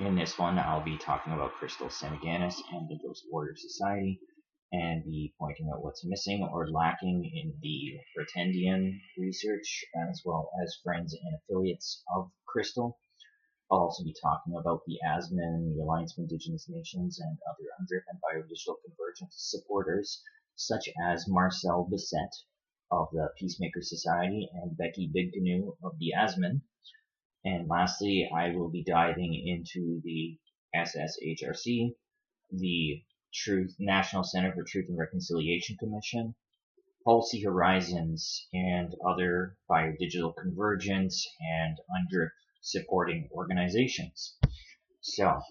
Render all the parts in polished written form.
In this one, I'll be talking about Crystal Semaganis and the Ghost Warrior Society, and be pointing out what's missing or lacking in the Pretendian research, as well as friends and affiliates of Crystal. I'll also be talking about the ASMIN, the Alliance of Indigenous Nations, and other UNDRIP and Biodigital Convergence supporters, such as Marcel Bessette of the Peacemaker Society and Becky BigCanoe of the ASMIN. And lastly, I will be diving into the SSHRC, the National Center for Truth and Reconciliation Commission, Policy Horizons, and other Biodigital Convergence and UNDRIP supporting organizations. So,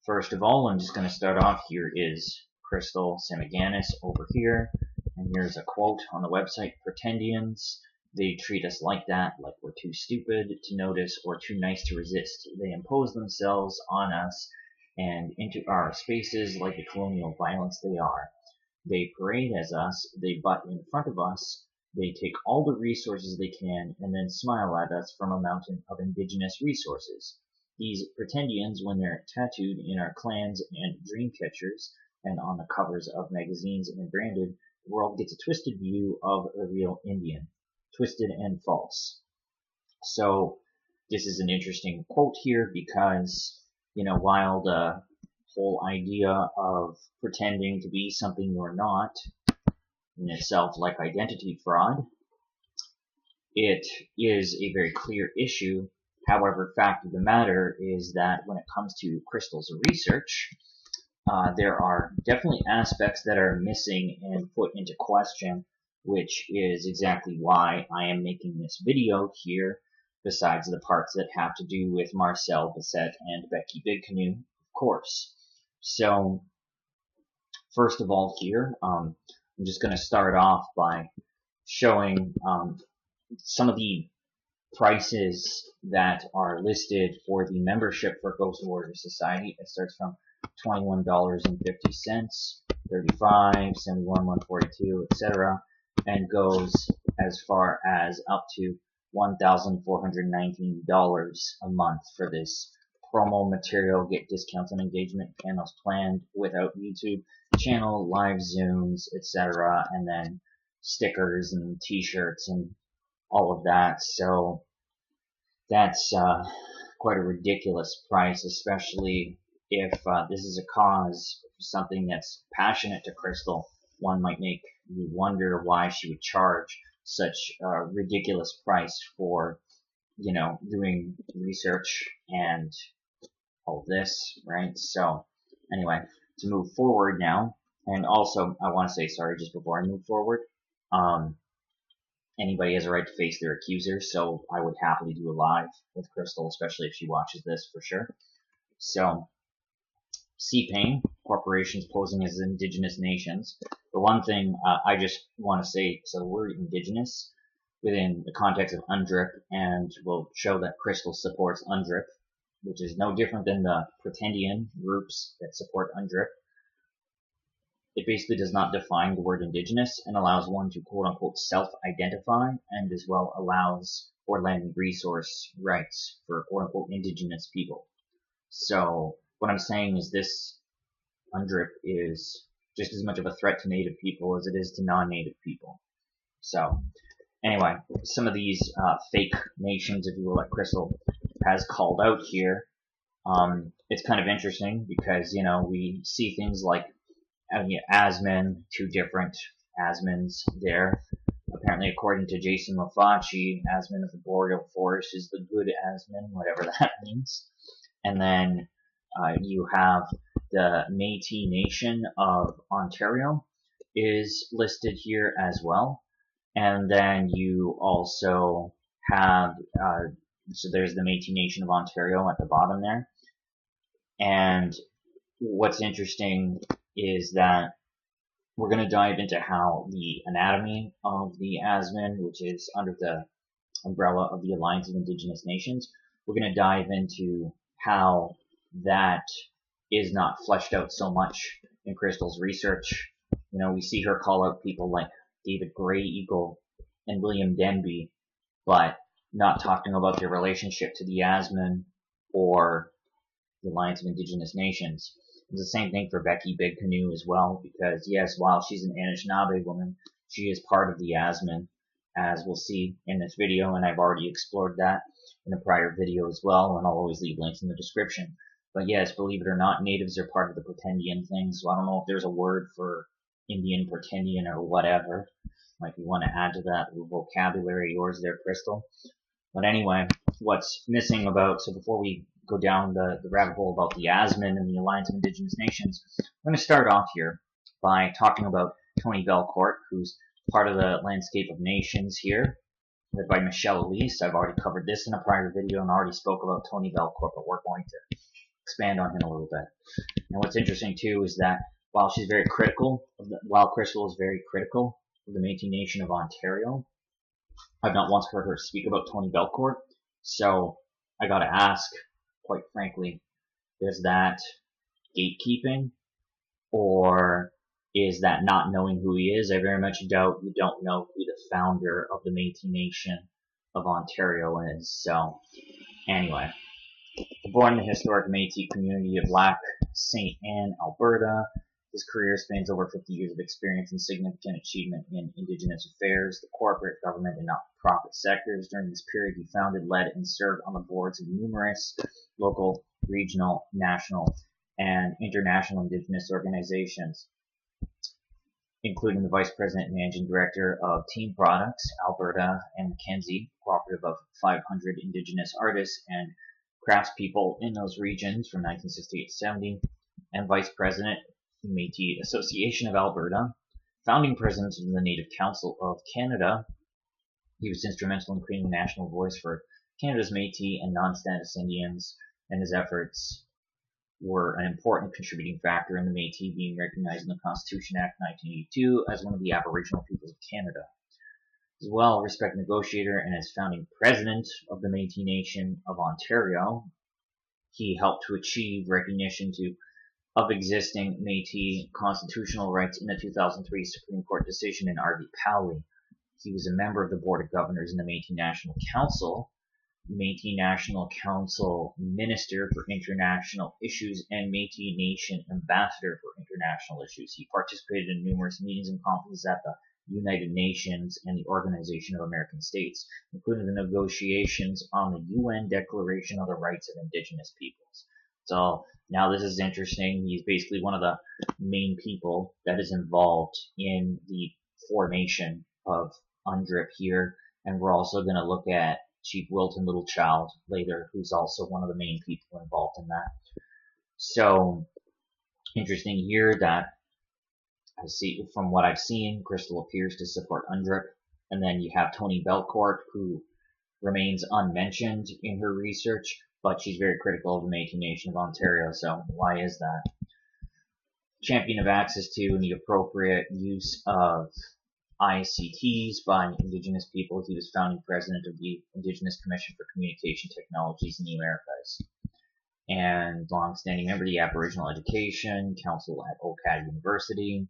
first of all, I'm just going to start off. Here is Crystal Semaganis over here, and here's a quote on the website: "Pretendians, they treat us like that, like we're too stupid to notice or too nice to resist. They impose themselves on us and into our spaces like the colonial violence they are. They parade as us, they butt in front of us, they take all the resources they can and then smile at us from a mountain of indigenous resources. These pretendians, when they're tattooed in our clans and dream catchers and on the covers of magazines and branded, the world gets a twisted view of a real Indian. Twisted and false." So this is an interesting quote here because, while the whole idea of pretending to be something you're not in itself, like identity fraud, it is a very clear issue. However, fact of the matter is that when it comes to Crystal's research, there are definitely aspects that are missing and put into question, which is exactly why I am making this video here, besides the parts that have to do with Marcel Bessette and Becky BigCanoe, of course. So, first of all here, I'm just going to start off by showing some of the prices that are listed for the membership for Ghost Warrior Society. It starts from $21.50, $35, $71, $142, etc., and goes as far as up to $1,419 a month for this promo material. Get discounts on engagement panels planned without YouTube channel, live Zooms, etc., and then stickers and t-shirts and all of that. So that's quite a ridiculous price, especially if this is a cause, something that's passionate to Crystal. One might make you wonder why she would charge such a ridiculous price for, doing research and all this, right? So, anyway, to move forward now, and also I want to say sorry just before I move forward. Anybody has a right to face their accusers, so I would happily do a live with Crystal, especially if she watches this for sure. So, CPAIN, corporations posing as indigenous nations. The one thing I just want to say, so we're indigenous within the context of UNDRIP, and we'll show that Crystal supports UNDRIP, which is no different than the Pretendian groups that support UNDRIP. It basically does not define the word indigenous and allows one to quote-unquote self-identify, and as well allows for land resource rights for quote-unquote indigenous people. So what I'm saying is this UNDRIP is just as much of a threat to native people as it is to non-native people. So anyway, some of these fake nations, if you will, like Crystal has called out here, it's kind of interesting because, we see things like ASMIN, two different ASMINs there. Apparently, according to Jason Lafaci, ASMIN of the Boreal Forest is the good ASMIN, whatever that means. And then you have the Métis Nation of Ontario is listed here as well. And then you also have, so there's the Métis Nation of Ontario at the bottom there. And what's interesting is that we're going to dive into how the anatomy of the ASMIN, which is under the umbrella of the Alliance of Indigenous Nations, we're going to dive into how that is not fleshed out so much in Crystal's research. We see her call out people like David Grey Eagle and William Denby, but not talking about their relationship to the ASMIN or the Alliance of Indigenous Nations. It's the same thing for Becky BigCanoe as well, because yes, while she's an Anishinaabe woman, she is part of the ASMIN, as we'll see in this video, and I've already explored that in a prior video as well, and I'll always leave links in the description. But yes, believe it or not, natives are part of the Pretendian thing, so I don't know if there's a word for Indian, Pretendian, or whatever. Like, you want to add to that vocabulary, yours there, Crystal. But anyway, what's missing about, so before we go down the rabbit hole about the ASMIN and the Alliance of Indigenous Nations, I'm going to start off here by talking about Tony Belcourt, who's part of the Landscape of Nations here, led by Michelle Elise. I've already covered this in a prior video and already spoke about Tony Belcourt, but we're going to expand on him a little bit. And what's interesting too is that while she's very critical, while Crystal is very critical of the Métis Nation of Ontario, I've not once heard her speak about Tony Belcourt. So I gotta ask, quite frankly, is that gatekeeping, or is that not knowing who he is? I very much doubt you don't know who the founder of the Métis Nation of Ontario is. So anyway, born in the historic Métis community of Lac St. Anne, Alberta, his career spans over 50 years of experience and significant achievement in Indigenous affairs, the corporate, government, and not-for-profit sectors. During this period, he founded, led, and served on the boards of numerous local, regional, national, and international Indigenous organizations, including the Vice President and Managing Director of Team Products, Alberta and Mackenzie, cooperative of 500 Indigenous artists and craftspeople in those regions from 1968 to 70, and Vice President Métis Association of Alberta, founding president of the Native Council of Canada. He was instrumental in creating a national voice for Canada's Métis and non-status Indians, and his efforts were an important contributing factor in the Métis being recognized in the Constitution Act 1982 as one of the Aboriginal peoples of Canada. As well, respected negotiator and as founding president of the Métis Nation of Ontario, he helped to achieve recognition of existing Métis constitutional rights in the 2003 Supreme Court decision in R.V. Powley. He was a member of the Board of Governors in the Métis National Council, Métis National Council Minister for International Issues, and Métis Nation Ambassador for International Issues. He participated in numerous meetings and conferences at the United Nations and the Organization of American States, including the negotiations on the UN Declaration of the Rights of Indigenous Peoples. So now this is interesting. He's basically one of the main people that is involved in the formation of UNDRIP here, and we're also going to look at Chief Wilton Littlechild later, who's also one of the main people involved in that. So interesting here that I see, from what I've seen, Crystal appears to support UNDRIP, and then you have Tony Belcourt, who remains unmentioned in her research, but she's very critical of the Métis Nation of Ontario. So why is that? Champion of access to and the appropriate use of ICTs by Indigenous people. He was founding president of the Indigenous Commission for Communication Technologies in the Americas, and long-standing member of the Aboriginal Education Council at OCAD University.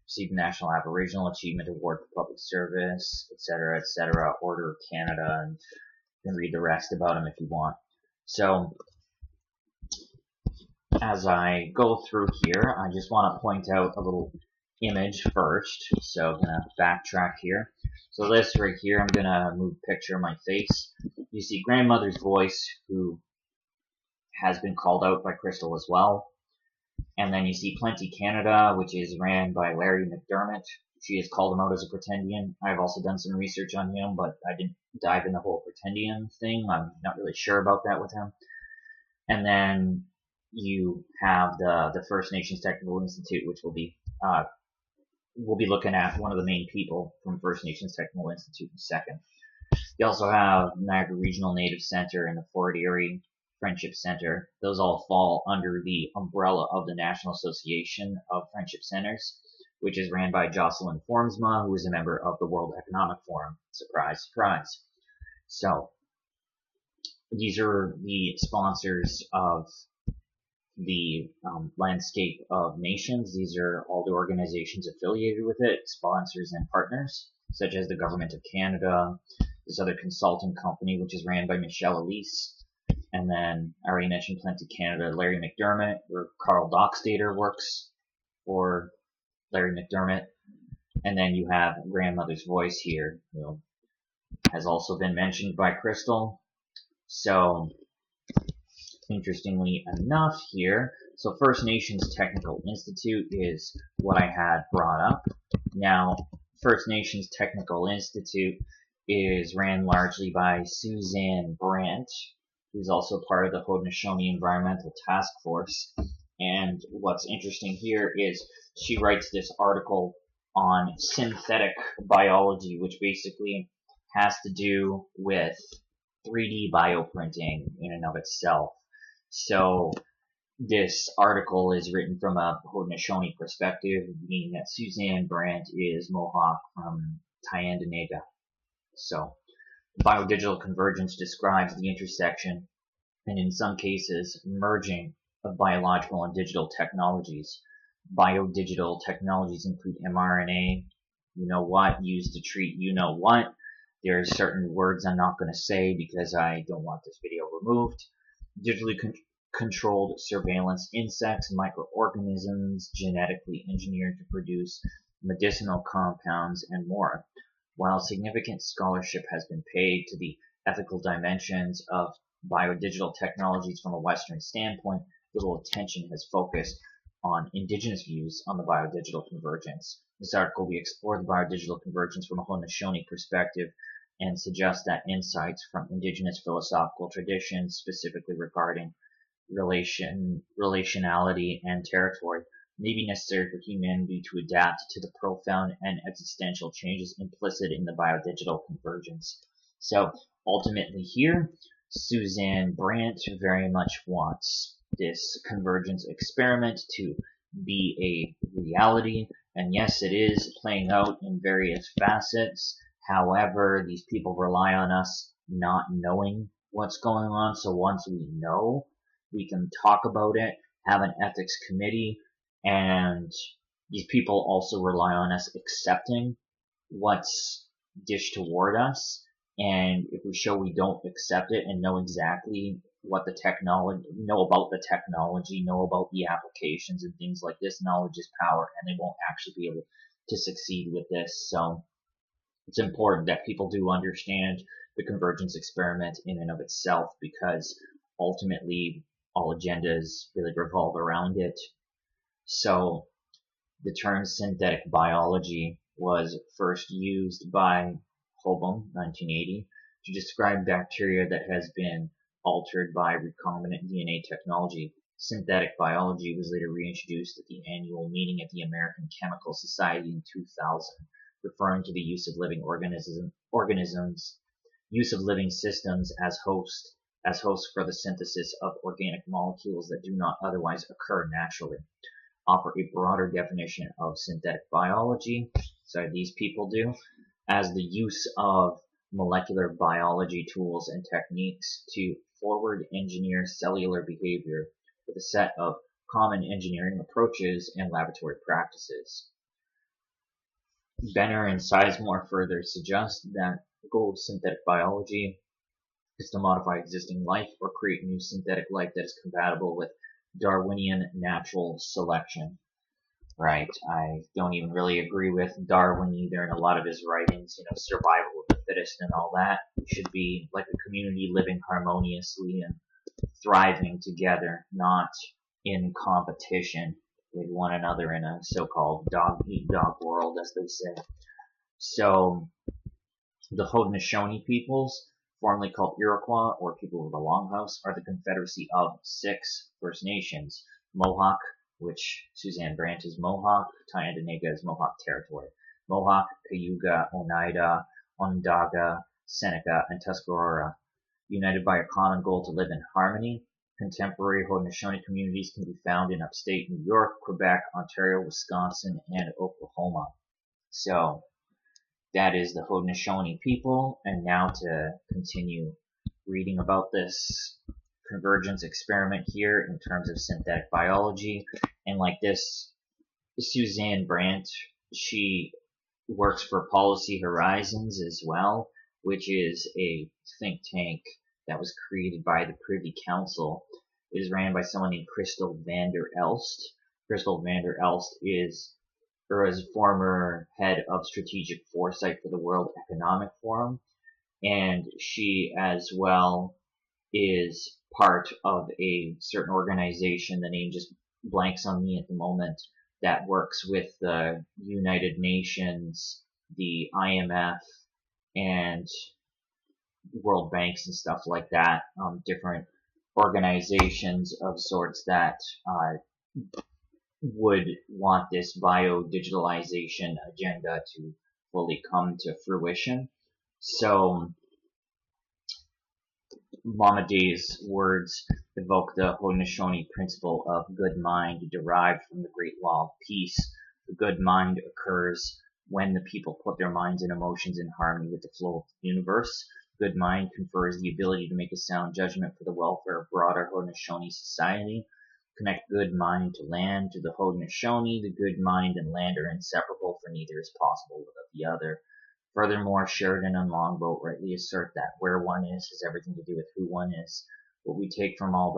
Received the National Aboriginal Achievement Award for Public Service, etc., etc., Order of Canada, and you can read the rest about him if you want. So, as I go through here, I just want to point out a little image first. So I'm going to backtrack here. So this right here, I'm going to move a picture of my face. You see Grandmother's Voice, who has been called out by Crystal as well. And then you see Plenty Canada, which is ran by Larry McDermott. She has called him out as a Pretendian. I've also done some research on him, but I didn't dive in the whole Pretendian thing. I'm not really sure about that with him. And then you have the First Nations Technical Institute, which we'll be looking at one of the main people from First Nations Technical Institute in a second. You also have Niagara Regional Native Center and the Fort Erie Friendship Center. Those all fall under the umbrella of the National Association of Friendship Centers, which is ran by Jocelyn Formsma, who is a member of the World Economic Forum. Surprise, surprise. So, these are the sponsors of the Landscape of Nations. These are all the organizations affiliated with it, sponsors and partners, such as the Government of Canada, this other consulting company, which is ran by Michelle Elise, And then I already mentioned Plenty Canada, Larry McDermott, where Carl Dockstader works for Larry McDermott. And then you have Grandmother's Voice here, who has also been mentioned by Crystal. So, interestingly enough here, so First Nations Technical Institute is what I had brought up. Now, First Nations Technical Institute is ran largely by Suzanne Brandt, who's also part of the Haudenosaunee Environmental Task Force. And what's interesting here is she writes this article on synthetic biology, which basically has to do with 3D bioprinting in and of itself. So this article is written from a Haudenosaunee perspective, meaning that Suzanne Brandt is Mohawk from Tyendinaga. So biodigital convergence describes the intersection and in some cases merging of biological and digital technologies. Biodigital technologies include mRNA, you know what, used to treat you know what. There's certain words I'm not going to say because I don't want this video removed. Digitally controlled surveillance insects, microorganisms, genetically engineered to produce medicinal compounds, and more. While significant scholarship has been paid to the ethical dimensions of biodigital technologies from a Western standpoint, little attention has focused on indigenous views on the biodigital convergence. This article, we explore the biodigital convergence from a Haudenosaunee perspective and suggest that insights from indigenous philosophical traditions, specifically regarding relationality and territory, may be necessary for humanity to adapt to the profound and existential changes implicit in the biodigital convergence. So ultimately here, Suzanne Brandt very much wants this convergence experiment to be a reality, and yes, it is playing out in various facets. However, these people rely on us not knowing what's going on, so once we know, we can talk about it, have an ethics committee, and these people also rely on us accepting what's dished toward us. And if we show we don't accept it and know exactly what the technology, know about the technology, know about the applications and things like this, knowledge is power, and they won't actually be able to succeed with this. So it's important that people do understand the convergence experiment in and of itself, because ultimately all agendas really revolve around it. So the term synthetic biology was first used by Hobom, 1980, to describe bacteria that has been altered by recombinant DNA technology. Synthetic biology was later reintroduced at the annual meeting at the American Chemical Society in 2000, referring to the use of living use of living systems as hosts for the synthesis of organic molecules that do not otherwise occur naturally. Offer a broader definition of synthetic biology, so these people do, as the use of molecular biology tools and techniques to forward engineer cellular behavior with a set of common engineering approaches and laboratory practices. Benner and Sizemore further suggest that the goal of synthetic biology is to modify existing life or create new synthetic life that is compatible with Darwinian natural selection. Right, I don't even really agree with Darwin either in a lot of his writings, survival of the fittest and all that. We should be like a community living harmoniously and thriving together, not in competition with one another in a so-called dog-eat-dog world, as they say. So, the Haudenosaunee peoples, formerly called Iroquois or people of the Longhouse, are the confederacy of 6 First Nations: Mohawk, which Suzanne Brandt is Mohawk, Tyendinaga is Mohawk territory, Mohawk, Cayuga, Oneida, Onondaga, Seneca, and Tuscarora. United by a common goal to live in harmony, contemporary Haudenosaunee communities can be found in upstate New York, Quebec, Ontario, Wisconsin, and Oklahoma. So, that is the Haudenosaunee people, and now to continue reading about this convergence experiment here in terms of synthetic biology. And like this, Suzanne Brandt, she works for Policy Horizons as well, which is a think tank that was created by the Privy Council. It is ran by someone named Crystal van der Elst. Crystal van der Elst is former head of strategic foresight for the World Economic Forum, and she as well is part of a certain organization, the name just blanks on me at the moment, that works with the United Nations, the IMF, and World Banks and stuff like that, different organizations of sorts that would want this biodigitalization agenda to fully come to fruition. So Mama Day's words evoke the Haudenosaunee principle of good mind derived from the Great Law of Peace. The good mind occurs when the people put their minds and emotions in harmony with the flow of the universe. Good mind confers the ability to make a sound judgment for the welfare of broader Haudenosaunee society. Connect good mind to land. To the Haudenosaunee, the good mind and land are inseparable, for neither is possible without the other. Furthermore, Sheridan and Longboat rightly assert that where one is has everything to do with who one is. What we take from all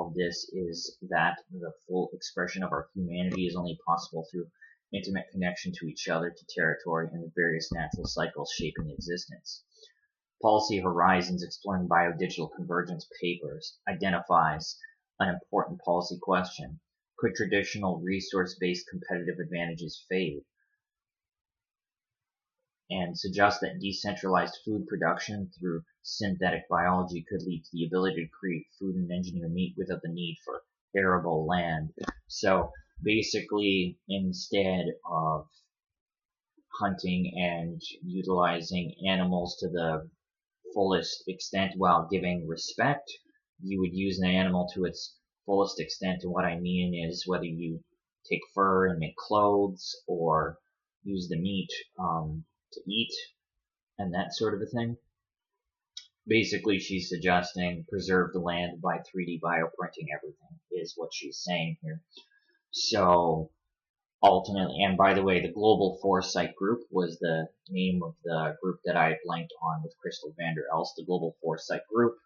of this is that the full expression of our humanity is only possible through intimate connection to each other, to territory, and the various natural cycles shaping existence. Policy Horizons Exploring Biodigital Convergence papers identifies an important policy question. Could traditional resource-based competitive advantages fade? And suggest that decentralized food production through synthetic biology could lead to the ability to create food and engineer meat without the need for arable land. So basically, instead of hunting and utilizing animals to the fullest extent while giving respect, you would use an animal to its fullest extent. And what I mean is whether you take fur and make clothes, or use the meat to eat, and that sort of a thing. Basically, she's suggesting preserve the land by 3D bioprinting everything, is what she's saying here. So, ultimately, and by the way, the Global Foresight Group was the name of the group that I blanked on with Crystal van der Elst. The Global Foresight Group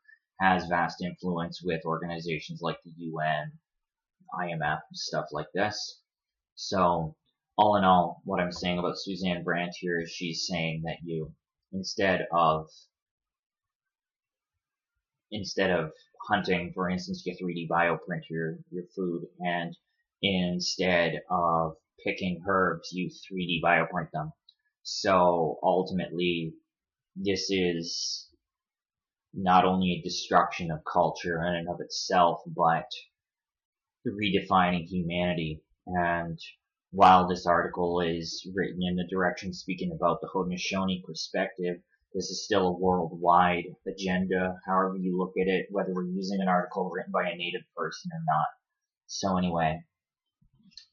has vast influence with organizations like the UN, IMF, and stuff like this. So, all in all, what I'm saying about Suzanne Brandt here is she's saying that you, instead of hunting, for instance, you 3D bioprint your food, and instead of picking herbs, you 3D bioprint them. So ultimately, this is not only a destruction of culture in and of itself, but redefining humanity. And while this article is written in the direction speaking about the Haudenosaunee perspective, this is still a worldwide agenda, however you look at it, whether we're using an article written by a native person or not. So anyway,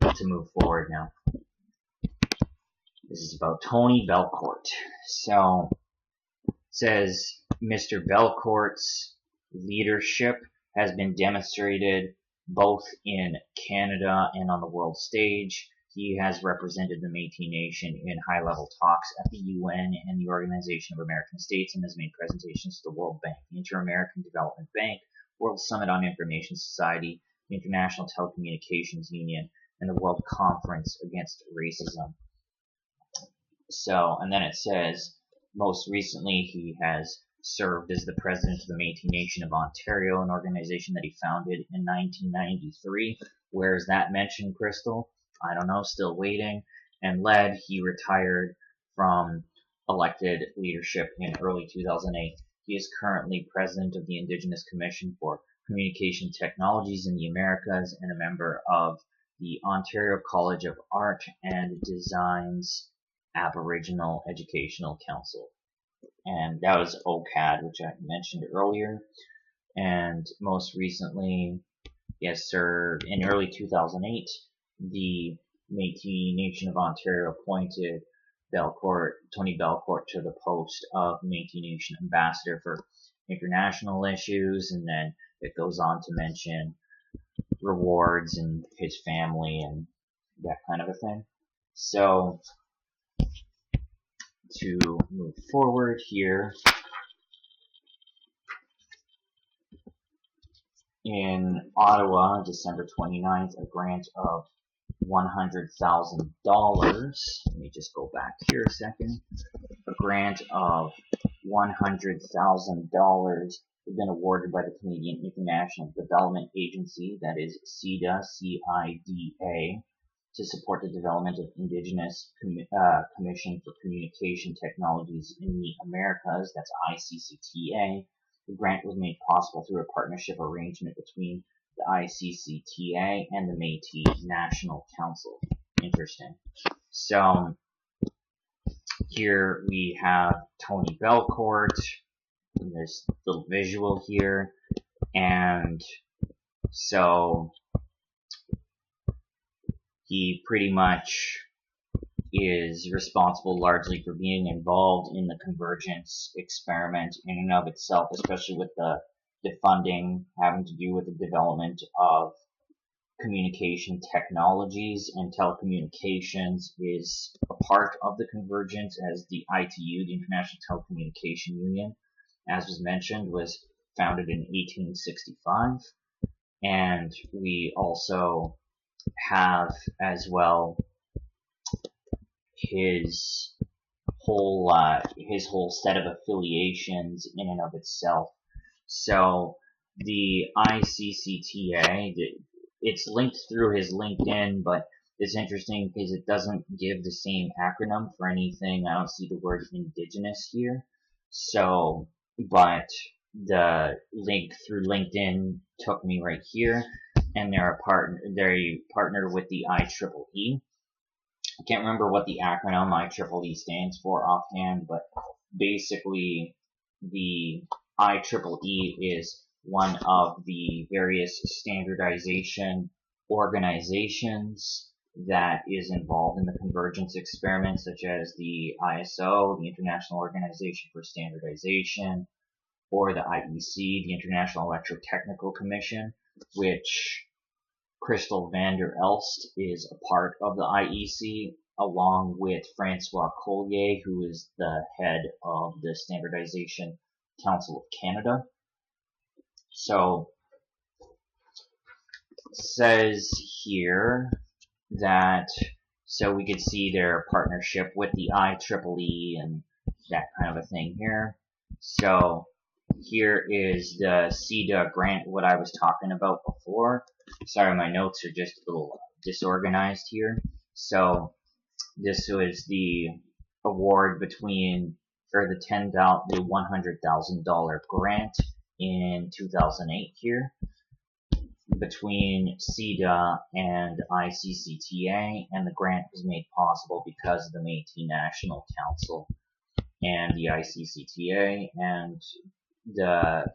to move forward now. This is about Tony Belcourt. So, it says, Mr. Belcourt's leadership has been demonstrated both in Canada and on the world stage. He has represented the Métis Nation in high-level talks at the UN and the Organization of American States, and has made presentations to the World Bank, the Inter-American Development Bank, World Summit on Information Society, the International Telecommunications Union, and the World Conference Against Racism. So, and then it says, most recently he has served as the president of the Métis Nation of Ontario, an organization that he founded in 1993. Where's that mentioned, Crystal? I don't know, still waiting. And he retired from elected leadership in early 2008. He is currently president of the Indigenous Commission for Communication Technologies in the Americas and a member of the Ontario College of Art and Design's Aboriginal Educational Council. And that was OCAD, which I mentioned earlier. And most recently, yes sir, in early 2008, the Métis Nation of Ontario appointed Tony Belcourt to the post of Métis Nation Ambassador for International Issues, and then it goes on to mention rewards and his family and that kind of a thing. So, to move forward here, in Ottawa, December 29th, a grant of $100,000. Let me just go back here a second. A grant of $100,000 has been awarded by the Canadian International Development Agency, that is CIDA, C-I-D-A, to support the development of Indigenous Commission for Communication Technologies in the Americas, that's ICCTA. The grant was made possible through a partnership arrangement between the ICCTA and the Métis National Council. Interesting. So here we have Tony Belcourt, and there's a little visual here, and so he pretty much is responsible largely for being involved in the Convergence Experiment in and of itself, especially with the funding having to do with the development of communication technologies, and telecommunications is a part of the Convergence, as the ITU, the International Telecommunication Union, as was mentioned, was founded in 1865. And we also have as well his whole set of affiliations in and of itself. So the ICCTA, it's linked through his LinkedIn, but it's interesting because it doesn't give the same acronym for anything. I don't see the word Indigenous here. So, but the link through LinkedIn took me right here, and they're partner with the IEEE. I can't remember what the acronym IEEE stands for offhand, but basically the IEEE is one of the various standardization organizations that is involved in the Convergence Experiment, such as the ISO, the International Organization for Standardization, or the IEC, the International Electrotechnical Commission, which Crystal van der Elst is a part of the IEC, along with Francois Collier, who is the head of the Standardization Council of Canada. So, it says here that, so we could see their partnership with the IEEE and that kind of a thing here. So, here is the CIDA grant, what I was talking about before. Sorry, my notes are just a little disorganized here. So, this was the award between, for the $100,000 grant in 2008 here, between CIDA and ICCTA, and the grant was made possible because of the Métis National Council and the ICCTA, and the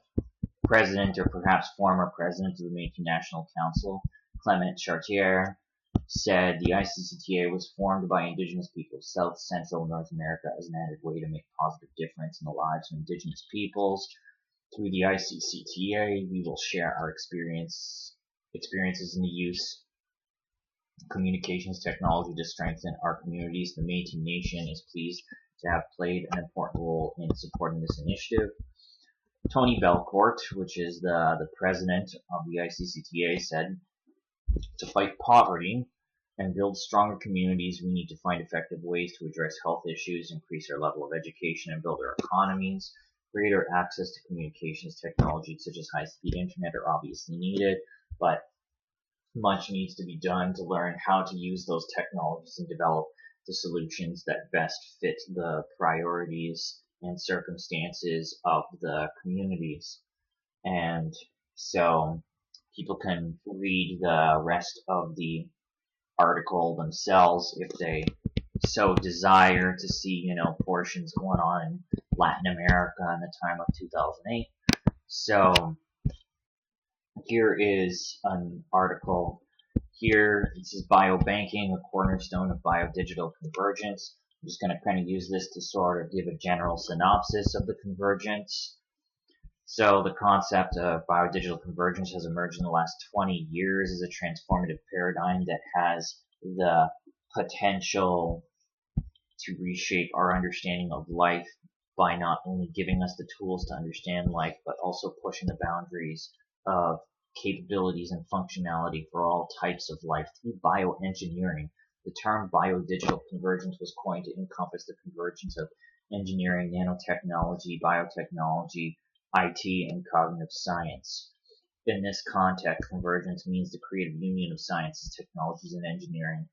president, or perhaps former president of the Métis National Council, Clement Chartier, said the ICCTA was formed by Indigenous people of South, Central, and North America as an added way to make a positive difference in the lives of Indigenous peoples. Through the ICCTA, we will share our experiences in the use of communications technology to strengthen our communities. The Métis Nation is pleased to have played an important role in supporting this initiative. Tony Belcourt, which is the president of the ICCTA, said, to fight poverty and build stronger communities, we need to find effective ways to address health issues, increase our level of education, and build our economies. Greater access to communications technologies such as high-speed internet are obviously needed, but much needs to be done to learn how to use those technologies and develop the solutions that best fit the priorities and circumstances of the communities. And so people can read the rest of the article themselves if they so desire to see, portions going on in Latin America in the time of 2008. So here is an article. Here, this is biobanking, a cornerstone of biodigital convergence. I'm just going to kind of use this to sort of give a general synopsis of the convergence. So the concept of biodigital convergence has emerged in the last 20 years as a transformative paradigm that has the potential to reshape our understanding of life by not only giving us the tools to understand life, but also pushing the boundaries of capabilities and functionality for all types of life through bioengineering. The term biodigital convergence was coined to encompass the convergence of engineering, nanotechnology, biotechnology, IT, and cognitive science. In this context, convergence means the creative union of sciences, technologies, and engineering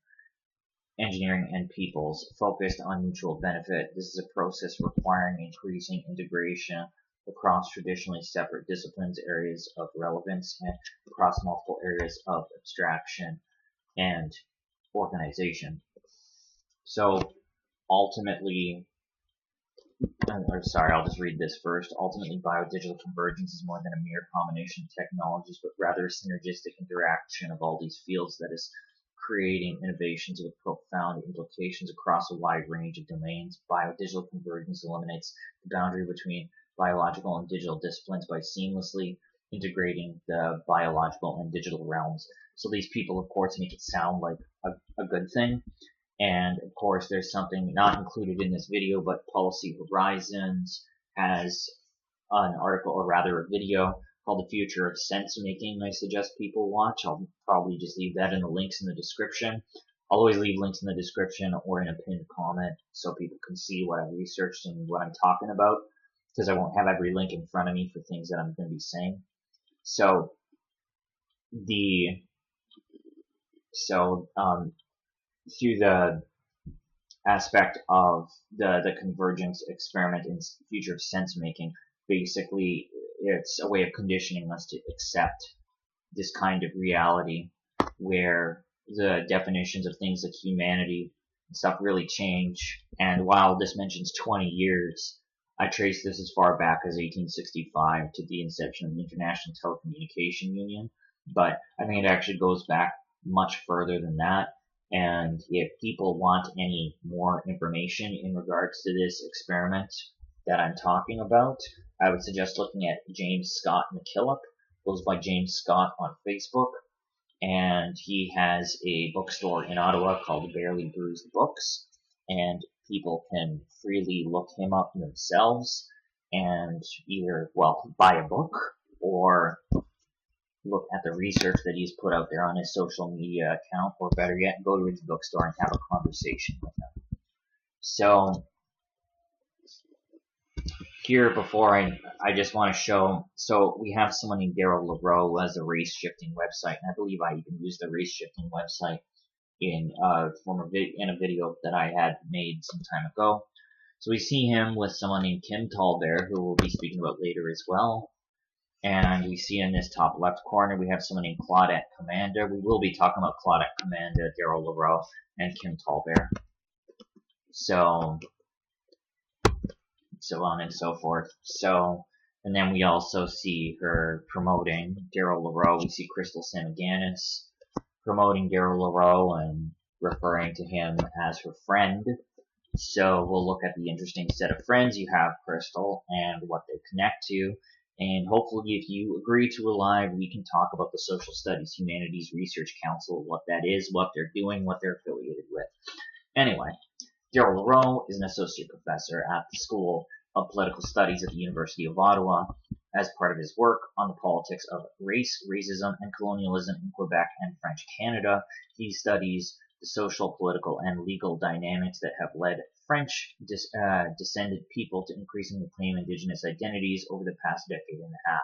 and peoples focused on mutual benefit. This is a process requiring increasing integration across traditionally separate disciplines, areas of relevance, and across multiple areas of abstraction and organization. So ultimately, I'll just read this first. Ultimately, biodigital convergence is more than a mere combination of technologies, but rather a synergistic interaction of all these fields that is creating innovations with profound implications across a wide range of domains. Biodigital convergence eliminates the boundary between biological and digital disciplines by seamlessly integrating the biological and digital realms. So these people, of course, make it sound like a good thing. And of course, there's something not included in this video, but Policy Horizons has an article, or rather a video, called The Future of Sense Making. I suggest people watch. I'll probably just leave that in the links in the description. I'll always leave links in the description or in a pinned comment so people can see what I've researched and what I'm talking about, because I won't have every link in front of me for things that I'm going to be saying. So through the aspect of the convergence experiment and future of sense making, basically it's a way of conditioning us to accept this kind of reality where the definitions of things like humanity and stuff really change. And while this mentions 20 years, I trace this as far back as 1865 to the inception of the International Telecommunication Union, but I think it actually goes back much further than that. And if people want any more information in regards to this experiment that I'm talking about, I would suggest looking at James Scott McKillop. Goes by James Scott on Facebook, and he has a bookstore in Ottawa called Barely Bruised Books, and people can freely look him up themselves and either, well, buy a book or look at the research that he's put out there on his social media account, or better yet, go to his bookstore and have a conversation with him. So here, before I just want to show, so we have someone named Darryl Leroux who has a race shifting website, and I believe I even used the race shifting website in a video that I had made some time ago. So we see him with someone named Kim Tallbear, who we'll be speaking about later as well. And we see in this top left corner, we have someone named Claudette Commanda. We will be talking about Claudette Commanda, Darryl Leroux, and Kim Tallbear. So on and so forth. And then we also see her promoting Darryl Leroux. We see Crystal Semaganis promoting Darryl Leroux and referring to him as her friend. So we'll look at the interesting set of friends you have, Crystal, and what they connect to. And hopefully, if you agree to a live, we can talk about the Social Studies Humanities Research Council, what that is, what they're doing, what they're affiliated with. Anyway, Darryl Leroux is an associate professor at the School of Political Studies at the University of Ottawa. As part of his work on the politics of race, racism, and colonialism in Quebec and French Canada, he studies the social, political, and legal dynamics that have led French descended people to increasingly claim Indigenous identities over the past decade and a half.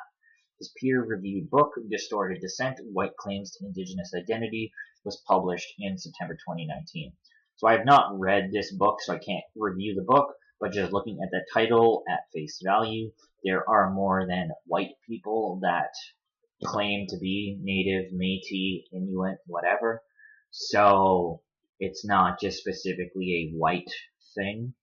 His peer-reviewed book, Distorted Descent, White Claims to Indigenous Identity, was published in September 2019. So I have not read this book, so I can't review the book, but just looking at the title at face value, there are more than white people that claim to be Native, Métis, Inuit, whatever. So it's not just specifically a white thing.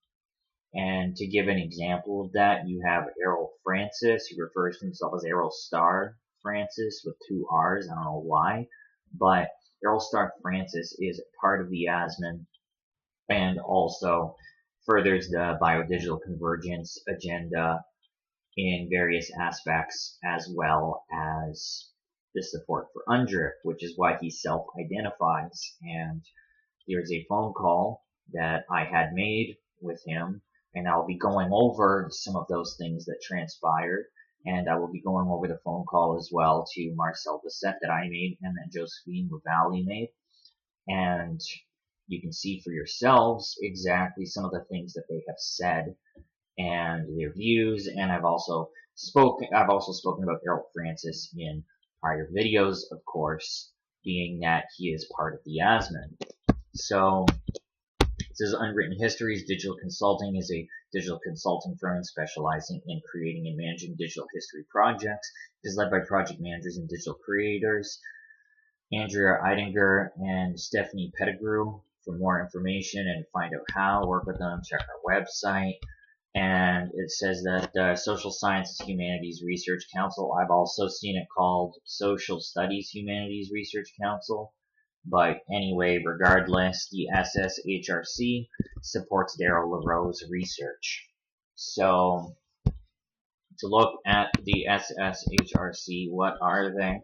And to give an example of that, you have Errol Francis, who refers to himself as Errol Star Francis with 2 R's. I don't know why, but Errol Star Francis is part of the ASMIN and also furthers the biodigital convergence agenda in various aspects, as well as the support for UNDRIP, which is why he self-identifies. And there's a phone call that I had made with him, and I'll be going over some of those things that transpired. And I will be going over the phone call as well to Marcel Bessette that I made and that Josephine Lavallee made. And you can see for yourselves exactly some of the things that they have said and their views. And I've also spoken about Harold Francis in prior videos, of course, being that he is part of the ASMIN. So it says Unwritten Histories. Digital Consulting is a digital consulting firm specializing in creating and managing digital history projects. It is led by project managers and digital creators, Andrea Eidinger and Stephanie Pettigrew. For more information and find out how, work with them, check our website. And it says that Social Sciences Humanities Research Council, I've also seen it called Social Studies Humanities Research Council. But anyway, regardless, the SSHRC supports Darryl Leroux's research. So, to look at the SSHRC, what are they?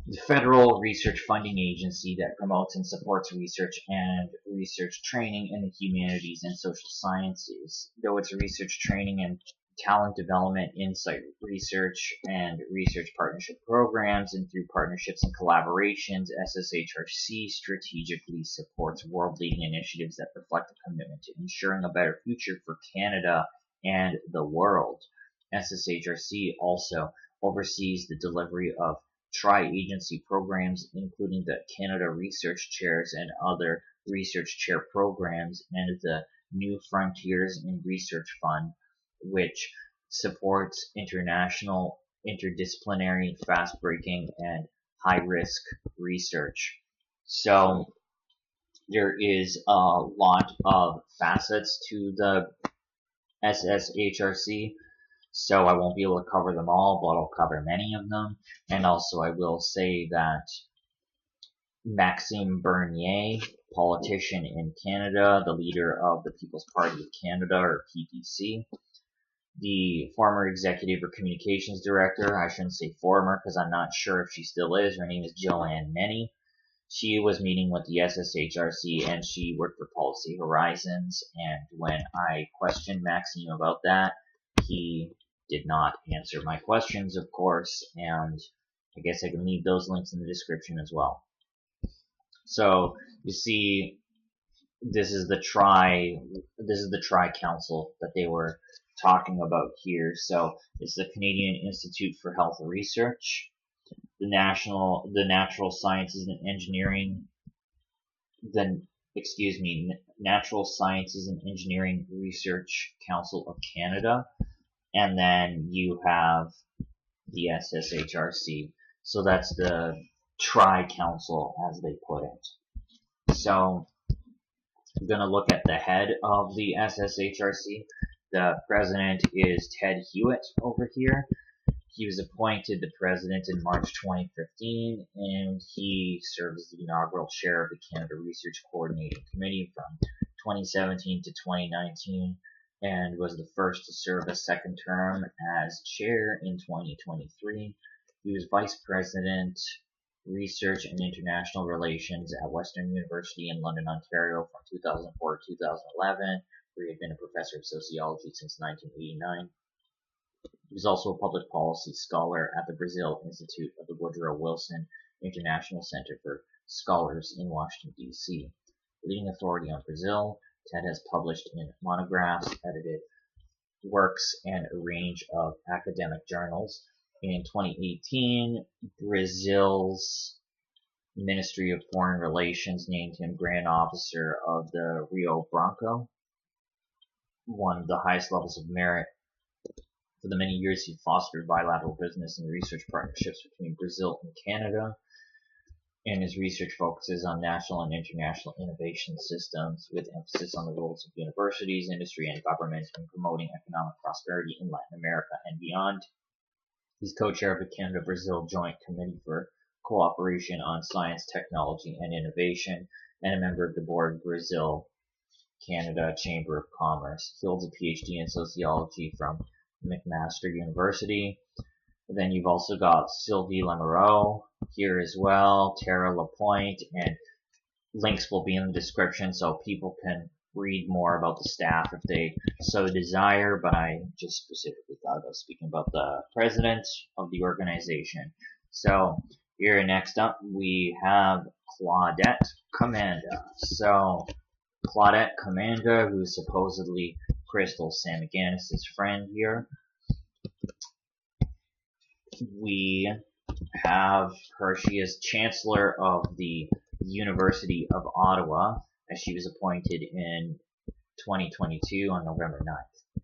The federal research funding agency that promotes and supports research and research training in the humanities and social sciences. Though it's research training and talent development, insight research, and research partnership programs, and through partnerships and collaborations, SSHRC strategically supports world-leading initiatives that reflect a commitment to ensuring a better future for Canada and the world. SSHRC also oversees the delivery of tri-agency programs, including the Canada Research Chairs and other research chair programs, and the New Frontiers in Research Fund, which supports international, interdisciplinary, fast-breaking, and high-risk research. So there is a lot of facets to the SSHRC. So I won't be able to cover them all, but I'll cover many of them. And also I will say that Maxime Bernier, politician in Canada, the leader of the People's Party of Canada, or PPC, the former executive or communications director, I shouldn't say former because I'm not sure if she still is, her name is Joanne Meny. She was meeting with the SSHRC and she worked for Policy Horizons, and when I questioned Maxime about that, he did not answer my questions, of course, and I guess I can leave those links in the description as well. So you see, this is the tri-council that they were talking about here. So it's the Canadian Institute for Health Research, the Natural Sciences and Engineering, Natural Sciences and Engineering Research Council of Canada, and then you have the SSHRC. So that's the tri-council, as they put it. So I'm going to look at the head of the SSHRC. The president is Ted Hewitt over here. He was appointed the president in March 2015, and he served as the inaugural chair of the Canada Research Coordinating Committee from 2017 to 2019, and was the first to serve a second term as chair in 2023. He was vice president, Research and International Relations at Western University in London, Ontario from 2004 to 2011, where he had been a professor of sociology since 1989. He was also a public policy scholar at the Brazil Institute of the Woodrow Wilson International Center for Scholars in Washington, D.C. Leading authority on Brazil, Ted has published in monographs, edited works, and a range of academic journals. In 2018, Brazil's Ministry of Foreign Relations named him Grand Officer of the Rio Branco, one of the highest levels of merit. For the many years he fostered bilateral business and research partnerships between Brazil and Canada, and his research focuses on national and international innovation systems, with emphasis on the roles of universities, industry, and government in promoting economic prosperity in Latin America and beyond. He's co-chair of the Canada-Brazil Joint Committee for Cooperation on Science, Technology, and Innovation, and a member of the board of Brazil-Canada Chamber of Commerce. He holds a PhD in sociology from McMaster University. And then you've also got Sylvie Lemoreau here as well, Tara Lapointe, and links will be in the description so people can read more about the staff if they so desire, but I just specifically thought about speaking about the president of the organization. So here next up we have Claudette Commanda. So Claudette Commanda, who's supposedly Crystal Semaganis' friend here. We have her, she is Chancellor of the University of Ottawa, as she was appointed in 2022 on November 9th.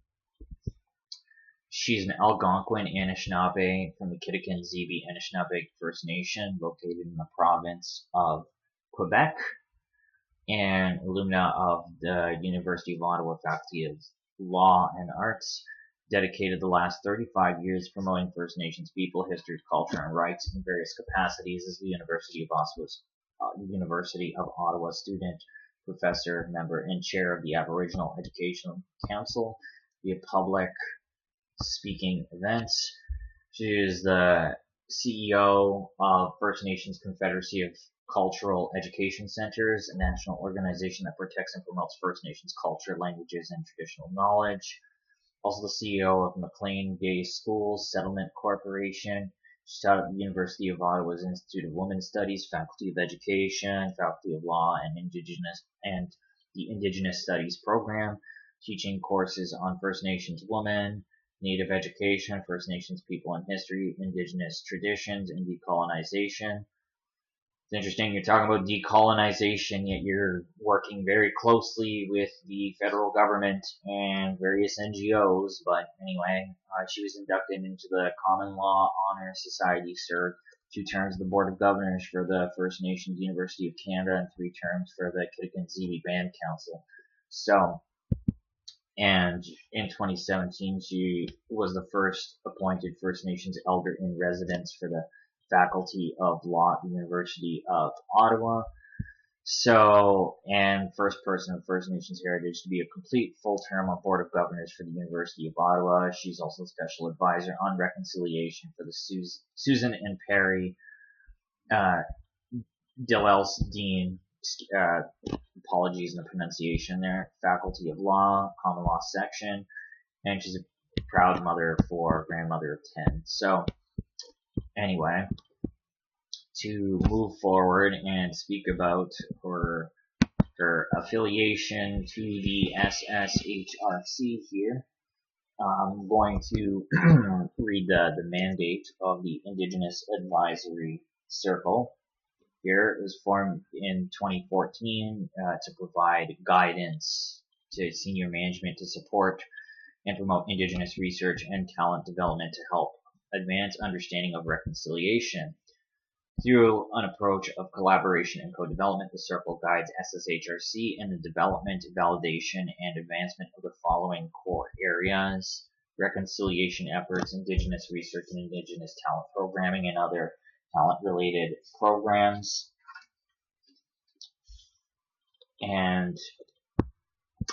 She's an Algonquin Anishinaabe from the Kittakin-Zibi Anishinaabe First Nation located in the province of Quebec, and alumna of the University of Ottawa Faculty of Law and Arts, dedicated the last 35 years promoting First Nations people, history, culture, and rights in various capacities as the University of Ottawa student, professor, member, and chair of the Aboriginal Educational Council, via public speaking events. She is the CEO of First Nations Confederacy of Cultural Education Centers, a national organization that protects and promotes First Nations culture, languages, and traditional knowledge. Also the CEO of McLean Day Schools Settlement Corporation. She taught at the University of Ottawa's Institute of Women's Studies, Faculty of Education, Faculty of Law, and the Indigenous Studies program, teaching courses on First Nations women, Native education, First Nations people and history, Indigenous traditions, and decolonization. It's interesting, you're talking about decolonization, yet you're working very closely with the federal government and various NGOs. But anyway, she was inducted into the Common Law Honor Society, served 2 terms of the Board of Governors for the First Nations University of Canada, and 3 terms for the Kittakin-Zibi Band Council. So, and in 2017, she was the first appointed First Nations elder in residence for the Faculty of Law at the University of Ottawa. So, and first person of First Nations heritage to be a complete full term on Board of Governors for the University of Ottawa. She's also special advisor on reconciliation for the Susan and Perry Dellels Dean, apologies in the pronunciation there, Faculty of Law, Common Law section, and she's a proud mother for grandmother of 10. So, anyway, to move forward and speak about her affiliation to the SSHRC here, I'm going to read the mandate of the Indigenous Advisory Circle. Here, it was formed in 2014 to provide guidance to senior management to support and promote Indigenous research and talent development to help advance understanding of reconciliation. Through an approach of collaboration and co-development, the Circle guides SSHRC in the development, validation, and advancement of the following core areas: reconciliation efforts, Indigenous research and Indigenous talent programming, and other talent-related programs. And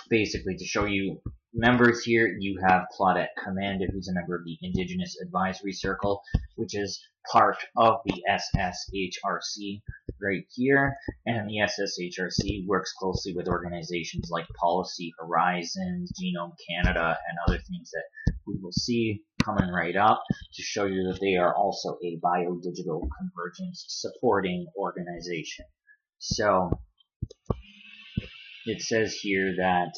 basically, to show you members here, you have Claudette Commanda, who's a member of the Indigenous Advisory Circle, which is part of the SSHRC right here. And the SSHRC works closely with organizations like Policy Horizons, Genome Canada, and other things that we will see coming right up to show you that they are also a biodigital convergence supporting organization. So it says here that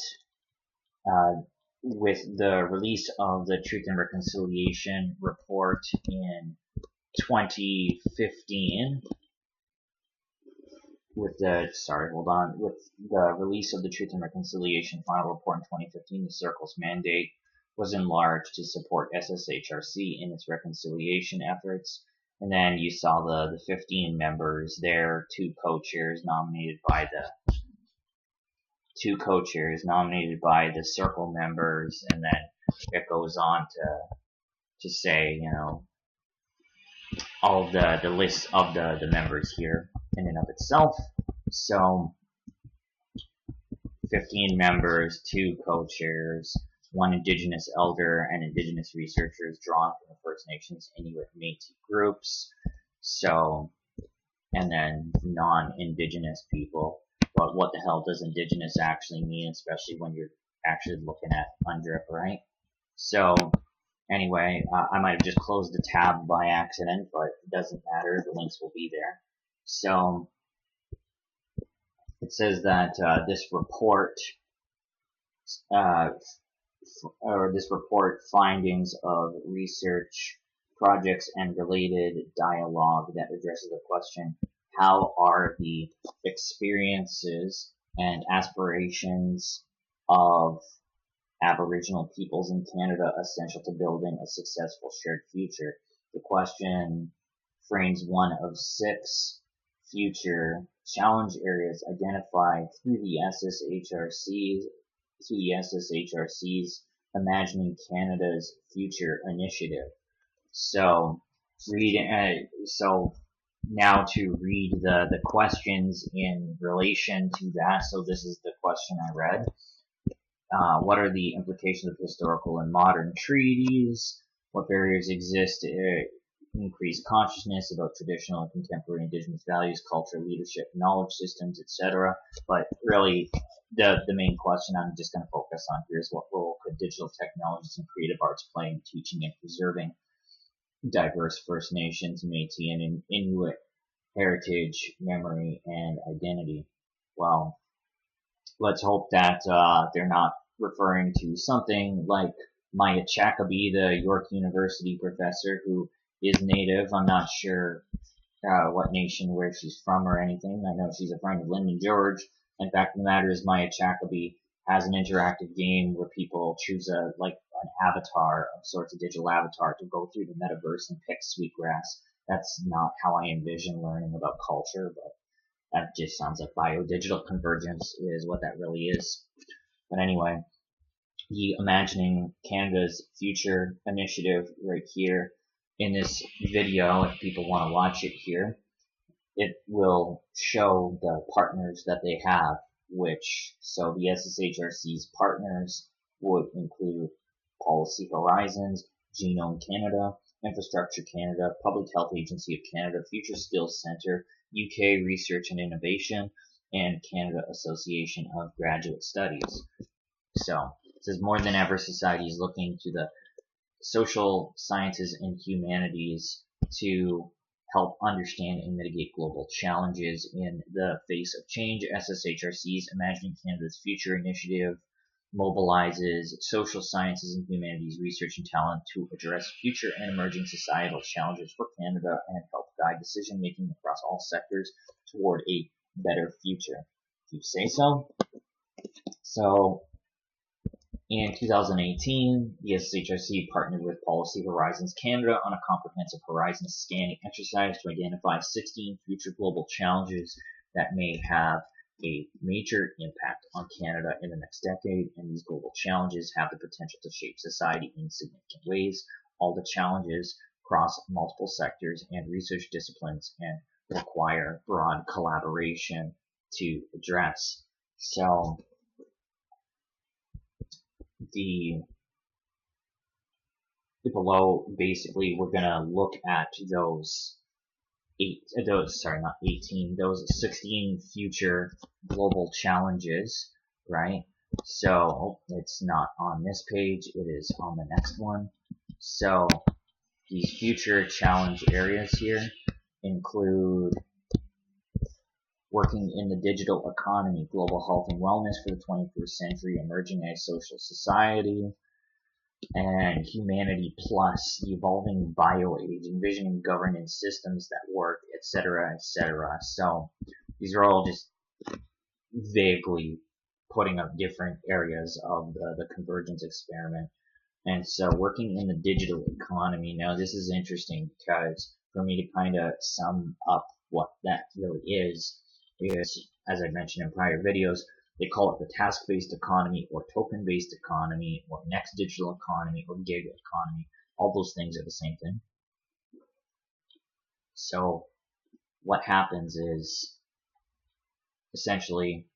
with the release of the Truth and Reconciliation report in 2015, with the release of the Truth and Reconciliation final report in 2015, the Circle's mandate was enlarged to support SSHRC in its reconciliation efforts. And then you saw the 15 members there, two co-chairs nominated by the Circle members, and then it goes on to say, you know, all of the list of the members here in and of itself. So 15 members, 2 co-chairs, 1 Indigenous elder, and Indigenous researchers drawn from the First Nations, Inuit, Métis groups. So, and then non-Indigenous people. but what the hell does indigenous actually mean, especially when you're actually looking at UNDRIP, right? So anyway, I might have just closed the tab by accident, but it doesn't matter. The links will be there. So it says that this report, findings of research projects and related dialogue that addresses the question, how are the experiences and aspirations of Aboriginal peoples in Canada essential to building a successful shared future? The question frames one of 6 future challenge areas identified through the SSHRC's Imagining Canada's Future initiative. So now to read the questions in relation to that. So this is the question I read. What are the implications of historical and modern treaties? What barriers exist to increase consciousness about traditional and contemporary Indigenous values, culture, leadership, knowledge systems, etc.? But really, the main question I'm just going to focus on here is what role could digital technologies and creative arts play in teaching and preserving diverse First Nations, Métis, and Inuit heritage, memory, and identity? Well, let's hope that they're not referring to something like Maya Chakabi, the York University professor who is native. I'm not sure what nation, where she's from or anything. I know she's a friend of Lyndon George. In fact, the matter is Maya Chakabi has an interactive game where people choose an avatar of sorts, a digital avatar, to go through the metaverse and pick sweetgrass. That's not how I envision learning about culture, but that just sounds like biodigital convergence is what that really is. But anyway, the Imagining Canada's Future initiative right here in this video, if people want to watch it here, it will show the partners that they have, so the SSHRC's partners would include Policy Horizons, Genome Canada, Infrastructure Canada, Public Health Agency of Canada, Future Skills Centre, UK Research and Innovation, and Canada Association of Graduate Studies. So, it says more than ever, society is looking to the social sciences and humanities to help understand and mitigate global challenges in the face of change. SSHRC's Imagining Canada's Future initiative mobilizes social sciences and humanities research and talent to address future and emerging societal challenges for Canada and help guide decision making across all sectors toward a better future. If you say so. So, in 2018, the SSHRC partnered with Policy Horizons Canada on a comprehensive horizon scanning exercise to identify 16 future global challenges that may have a major impact on Canada in the next decade, and these global challenges have the potential to shape society in significant ways. All the challenges cross multiple sectors and research disciplines and require broad collaboration to address. So, below, basically, we're going to look at those 16 future global challenges, right? So, it's not on this page, it is on the next one. So, these future challenge areas here include working in the digital economy, global health and wellness for the 21st century, emerging as social society, and humanity plus, the evolving bio-age, envisioning governance systems that work, etc., etc. So these are all just vaguely putting up different areas of the convergence experiment. And so working in the digital economy, now this is interesting because for me to kind of sum up what that really is, as I mentioned in prior videos, they call it the task-based economy or token-based economy or next digital economy or gig economy. All those things are the same thing. So what happens is essentially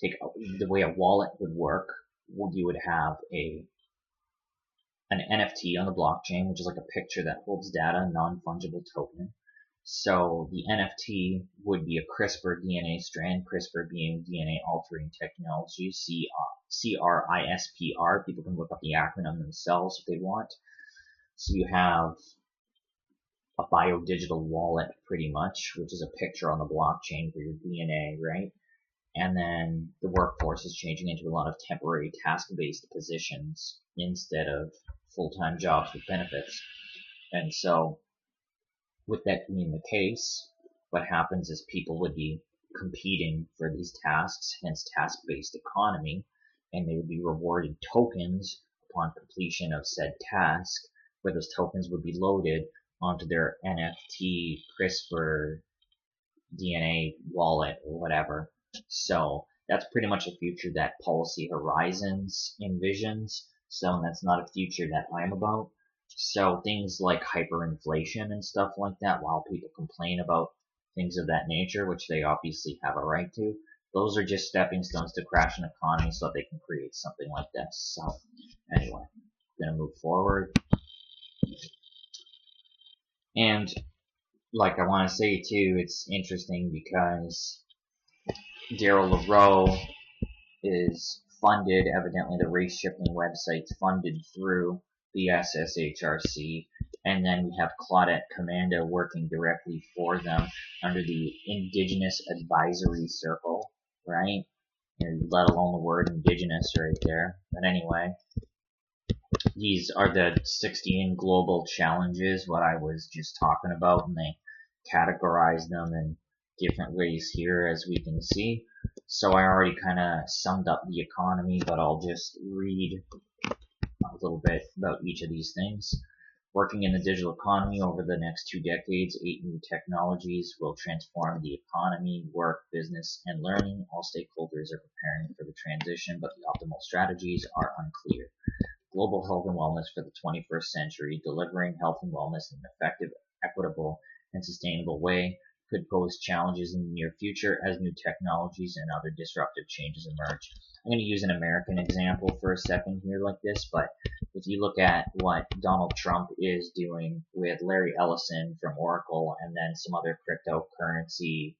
the way a wallet would work, you would have an NFT on the blockchain, which is like a picture that holds data, a non-fungible token. So the NFT would be a CRISPR DNA strand, CRISPR being DNA altering technology, CRISPR. People can look up the acronym themselves if they want. So you have a biodigital wallet pretty much, which is a picture on the blockchain for your DNA, right? And then the workforce is changing into a lot of temporary task-based positions instead of full-time jobs with benefits. And so with that being the case, what happens is people would be competing for these tasks, hence task-based economy, and they would be rewarded tokens upon completion of said task, where those tokens would be loaded onto their NFT, CRISPR, DNA wallet, or whatever. So that's pretty much a future that Policy Horizons envisions. So that's not a future that I'm about. So things like hyperinflation and stuff like that, while people complain about things of that nature, which they obviously have a right to, those are just stepping stones to crash an economy so that they can create something like this. So anyway, I'm gonna move forward. And like I want to say too, it's interesting because Darryl Leroux is funded, evidently the race shifting website's funded through the SSHRC, and then we have Claudette Commanda working directly for them under the Indigenous Advisory Circle, right? And let alone the word indigenous right there. But anyway, these are the 16 global challenges, what I was just talking about, and they categorize them in different ways here, as we can see. So I already kind of summed up the economy, but I'll just read a little bit about each of these things. Working in the digital economy over the next 2 decades, 8 new technologies will transform the economy, work, business, and learning. All stakeholders are preparing for the transition, but the optimal strategies are unclear. Global health and wellness for the 21st century, delivering health and wellness in an effective, equitable, and sustainable way could pose challenges in the near future as new technologies and other disruptive changes emerge. I'm going to use an American example for a second here like this, but if you look at what Donald Trump is doing with Larry Ellison from Oracle and then some other cryptocurrency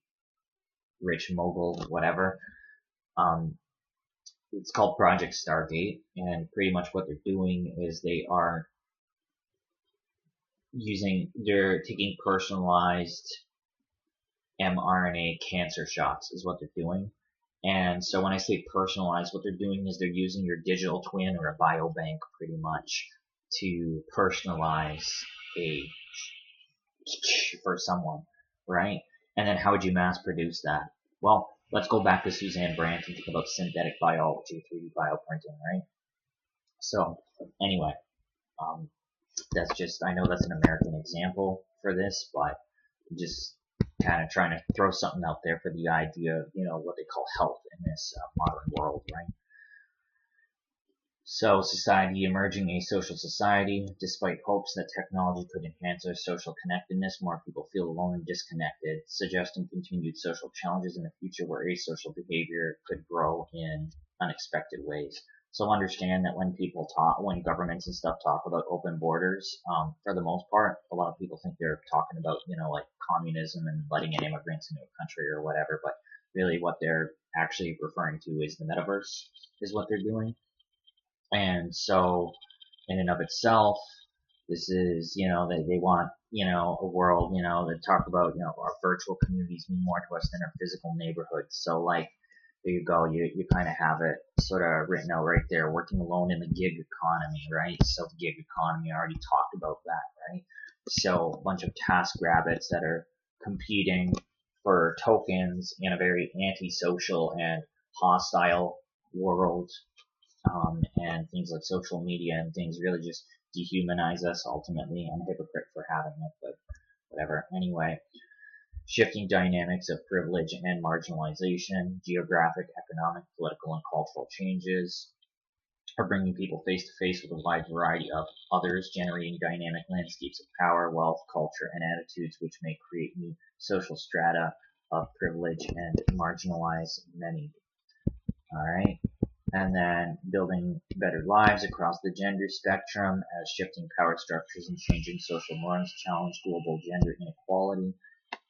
rich mogul, whatever, it's called Project Stargate, and pretty much what they're doing is they're taking personalized mRNA cancer shots is what they're doing. And so when I say personalized, what they're doing is they're using your digital twin or a biobank pretty much to personalize for someone, right? And then how would you mass produce that? Well, let's go back to Suzanne Brandt and think about synthetic biology, 3D bioprinting, right? So anyway, I know that's an American example for this, but I'm just kind of trying to throw something out there for the idea of, what they call health in this modern world, right? So society emerging a social society. Despite hopes that technology could enhance our social connectedness, more people feel alone and disconnected, suggesting continued social challenges in the future where asocial behavior could grow in unexpected ways. So understand that when governments and stuff talk about open borders, for the most part, a lot of people think they're talking about, like communism and letting in immigrants into a country or whatever, but really what they're actually referring to is the metaverse is what they're doing. And so, in and of itself, this is, they want, a world, that talk about, our virtual communities mean more to us than our physical neighborhoods. So, like, there you go. You kind of have it sort of written out right there. Working alone in the gig economy, right? So, the gig economy, I already talked about that, right? So, a bunch of task rabbits that are competing for tokens in a very antisocial and hostile world. And things like social media and things really just dehumanize us ultimately. I'm a hypocrite for having it, but whatever. Anyway, shifting dynamics of privilege and marginalization, geographic, economic, political, and cultural changes are bringing people face to face with a wide variety of others, generating dynamic landscapes of power, wealth, culture, and attitudes which may create new social strata of privilege and marginalize many. Alright. and then building better lives across the gender spectrum as shifting power structures and changing social norms challenge global gender inequality.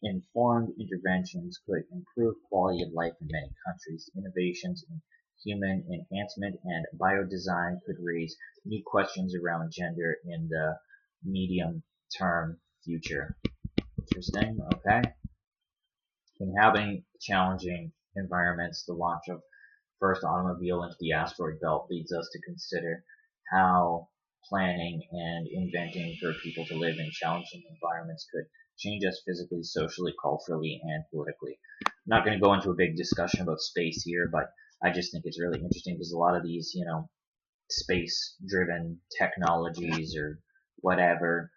Informed interventions could improve quality of life in many countries. Innovations in human enhancement and biodesign could raise new questions around gender in the medium-term future. Interesting, okay. Inhabiting challenging environments, the launch of first automobile into the asteroid belt leads us to consider how planning and inventing for people to live in challenging environments could change us physically, socially, culturally, and politically. I'm not going to go into a big discussion about space here, but I just think it's really interesting because a lot of these, space-driven technologies or whatever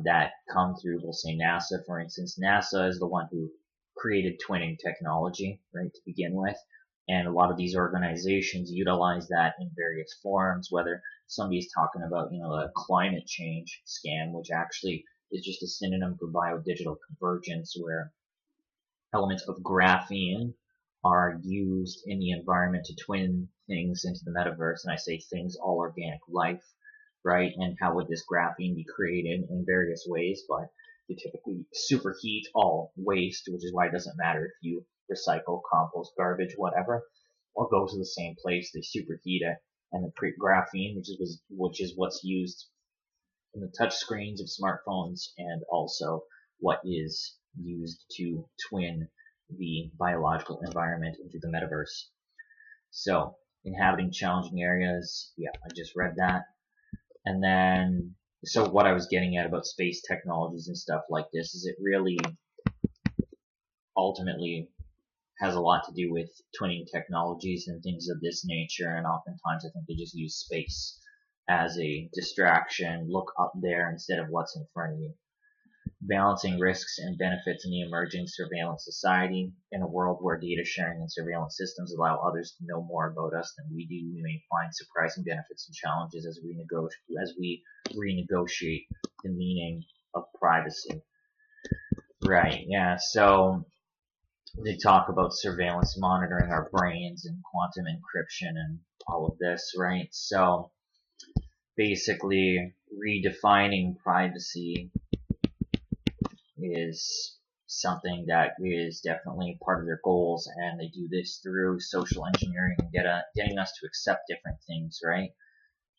that come through, we'll say NASA, for instance. NASA is the one who created twinning technology, right, to begin with. And a lot of these organizations utilize that in various forms, whether somebody's talking about, a climate change scam, which actually is just a synonym for biodigital convergence, where elements of graphene are used in the environment to twin things into the metaverse. And I say things, all organic life, right? And how would this graphene be created in various ways? But you typically superheat all waste, which is why it doesn't matter if you recycle, compost, garbage, whatever, all goes to the same place. They superheat it, and then create graphene, which is what's used in the touch screens of smartphones, and also what is used to twin the biological environment into the metaverse. So, inhabiting challenging areas, yeah, I just read that. And then, so what I was getting at about space technologies and stuff like this is it really ultimately has a lot to do with twinning technologies and things of this nature, and oftentimes I think they just use space as a distraction. Look up there instead of what's in front of you. Balancing risks and benefits in the emerging surveillance society. In a world where data sharing and surveillance systems allow others to know more about us than we do, we may find surprising benefits and challenges as we renegotiate the meaning of privacy. Right, yeah, so they talk about surveillance monitoring our brains and quantum encryption and all of this, right? So basically redefining privacy is something that is definitely part of their goals, and they do this through social engineering and getting us to accept different things, right?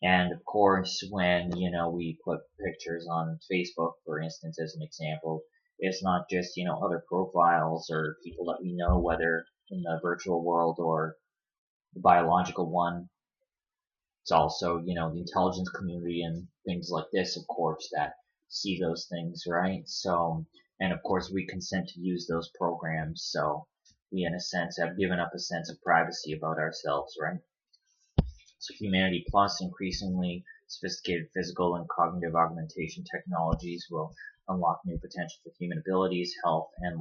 And of course, when we put pictures on Facebook, for instance, as an example, it's not just other profiles or people that we know, whether in the virtual world or the biological one. It's also the intelligence community and things like this, of course, that see those things, right? So, and of course, we consent to use those programs, so we, in a sense, have given up a sense of privacy about ourselves, right? So Humanity Plus, increasingly sophisticated physical and cognitive augmentation technologies will unlock new potential for human abilities, health, and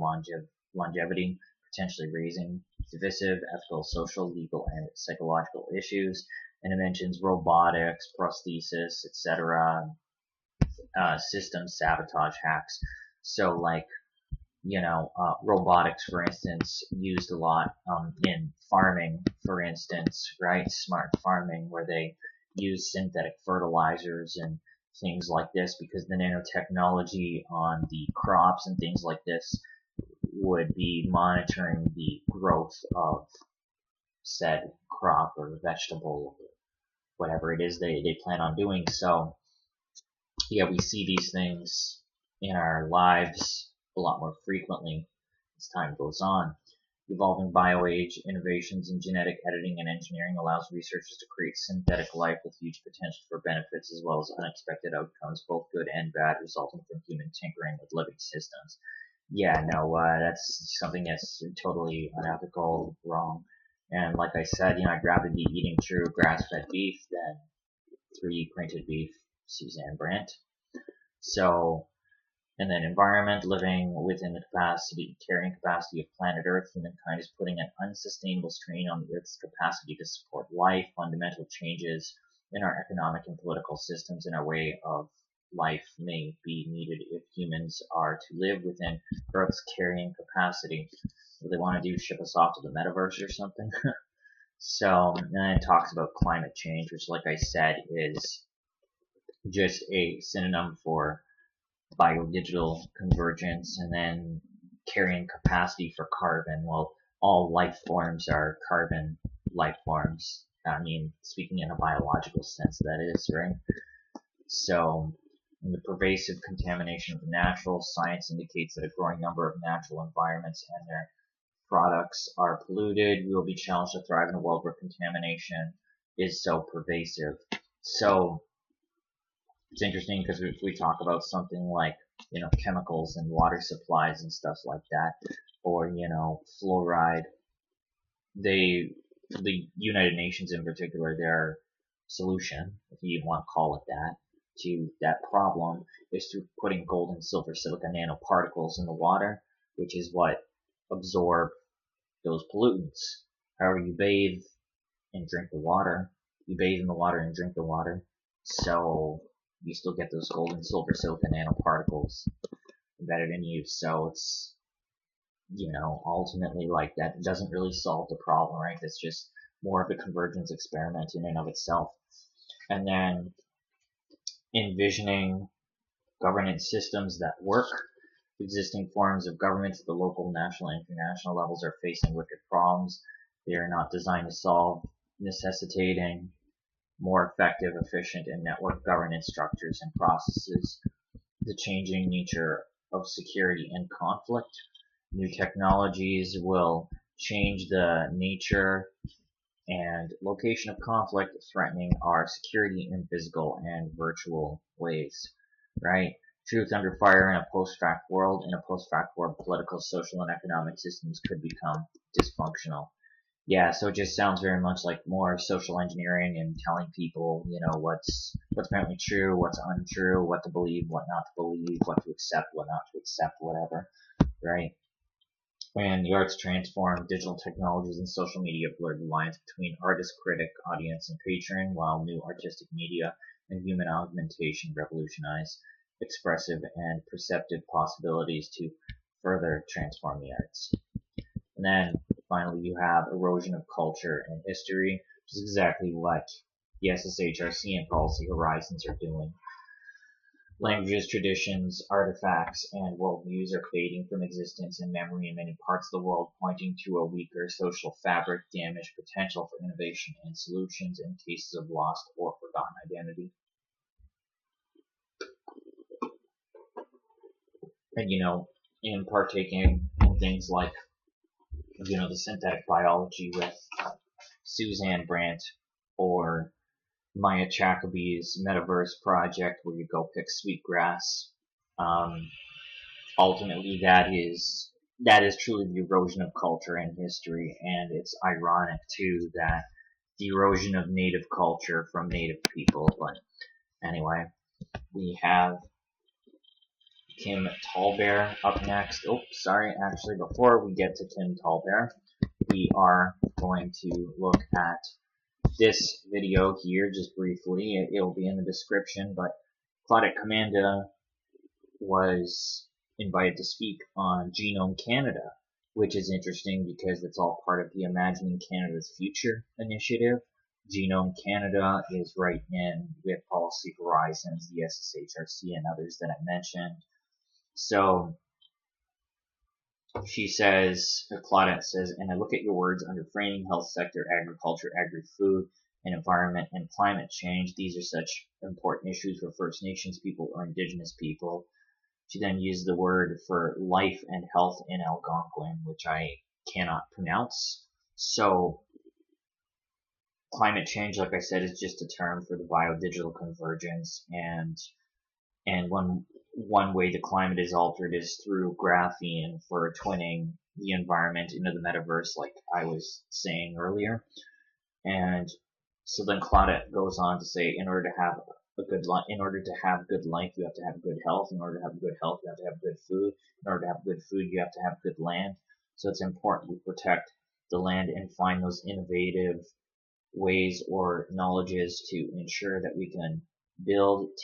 longevity, potentially raising divisive, ethical, social, legal, and psychological issues. And it mentions robotics, prosthesis, etc., system sabotage hacks. So robotics, for instance, used a lot in farming, for instance, right? Smart farming, where they use synthetic fertilizers and things like this, because the nanotechnology on the crops and things like this would be monitoring the growth of said crop or vegetable, whatever it is they plan on doing. So, yeah, we see these things in our lives a lot more frequently as time goes on. Evolving bioage innovations in genetic editing and engineering allows researchers to create synthetic life with huge potential for benefits as well as unexpected outcomes, both good and bad, resulting from human tinkering with living systems. Yeah, no, that's something that's totally unethical, wrong. And like I said, I'd rather be eating true grass-fed beef than 3D printed beef, Suzanne Brandt. So, and then environment, living within the carrying capacity of planet Earth, humankind is putting an unsustainable strain on the Earth's capacity to support life. Fundamental changes in our economic and political systems and our way of life may be needed if humans are to live within Earth's carrying capacity. What they want to do, ship us off to the metaverse or something? So, and then it talks about climate change, which, like I said, is just a synonym for biodigital convergence, and then carrying capacity for carbon. Well, all life forms are carbon life forms. I mean, speaking in a biological sense, that is, right? So, in the pervasive contamination of the natural, science indicates that a growing number of natural environments and their products are polluted. We will be challenged to thrive in a world where contamination is so pervasive. So, it's interesting because if we talk about something like, chemicals and water supplies and stuff like that, or, fluoride, the United Nations in particular, their solution, if you want to call it that, to that problem is through putting gold and silver silica nanoparticles in the water, which is what absorb those pollutants. However, you bathe and drink the water, you bathe in the water and drink the water, so you still get those gold and silver silica nanoparticles embedded in you. So it's, ultimately, like, that doesn't really solve the problem, right? That's just more of a convergence experiment in and of itself. And then envisioning governance systems that work. Existing forms of government at the local, national, and international levels are facing wicked problems. They are not designed to solve, necessitating more effective, efficient, and network governance structures and processes. The changing nature of security and conflict. New technologies will change the nature and location of conflict, threatening our security in physical and virtual ways, right? Truth under fire in a post-fact world. In a post-fact world, political, social, and economic systems could become dysfunctional. Yeah, so it just sounds very much like more social engineering and telling people, what's apparently true, what's untrue, what to believe, what not to believe, what to accept, what not to accept, whatever, right? And the arts transform, digital technologies and social media blur the lines between artist, critic, audience, and patron, while new artistic media and human augmentation revolutionize expressive and perceptive possibilities to further transform the arts. And then finally you have erosion of culture and history, which is exactly what the SSHRC and Policy Horizons are doing. Languages, traditions, artifacts, and worldviews are fading from existence and memory in many parts of the world, pointing to a weaker social fabric, damaged potential for innovation and solutions in cases of lost or forgotten identity. And, in partaking in things like, the synthetic biology with Suzanne Brandt, or Maya Chakoby's Metaverse project, where you go pick sweetgrass. Ultimately, that is truly the erosion of culture and history, and it's ironic too that the erosion of native culture from native people. But anyway, we have Tim Tallbear up next. Oh, sorry, actually, before we get to Tim Tallbear, we are going to look at this video here just briefly. It'll be in the description, but Claudette Commanda was invited to speak on Genome Canada, which is interesting because it's all part of the Imagining Canada's Future initiative. Genome Canada is right in with Policy Horizons, the SSHRC, and others that I mentioned. So she says, Claudette says, and I look at your words under framing, health sector, agriculture, agri-food, and environment, and climate change. These are such important issues for First Nations people or Indigenous people. She then used the word for life and health in Algonquin, which I cannot pronounce. So climate change, like I said, is just a term for the biodigital convergence, and one way the climate is altered is through graphene for twinning the environment into the metaverse, like I was saying earlier. And so then Claudette goes on to say, in order to have good life, you have to have good health. In order to have good health, you have to have good food. In order to have good food, you have to have good land. So it's important we protect the land and find those innovative ways or knowledges to ensure that we can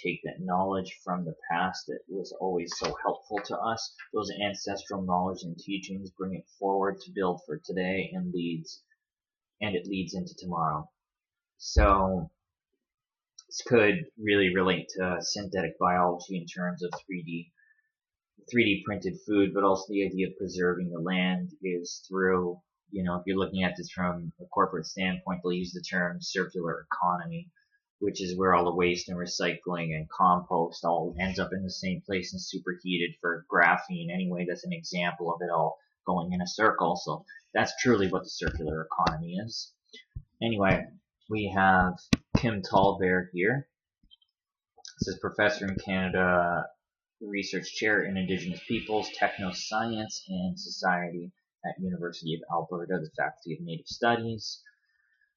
take that knowledge from the past that was always so helpful to us, those ancestral knowledge and teachings, bring it forward to build for today and and it leads into tomorrow. So this could really relate to synthetic biology in terms of 3D printed food, but also the idea of preserving the land is through, if you're looking at this from a corporate standpoint, they'll use the term circular economy, which is where all the waste and recycling and compost all ends up in the same place and superheated for graphene. Anyway, that's an example of it all going in a circle. So that's truly what the circular economy is. Anyway, we have Kim Tallbear here. This is professor in Canada, research chair in Indigenous Peoples, Techno-Science and Society at University of Alberta, the Faculty of Native Studies.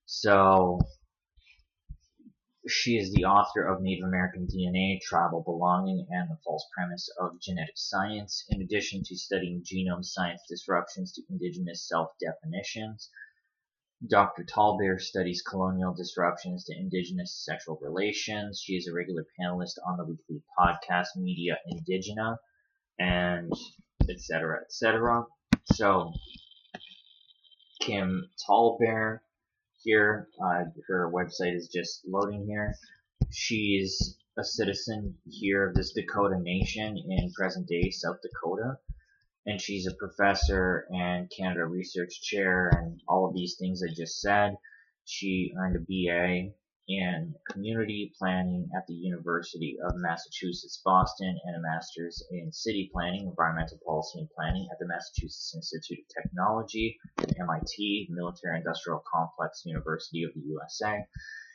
So she is the author of Native American DNA, Tribal Belonging, and the False Premise of Genetic Science, in addition to studying genome science disruptions to Indigenous self-definitions. Dr. Tallbear studies colonial disruptions to Indigenous sexual relations. She is a regular panelist on the weekly podcast Media Indigena, and etc., etc. So, Kim Tallbear here, her website is just loading here. She's a citizen here of this Dakota Nation in present-day South Dakota. And she's a professor and Canada Research Chair and all of these things I just said. She earned a BA in Community Planning at the University of Massachusetts, Boston, and a Master's in City Planning, Environmental Policy and Planning at the Massachusetts Institute of Technology, MIT, Military Industrial Complex University of the USA.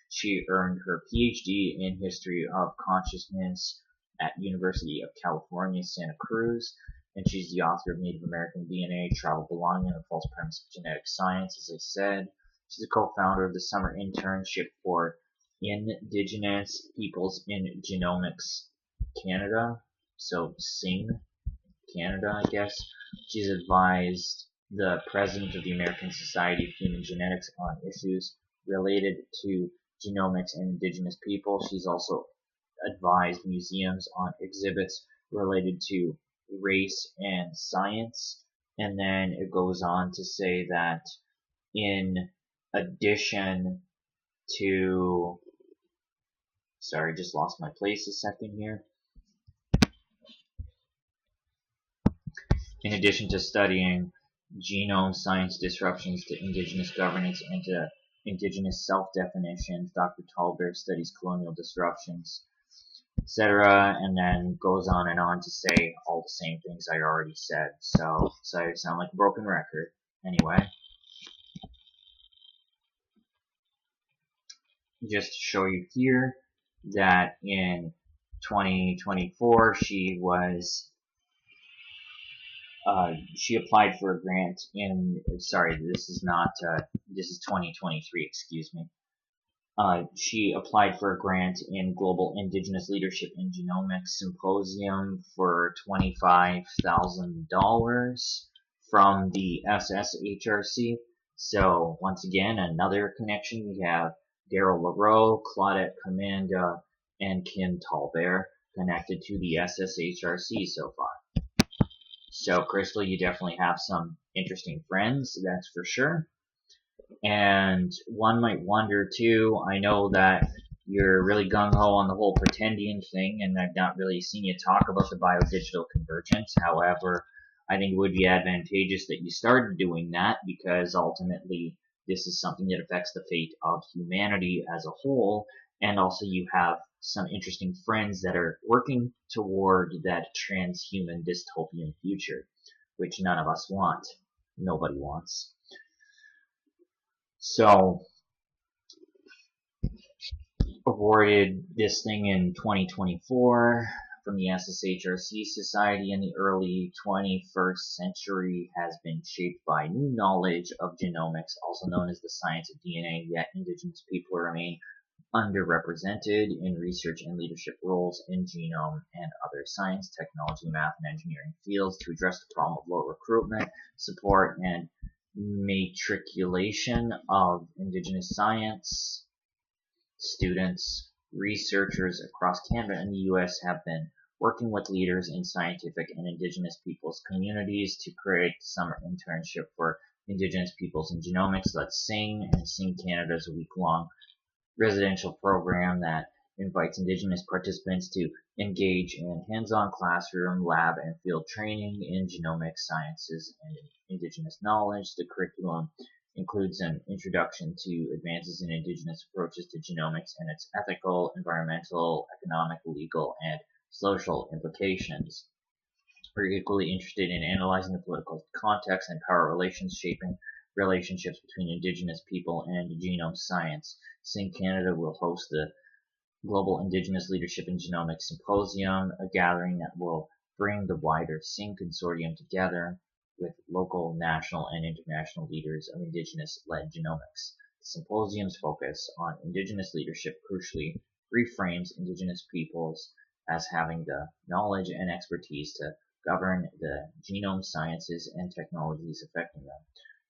She earned her PhD in History of Consciousness at University of California, Santa Cruz. And she's the author of Native American DNA, Tribal Belonging, and the False Premise of Genetic Science, as I said. She's a co-founder of the Summer Internship for Indigenous Peoples in Genomics Canada, so SING Canada, I guess. She's advised the president of the American Society of Human Genetics on issues related to genomics and Indigenous people. She's also advised museums on exhibits related to race and science. And then it goes on to say that in addition to, sorry, just lost my place a second here. In addition to studying genome science disruptions to Indigenous governance and to Indigenous self-definitions, Dr. Tallbear studies colonial disruptions, etc., and then goes on and on to say all the same things I already said. So I sound like a broken record. Anyway, just to show you here that in 2024 she applied for a grant in, sorry, this is 2023, excuse me. She applied for a grant in Global Indigenous Leadership in Genomics Symposium for $25,000 from the SSHRC. So once again, another connection. We have Darryl Leroux, Claudette Commanda, and Kim Tallbear connected to the SSHRC so far. So Crystal, you definitely have some interesting friends, that's for sure. And one might wonder too, I know that you're really gung-ho on the whole pretendian thing, and I've not really seen you talk about the biodigital convergence. However, I think it would be advantageous that you started doing that, because ultimately this is something that affects the fate of humanity as a whole, and also you have some interesting friends that are working toward that transhuman dystopian future, which none of us want. Nobody wants. So, awarded this thing in 2024 from the SSHRC Society in the early 21st century has been shaped by new knowledge of genomics, also known as the science of DNA, yet Indigenous people remain underrepresented in research and leadership roles in genome and other science, technology, math, and engineering fields. To address the problem of low recruitment, support, and matriculation of Indigenous science students, researchers across Canada and the US have been working with leaders in scientific and Indigenous peoples communities to create summer internship for Indigenous Peoples and Genomics. That's SING, and SING Canada is a week-long residential program that invites Indigenous participants to engage in hands-on classroom, lab, and field training in genomics, sciences, and Indigenous knowledge. The curriculum includes an introduction to advances in Indigenous approaches to genomics and its ethical, environmental, economic, legal, and social implications. We're equally interested in analyzing the political context and power relations shaping relationships between Indigenous people and genome science. SING Canada will host the Global Indigenous Leadership in Genomics Symposium, a gathering that will bring the wider SING consortium together with local, national, and international leaders of Indigenous-led genomics. The symposium's focus on Indigenous leadership crucially reframes Indigenous peoples as having the knowledge and expertise to govern the genome sciences and technologies affecting them.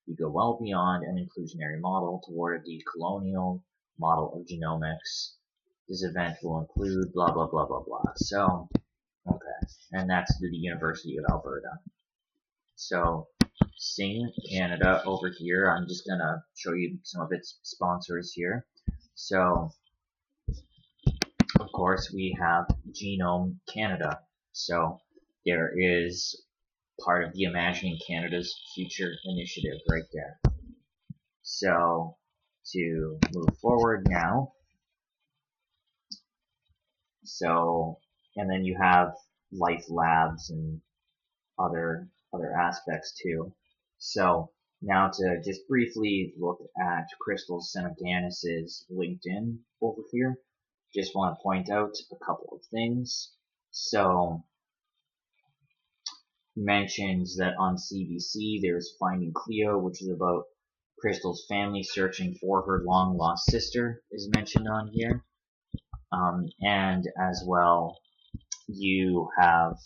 We go well beyond an inclusionary model toward a decolonial model of genomics. This event will include blah, blah, blah, blah, blah. So, okay. And that's the University of Alberta. So, SING Canada over here, I'm just going to show you some of its sponsors here. So, of course, we have Genome Canada. So, there is part of the Imagining Canada's Future initiative right there. So, to move forward now, and then you have life labs and other aspects too. So now to just briefly look at Crystal Semaganis' LinkedIn over here, just want to point out a couple of things. So mentions that on CBC there's Finding Cleo, which is about Crystal's family searching for her long lost sister, is mentioned on here. And as well, you have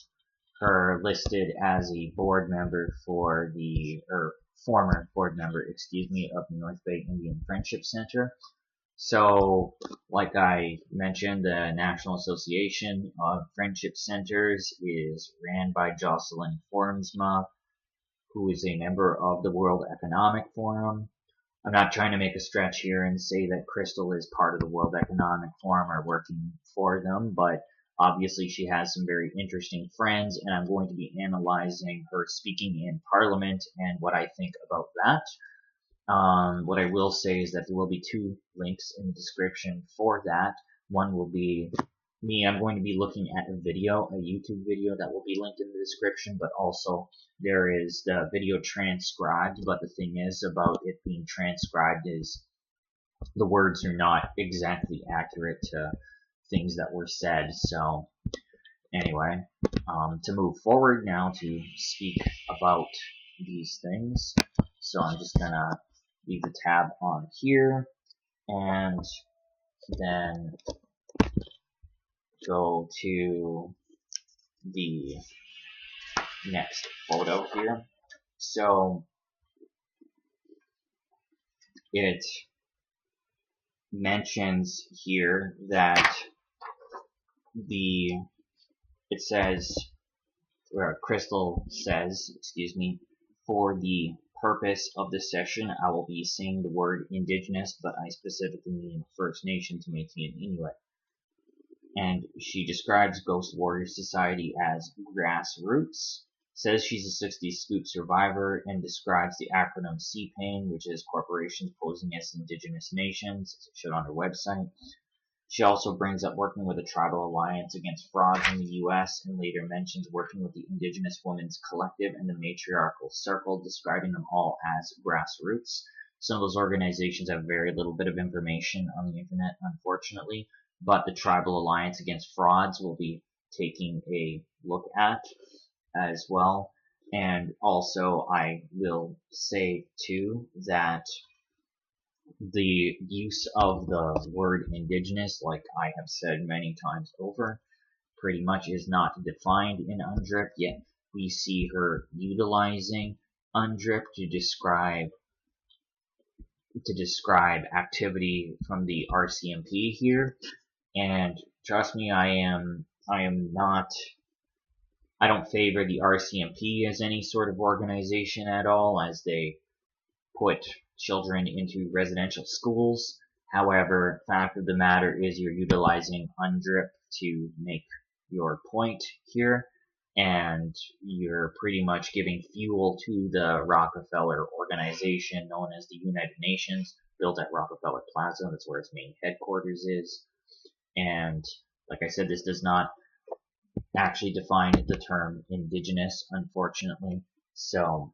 her listed as a board member for former board member, excuse me, of the North Bay Indian Friendship Center. So, like I mentioned, the National Association of Friendship Centers is ran by Jocelyn Fornsma, who is a member of the World Economic Forum. I'm not trying to make a stretch here and say that Crystal is part of the World Economic Forum or working for them, but obviously she has some very interesting friends, and I'm going to be analyzing her speaking in Parliament and what I think about that. What I will say is that there will be two links in the description for that. One will be me. I'm going to be looking at a video, a YouTube video that will be linked in the description, but also there is the video transcribed. But the thing is about it being transcribed is the words are not exactly accurate to things that were said. So anyway, to move forward now to speak about these things. So I'm just gonna leave the tab on here and then go to the next photo here. So it mentions here that it says, or Crystal says, excuse me, for the purpose of this session, I will be saying the word Indigenous, but I specifically mean First Nations, Métis, and Inuit. And she describes Ghost Warrior Society as grassroots, says she's a 60s spook survivor, and describes the acronym CPAIN, which is Corporations Posing as Indigenous Nations, as it showed on her website. She also brings up working with the Tribal Alliance Against Frauds in the U.S. and later mentions working with the Indigenous Women's Collective and the Matriarchal Circle, describing them all as grassroots. Some of those organizations have very little bit of information on the internet, unfortunately, but the Tribal Alliance Against Frauds will be taking a look at as well. And also, I will say, too, that the use of the word Indigenous, like I have said many times over, pretty much is not defined in UNDRIP, yet we see her utilizing UNDRIP to describe activity from the RCMP here. And trust me, I don't favor the RCMP as any sort of organization at all, as they put children into residential schools. However, fact of the matter is you're utilizing UNDRIP to make your point here, and you're pretty much giving fuel to the Rockefeller organization known as the United Nations, built at Rockefeller Plaza. That's where its main headquarters is. And like I said, this does not actually define the term indigenous, unfortunately. So,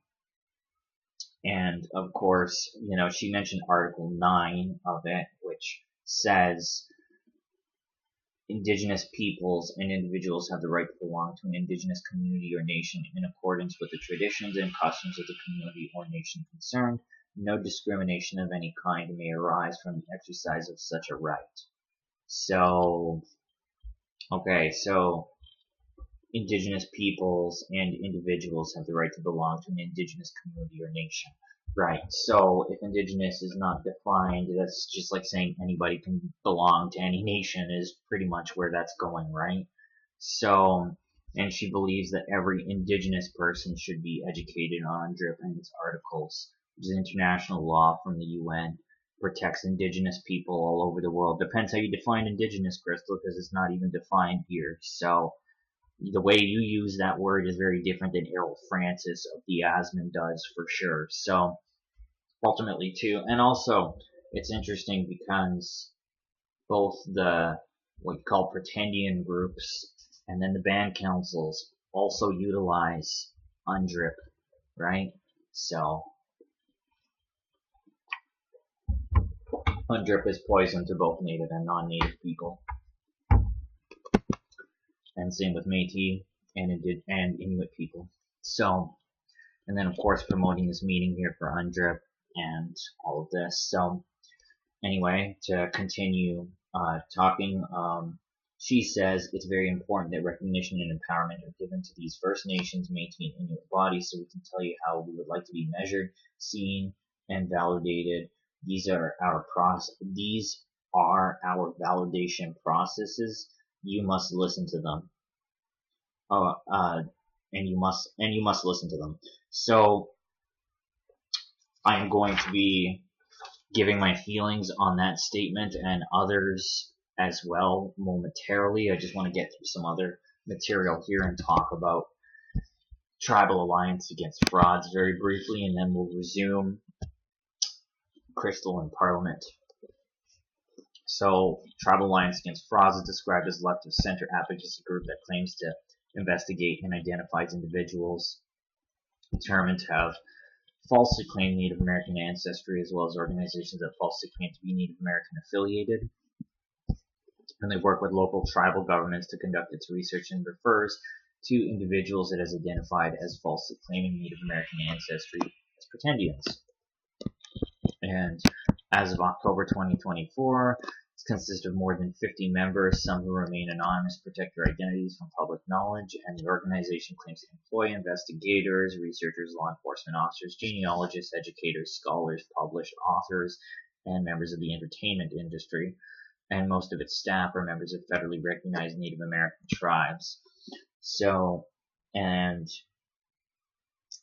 and of course, you know, she mentioned Article 9 of it, which says indigenous peoples and individuals have the right to belong to an indigenous community or nation in accordance with the traditions and customs of the community or nation concerned. No discrimination of any kind may arise from the exercise of such a right. So, okay, so indigenous peoples and individuals have the right to belong to an indigenous community or nation. Right, so if indigenous is not defined, that's just like saying anybody can belong to any nation is pretty much where that's going, right? So, and she believes that every indigenous person should be educated on UNDRIP and its articles, which is international law from the UN, protects indigenous people all over the world. Depends how you define indigenous, Crystal, because it's not even defined here. So, the way you use that word is very different than Errol Francis of the ASMIN does, for sure. So, ultimately, too, and also, it's interesting because both the, what you call pretendian groups, and then the band councils also utilize UNDRIP, right? So, UNDRIP is poison to both native and non-native people. And same with Métis and Inuit people. So, and then of course promoting this meeting here for UNDRIP and all of this. So, anyway, to continue talking, she says it's very important that recognition and empowerment are given to these First Nations, Métis, and Inuit bodies, so we can tell you how we would like to be measured, seen, and validated. These are our validation processes. You must listen to them. And you must listen to them. So I am going to be giving my feelings on that statement and others as well momentarily. I just want to get through some other material here and talk about Tribal Alliance Against Frauds very briefly, and then we'll resume Crystal in Parliament. So, Tribal Alliance Against Frauds is described as a left-of-center advocacy group that claims to investigate and identifies individuals determined to have falsely claimed Native American ancestry, as well as organizations that falsely claim to be Native American affiliated. And they work with local tribal governments to conduct its research and refers to individuals it has identified as falsely claiming Native American ancestry as pretendians. And as of October 2024, it consists of more than 50 members, some who remain anonymous, protect their identities from public knowledge, and the organization claims to employ investigators, researchers, law enforcement officers, genealogists, educators, scholars, published authors, and members of the entertainment industry. And most of its staff are members of federally recognized Native American tribes. So, and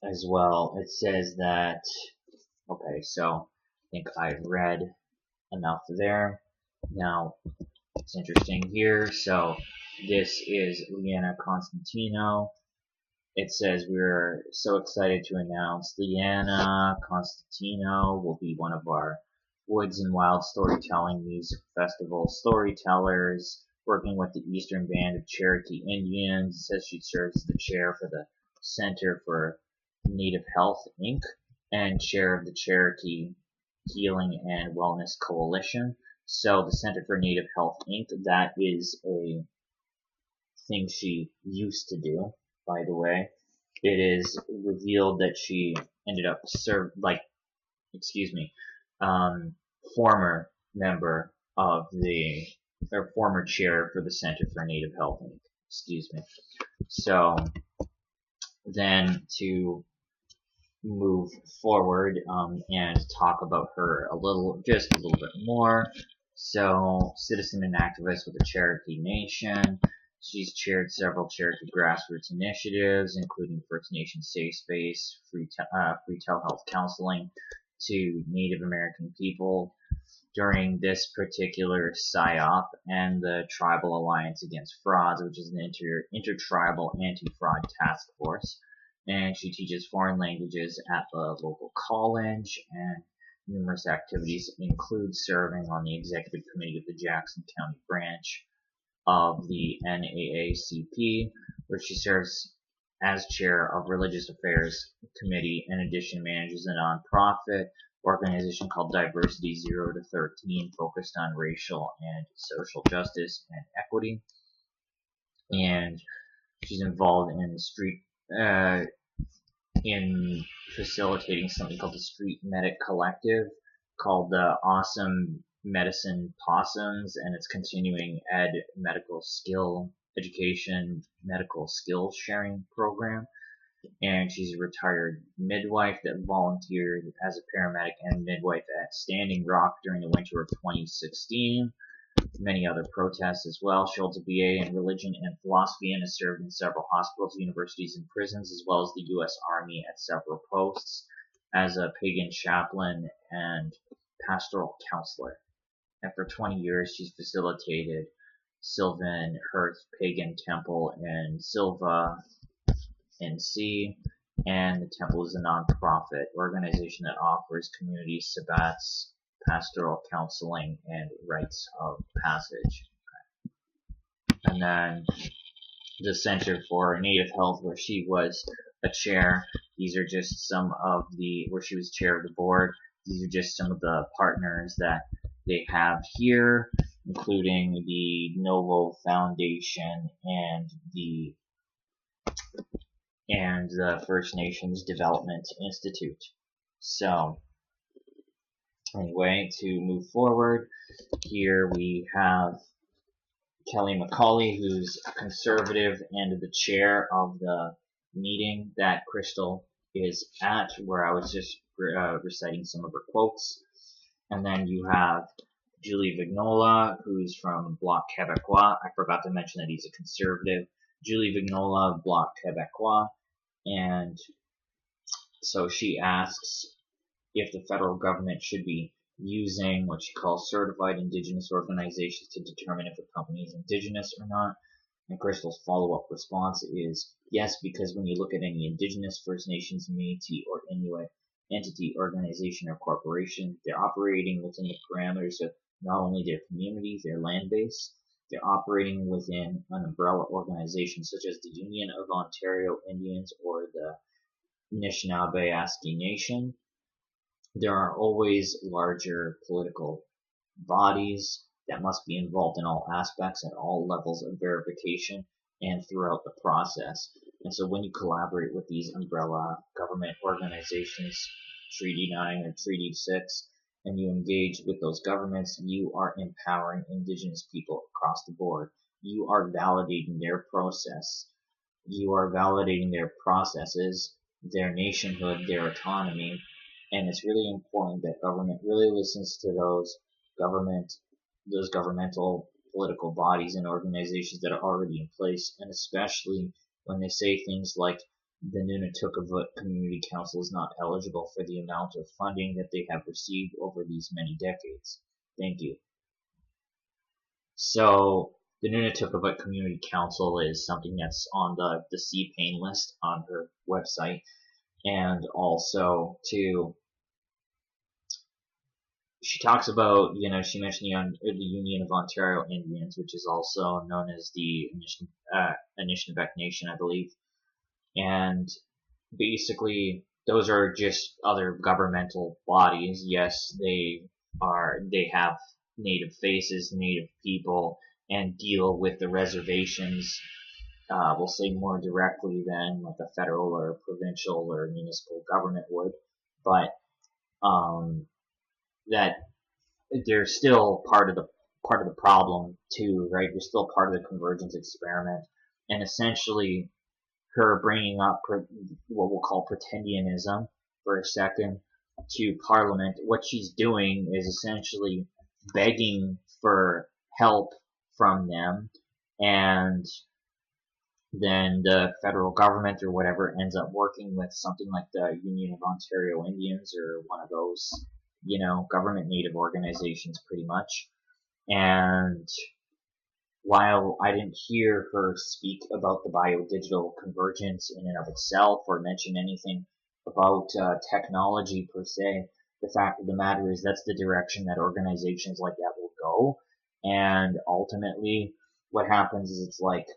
as well, it says that, okay, so I think I've read enough there. Now, it's interesting here. So, this is Leanna Constantino. It says we're so excited to announce Leanna Constantino will be one of our Woods and Wild Storytelling Music Festival storytellers, working with the Eastern Band of Cherokee Indians. It says she serves as the chair for the Center for Native Health, Inc., and chair of the Cherokee Healing and Wellness Coalition. So the Center for Native Health, Inc., that is a thing she used to do, by the way. It is revealed that she ended up former member of or former chair for the Center for Native Health, Inc. Excuse me. So then to move forward and talk about her just a little bit more. So, citizen and activist with the Cherokee Nation. She's chaired several Cherokee grassroots initiatives, including First Nation Safe Space, free telehealth counseling, to Native American people during this particular PSYOP and the Tribal Alliance Against Frauds, which is an intertribal anti-fraud task force. And she teaches foreign languages at the local college, and numerous activities include serving on the executive committee of the Jackson County branch of the NAACP, where she serves as chair of Religious Affairs Committee. In addition, manages a nonprofit organization called Diversity 0 to 13, focused on racial and social justice and equity. And she's involved in in facilitating something called the Street Medic Collective, called the Awesome Medicine Possums, and its continuing medical skill education, medical skills sharing program. And she's a retired midwife that volunteered as a paramedic and midwife at Standing Rock during the winter of 2016. Many other protests as well. She holds a BA in religion and philosophy and has served in several hospitals, universities, and prisons, as well as the U.S. Army at several posts as a pagan chaplain and pastoral counselor. And for 20 years, she's facilitated Sylvan Hearth Pagan Temple in Silva, NC, and the temple is a non-profit organization that offers community sabbats, pastoral counseling, and rites of passage. And then the Center for Native Health, where she was a chair. These are just some of where she was chair of the board. These are just some of the partners that they have here, including the Novo Foundation and the First Nations Development Institute. So, anyway, to move forward, here we have Kelly McCauley, who's a conservative and the chair of the meeting that Crystal is at, where I was just reciting some of her quotes. And then you have Julie Vignola, who's from Bloc Québécois. I forgot to mention that he's a conservative. Julie Vignola, Bloc Québécois. And so she asks if the federal government should be using what she calls certified indigenous organizations to determine if a company is indigenous or not. And Crystal's follow-up response is yes, because when you look at any indigenous, First Nations, Métis, or Inuit entity, organization, or corporation, they're operating within the parameters of not only their community, their land base, they're operating within an umbrella organization such as the Union of Ontario Indians or the Anishinaabe Nation. There are always larger political bodies that must be involved in all aspects at all levels of verification and throughout the process. And so when you collaborate with these umbrella government organizations, Treaty 9 or Treaty 6, and you engage with those governments, you are empowering Indigenous people across the board. You are validating their process. You are validating their processes, their nationhood, their autonomy, and it's really important that government really listens to those governmental political bodies and organizations that are already in place, and especially when they say things like the Nunatukkavut Community Council is not eligible for the amount of funding that they have received over these many decades. Thank you. So the Nunatukkavut Community Council is something that's on the CPAIN list on her website, and also she talks about, she mentioned the Union of Ontario Indians, which is also known as the Anishinaabe Nation, I believe. And basically, those are just other governmental bodies. Yes, they have native faces, native people, and deal with the reservations, we'll say more directly than like a federal or provincial or municipal government would. But that they're still part of the problem too, right? They're still part of the Convergence Experiment, and essentially, her bringing up what we'll call pretendianism for a second to Parliament, what she's doing is essentially begging for help from them, and then the federal government or whatever ends up working with something like the Union of Ontario Indians or one of those, government native organizations pretty much. And while I didn't hear her speak about the biodigital convergence in and of itself or mention anything about technology per se, the fact of the matter is that's the direction that organizations like that will go. And ultimately, what happens is it's like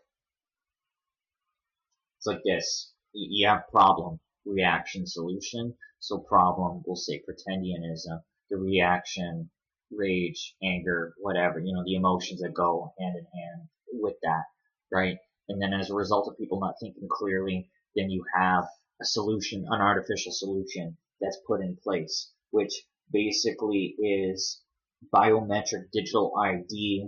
this. You have problem, reaction, solution. So problem, we'll say pretendianism. The reaction, rage, anger, whatever, the emotions that go hand in hand with that, right? And then as a result of people not thinking clearly, then you have a solution, an artificial solution that's put in place, which basically is biometric digital ID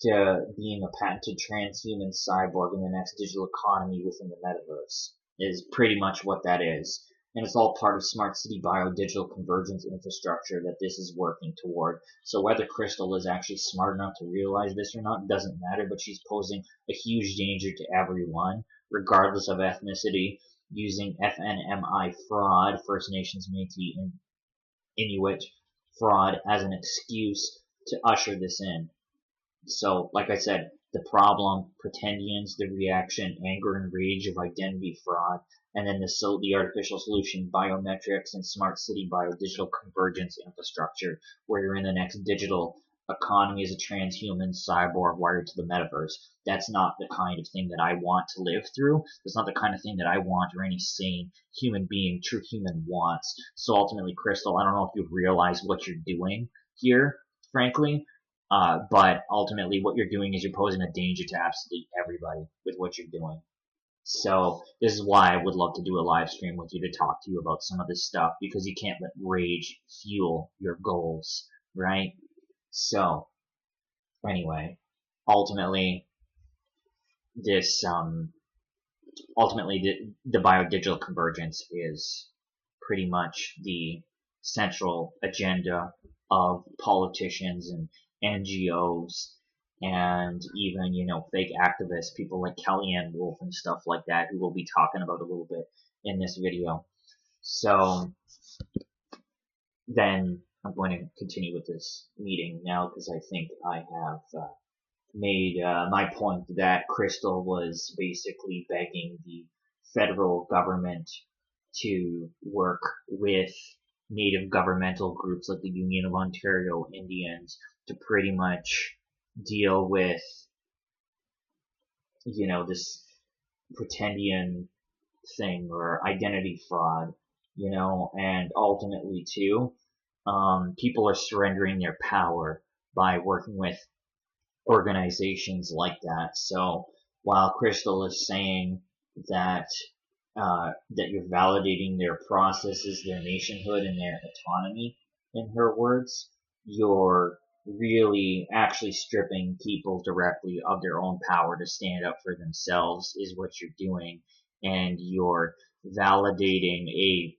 to being a patented transhuman cyborg in the next digital economy within the metaverse is pretty much what that is. And it's all part of smart city biodigital convergence infrastructure that this is working toward. So whether Crystal is actually smart enough to realize this or not doesn't matter, but she's posing a huge danger to everyone, regardless of ethnicity, using FNMI fraud, First Nations, Métis, and Inuit fraud as an excuse to usher this in. So, like I said, the problem, pretendians, the reaction, anger and rage of identity fraud, and then the artificial solution, biometrics and smart city biodigital convergence infrastructure, where you're in the next digital economy as a transhuman cyborg wired to the metaverse. That's not the kind of thing that I want to live through. That's not the kind of thing that I want or any sane human being, true human wants. So ultimately, Crystal, I don't know if you realize what you're doing here, frankly. But ultimately what you're doing is you're posing a danger to absolutely everybody with what you're doing. So this is why I would love to do a live stream with you to talk to you about some of this stuff, because you can't let rage fuel your goals, right? So anyway, ultimately this, the biodigital convergence is pretty much the central agenda of politicians and NGOs and even, fake activists, people like Kellyanne Wolf and stuff like that, who we'll be talking about a little bit in this video. So then I'm going to continue with this meeting now because I think I have made my point that Crystal was basically begging the federal government to work with native governmental groups like the Union of Ontario Indians to pretty much deal with, this pretendian thing or identity fraud, and ultimately too, people are surrendering their power by working with organizations like that. So while Crystal is saying that that you're validating their processes, their nationhood, and their autonomy, in her words, you're really actually stripping people directly of their own power to stand up for themselves is what you're doing. And you're validating it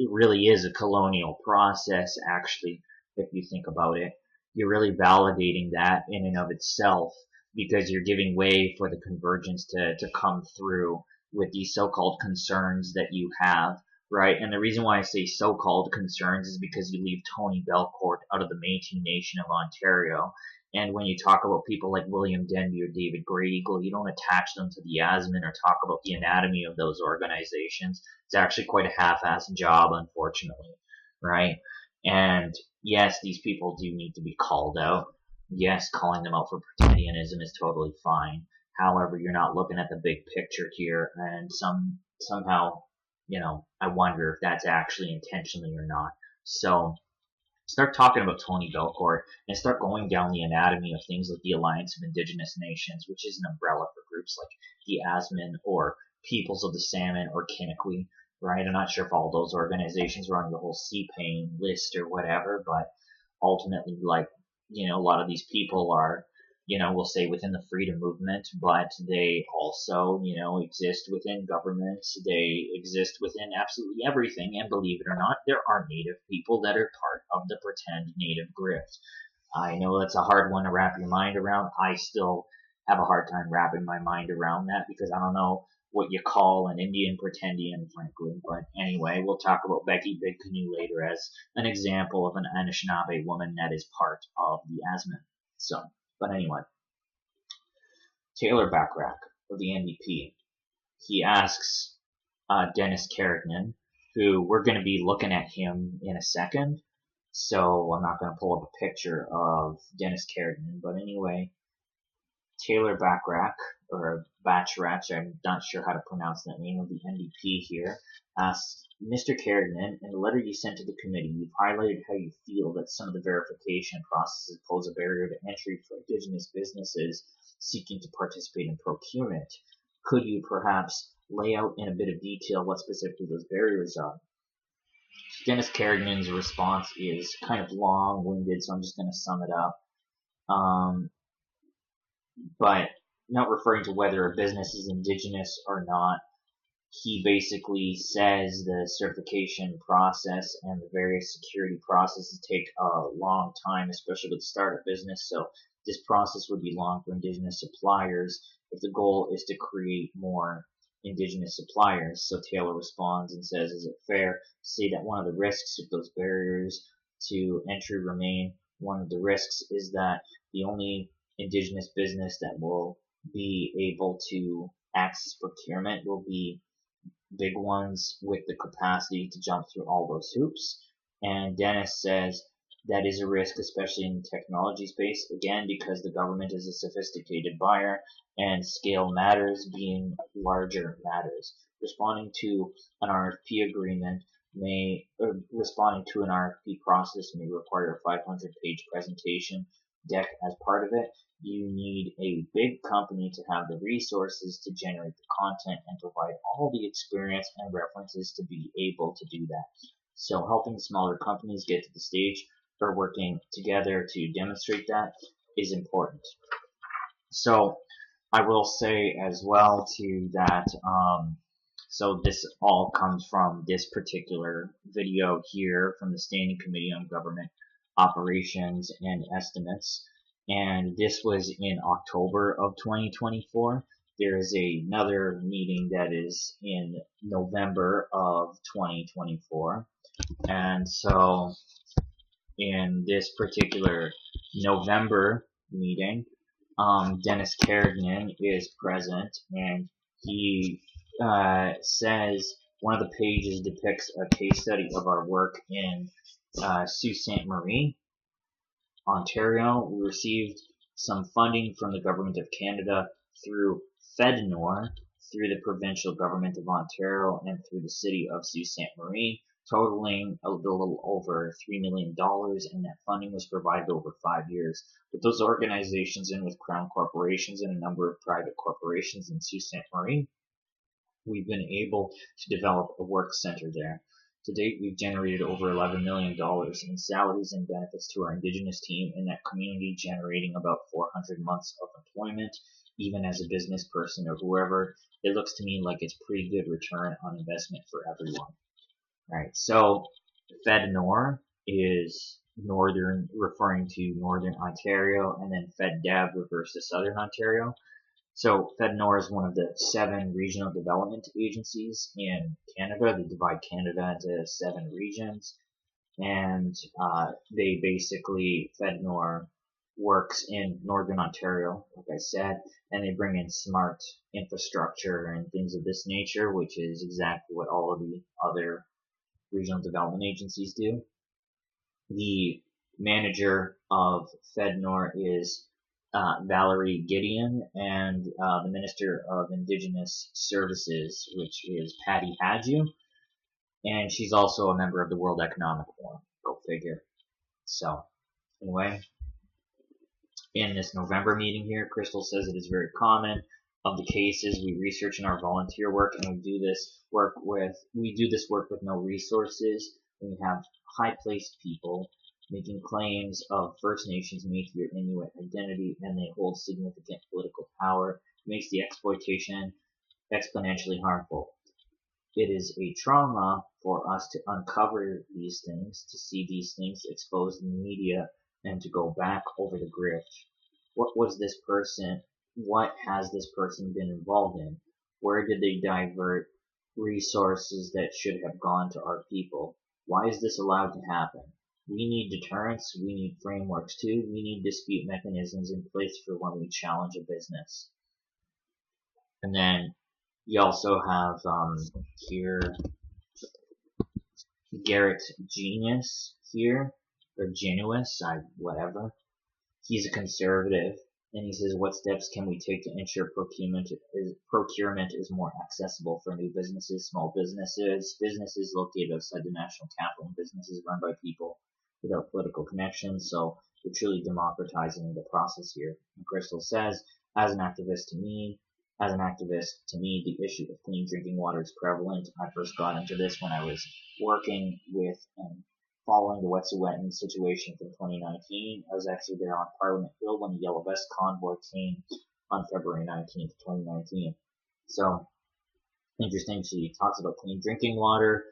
really is a colonial process, actually, if you think about it. You're really validating that in and of itself because you're giving way for the convergence to come through with these so-called concerns that you have, right? And the reason why I say so-called concerns is because you leave Tony Belcourt out of the Métis Nation of Ontario. And when you talk about people like William Denby or David Great Eagle, you don't attach them to the ASMIN or talk about the anatomy of those organizations. It's actually quite a half-assed job, unfortunately, right? And yes, these people do need to be called out. Yes, calling them out for pretendianism is totally fine. However, you're not looking at the big picture here, and somehow, I wonder if that's actually intentionally or not. So start talking about Tony Belcourt and start going down the anatomy of things like the Alliance of Indigenous Nations, which is an umbrella for groups like the ASMIN or Peoples of the Salmon or Kinniqui, right? I'm not sure if all those organizations are on the whole CPAIN list or whatever, but ultimately, a lot of these people are, we'll say within the freedom movement, but they also, exist within governments. They exist within absolutely everything. And believe it or not, there are native people that are part of the pretend native grift. I know that's a hard one to wrap your mind around. I still have a hard time wrapping my mind around that because I don't know what you call an Indian pretendian, frankly. But anyway, we'll talk about Becky BigCanoe later as an example of an Anishinaabe woman that is part of the ASMIN. So, but anyway, Taylor Backrack of the NDP, he asks Dennis Carignan, who we're going to be looking at him in a second. So I'm not going to pull up a picture of Dennis Carignan, but anyway, Taylor Backrack, or Bachrach, I'm not sure how to pronounce that name, of the NDP here, asks, Mr. Carignan, in the letter you sent to the committee, you've highlighted how you feel that some of the verification processes pose a barrier to entry for Indigenous businesses seeking to participate in procurement. Could you perhaps lay out in a bit of detail what specifically those barriers are? Dennis Carignan's response is kind of long-winded, so I'm just going to sum it up. But not referring to whether a business is indigenous or not. He basically says the certification process and the various security processes take a long time, especially with startup business. So this process would be long for indigenous suppliers if the goal is to create more indigenous suppliers. So Taylor responds and says, is it fair to say that one of the risks of those barriers to entry remain? One of the risks is that the only indigenous business that will be able to access procurement will be big ones with the capacity to jump through all those hoops. And Dennis says that is a risk, especially in the technology space, again, because the government is a sophisticated buyer and scale matters, being larger matters. Responding to an RFP process may require a 500-page presentation deck as part of it. You need a big company to have the resources to generate the content and provide all the experience and references to be able to do that. So helping smaller companies get to the stage or working together to demonstrate that is important. So I will say as well too that so this all comes from this particular video here from the Standing Committee on Government Operations and Estimates. And this was in October of 2024. There is another meeting that is in November of 2024. And so in this particular November meeting, Dennis Carignan is present, and he says one of the pages depicts a case study of our work in Sault Ste. Marie, Ontario. We received some funding from the Government of Canada through FedNor, through the Provincial Government of Ontario, and through the City of Sault Ste. Marie, totaling a little over $3 million, and that funding was provided over 5 years. With those organizations and with Crown corporations and a number of private corporations in Sault Ste. Marie, we've been able to develop a work center there. To date, we've generated over $11 million in salaries and benefits to our Indigenous team in that community, generating about 400 months of employment. Even as a business person or whoever, it looks to me like it's pretty good return on investment for everyone. Right, so FedNor is northern, referring to Northern Ontario, and then FedDev refers to Southern Ontario. So FedNor is one of the 7 regional development agencies in Canada. They divide Canada into 7 regions, and they basically, FedNor works in Northern Ontario, like I said, and they bring in smart infrastructure and things of this nature, which is exactly what all of the other regional development agencies do. The manager of FedNor is Valerie Gideon, and the Minister of Indigenous Services, which is Patty Hadju, and she's also a member of the World Economic Forum. Go figure. So, anyway, in this November meeting here, Crystal says it is very common of the cases we research in our volunteer work, and we do this work with no resources. We have high-placed people making claims of First Nations, Métis, or Inuit identity, and they hold significant political power. It makes the exploitation exponentially harmful. It is a trauma for us to uncover these things, to see these things exposed in the media, and to go back over the grift. What was this person what has this person been involved in? Where did they divert resources that should have gone to our people? Why is this allowed to happen? We need deterrence, we need frameworks too, we need dispute mechanisms in place for when we challenge a business. And then you also have here Garrett Genius here, or Genuous, whatever. He's a conservative, and he says, what steps can we take to ensure procurement is more accessible for new businesses, small businesses, businesses located outside the national capital, and businesses run by people without political connections. So we're truly democratizing the process here. And Crystal says, as an activist to me, the issue of clean drinking water is prevalent. I first got into this when I was working with and following the Wet'suwet'en situation from 2019. I was actually there on Parliament Hill when the Yellow Vest convoy came on February 19th, 2019. So, interesting, she talks about clean drinking water,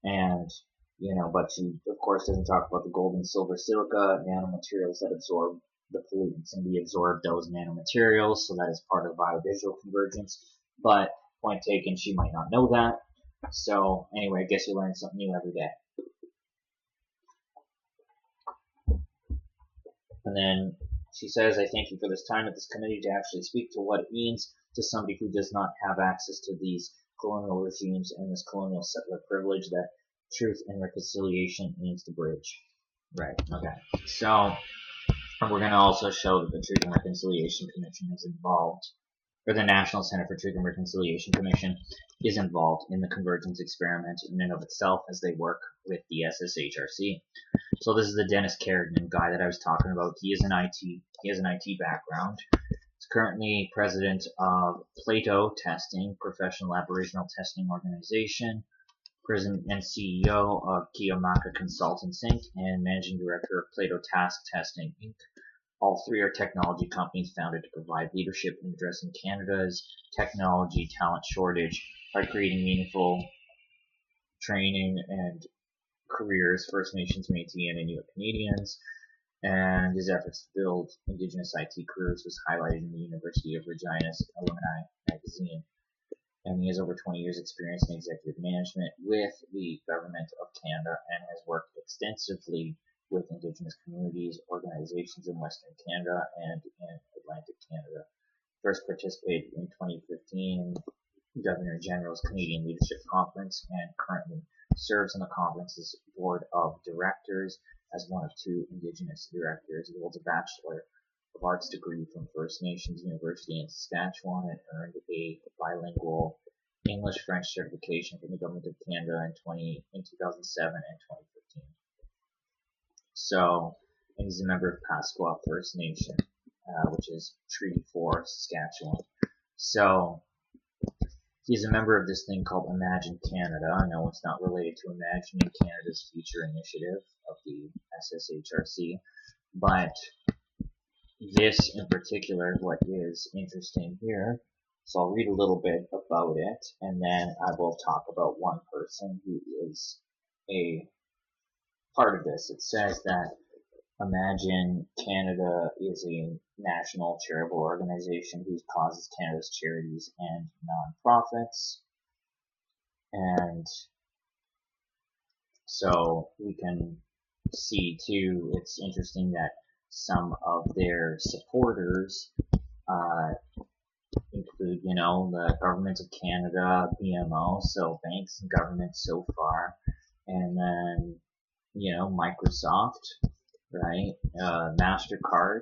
and, but she, of course, doesn't talk about the gold and silver silica nanomaterials that absorb the pollutants, and we absorb those nanomaterials, so that is part of biodigital convergence. But, point taken, she might not know that. So, anyway, I guess you learn something new every day. And then she says, I thank you for this time at this committee to actually speak to what it means to somebody who does not have access to these colonial regimes and this colonial settler privilege that Truth and Reconciliation aims to bridge. Right, okay. So, we're going to also show that the Truth and Reconciliation Commission is involved, or the National Center for Truth and Reconciliation Commission is involved in the Convergence Experiment in and of itself as they work with the SSHRC. So this is the Dennis Kerrigan guy that I was talking about. He has an IT background. He's currently president of Plato Testing, professional aboriginal testing organization, president and CEO of Kiyomaka Consultants Inc., and managing director of Plato Task Testing Inc. All three are technology companies founded to provide leadership in addressing Canada's technology talent shortage by creating meaningful training and careers First Nations, Métis, and Inuit Canadians. And his efforts to build Indigenous IT careers was highlighted in the University of Regina's Alumni magazine. And he has over 20 years experience in executive management with the Government of Canada and has worked extensively with Indigenous communities, organizations in Western Canada and in Atlantic Canada. First participated in 2015 Governor General's Canadian Leadership Conference and currently serves on the conference's board of directors as one of two Indigenous directors. He holds a Bachelor of Arts degree from First Nations University in Saskatchewan and earned a bilingual English-French certification from the Government of Canada in 2007 and 2015. So, and he's a member of Pasqua First Nation, which is Treaty 4, Saskatchewan. So, he's a member of this thing called Imagine Canada. I know it's not related to Imagining Canada's Future initiative of the SSHRC, but this in particular, what is interesting here, so I'll read a little bit about it, and then I will talk about one person who is a part of this. It says that Imagine Canada is a national charitable organization whose causes Canada's charities and nonprofits. And so we can see too, it's interesting that some of their supporters include, the Government of Canada, BMO, so banks and governments so far, and then, Microsoft, right? MasterCard.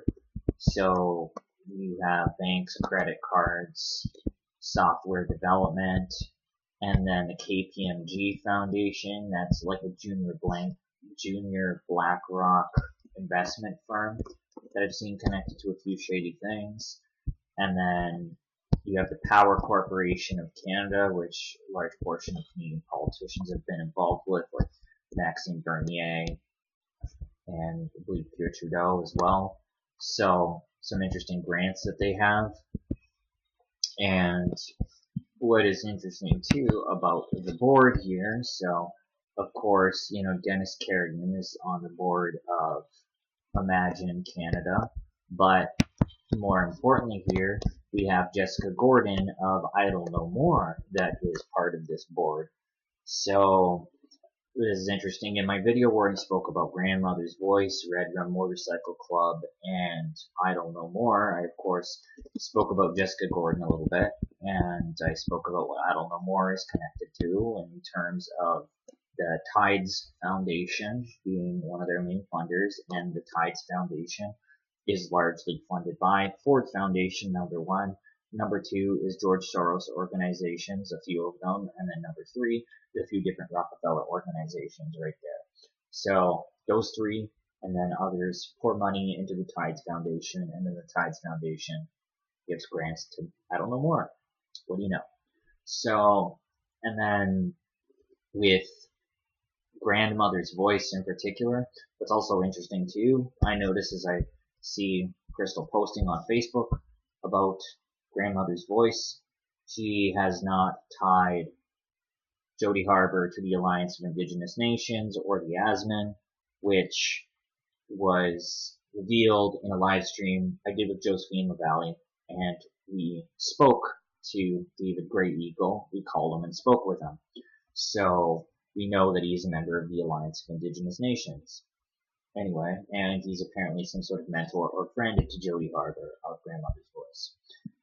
So you have banks, credit cards, software development, and then the KPMG Foundation. That's like a junior BlackRock investment firm that I've seen connected to a few shady things. And then you have the Power Corporation of Canada, which a large portion of Canadian politicians have been involved with, like Maxime Bernier, and I believe Pierre Trudeau as well. So, some interesting grants that they have. And what is interesting too about the board here, so of course, Dennis Kerrigan is on the board of Imagine Canada, but more importantly here, we have Jessica Gordon of Idle No More that is part of this board. So this is interesting. In my video where I spoke about Grandmother's Voice, Red Rum Motorcycle Club, and Idle No More, I of course spoke about Jessica Gordon a little bit, and I spoke about what Idle No More is connected to in terms of the Tides Foundation being one of their main funders, and the Tides Foundation is largely funded by Ford Foundation, number one. Number two is George Soros organizations, a few of them, and then number three, a few different Rockefeller organizations right there. So those three, and then others pour money into the Tides Foundation, and then the Tides Foundation gives grants to I don't know more. What do you know? So, and then with Grandmother's Voice in particular, what's also interesting too, I notice as I see Crystal posting on Facebook about Grandmother's Voice, she has not tied Jody Harbour to the Alliance of Indigenous Nations or the ASMIN, which was revealed in a live stream I did with Josephine LaValle, and we spoke to David Grey Eagle. We called him and spoke with him. So we know that he's a member of the Alliance of Indigenous Nations. Anyway, and he's apparently some sort of mentor or friend to Jody Harbour of Grandmother's Voice.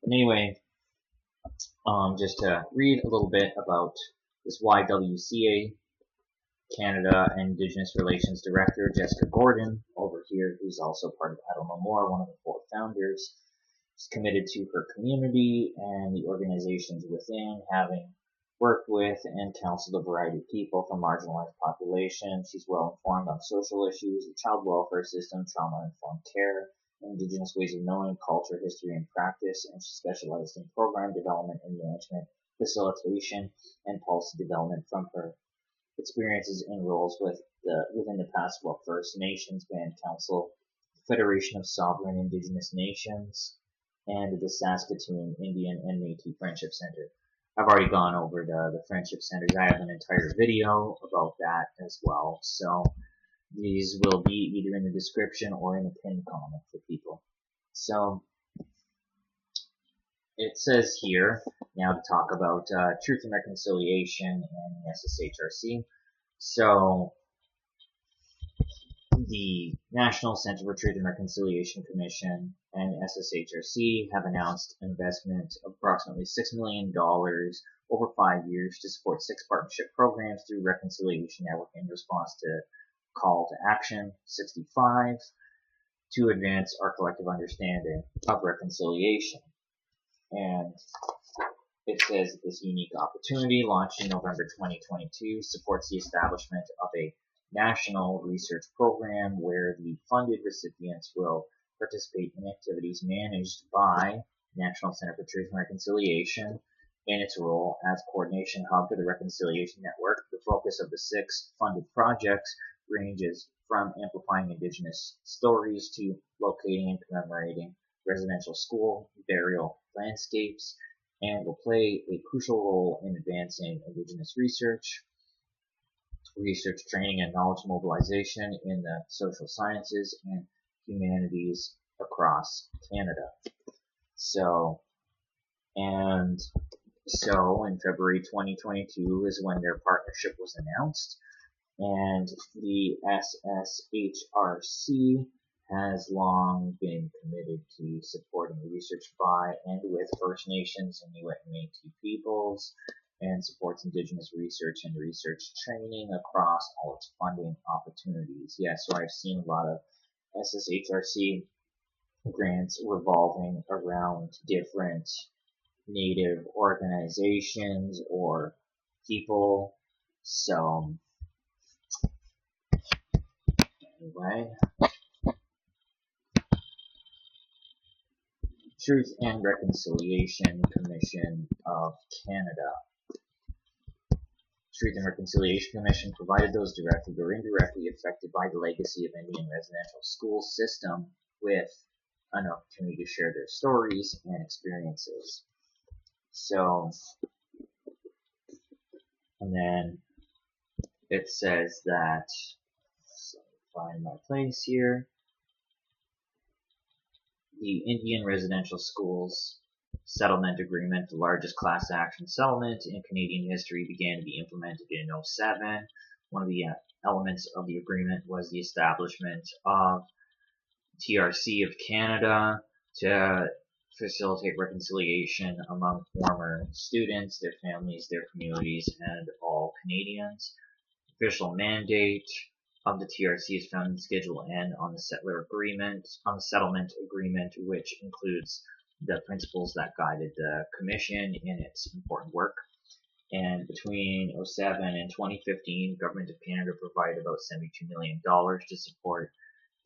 But anyway, just to read a little bit about this YWCA Canada Indigenous Relations Director, Jessica Gordon, over here, who's also part of I Don't Know More, one of the four founders. She's committed to her community and the organizations within, having worked with and counseled a variety of people from marginalized populations. She's well informed on social issues, the child welfare system, trauma-informed care, Indigenous ways of knowing, culture, history, and practice, and she specialized in program development and management, facilitation, and policy development from her experiences and roles within the past First Nations Band Council, Federation of Sovereign Indigenous Nations, and the Saskatoon Indian and Métis Friendship Center. I've already gone over the friendship centers. I have an entire video about that as well. So these will be either in the description or in the pinned comment for people. So it says here now to talk about Truth and Reconciliation and the SSHRC. So the National Center for Truth and Reconciliation Commission and SSHRC have announced investment of approximately $6 million over 5 years to support 6 partnership programs through Reconciliation Network in response to Call to Action 65 to advance our collective understanding of reconciliation. And it says that this unique opportunity, launched in November 2022, supports the establishment of a national research program where the funded recipients will participate in activities managed by National Center for Truth and Reconciliation in its role as coordination hub for the Reconciliation Network. The focus of the 6 funded projects ranges from amplifying Indigenous stories to locating and commemorating residential school burial landscapes, and will play a crucial role in advancing Indigenous research training, and knowledge mobilization in the social sciences and humanities across Canada. So in February 2022 is when their partnership was announced, and the SSHRC has long been committed to supporting research by and with First Nations and Inuit and Métis peoples, and supports Indigenous research and research training across all its funding opportunities. So I've seen a lot of SSHRC grants revolving around different Native organizations or people. So anyway, Truth and Reconciliation Commission of Canada. Truth and Reconciliation Commission provided those directly or indirectly affected by the legacy of Indian residential school system with an opportunity to share their stories and experiences. So, and then it says that, so find my place here, the Indian residential schools Settlement Agreement, the largest class action settlement in Canadian history, began to be implemented in 2007. One of the elements of the agreement was the establishment of TRC of Canada to facilitate reconciliation among former students, their families, their communities, and all Canadians. Official mandate of the TRC is found in Schedule N on the settlement agreement, which includes the principles that guided the Commission in its important work. And between 2007 and 2015, the Government of Canada provided about $72 million to support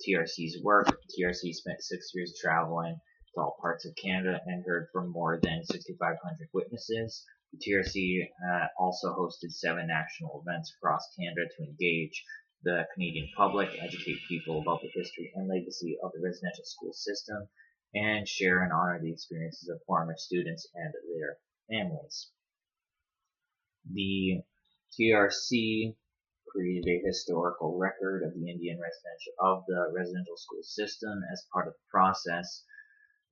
TRC's work. TRC spent 6 years traveling to all parts of Canada and heard from more than 6,500 witnesses. The TRC also hosted 7 national events across Canada to engage the Canadian public, educate people about the history and legacy of the residential school system, and share and honor the experiences of former students and their families. The TRC created a historical record of the residential school system. As part of the process,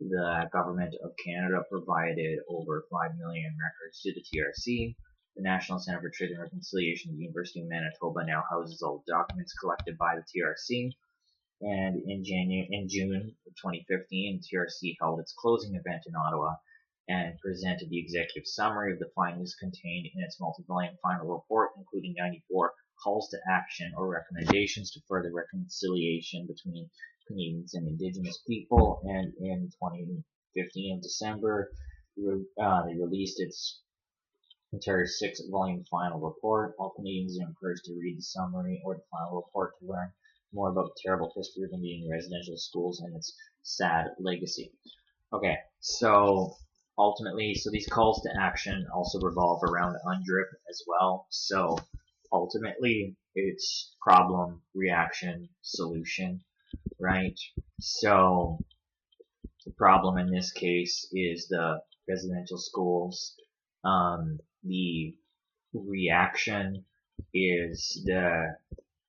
the Government of Canada provided over 5 million records to the TRC. The National Centre for Truth and Reconciliation at the University of Manitoba now houses all the documents collected by the TRC. And in June of 2015, TRC held its closing event in Ottawa and presented the executive summary of the findings contained in its multi-volume final report, including 94 calls to action or recommendations to further reconciliation between Canadians and Indigenous people. And in 2015, December, they released its entire 6-volume final report. All Canadians are encouraged to read the summary or the final report to learn more about the terrible history of Indian residential schools and its sad legacy. Okay, so ultimately, these calls to action also revolve around UNDRIP as well. So ultimately, it's problem, reaction, solution, right? So the problem in this case is the residential schools. The reaction is the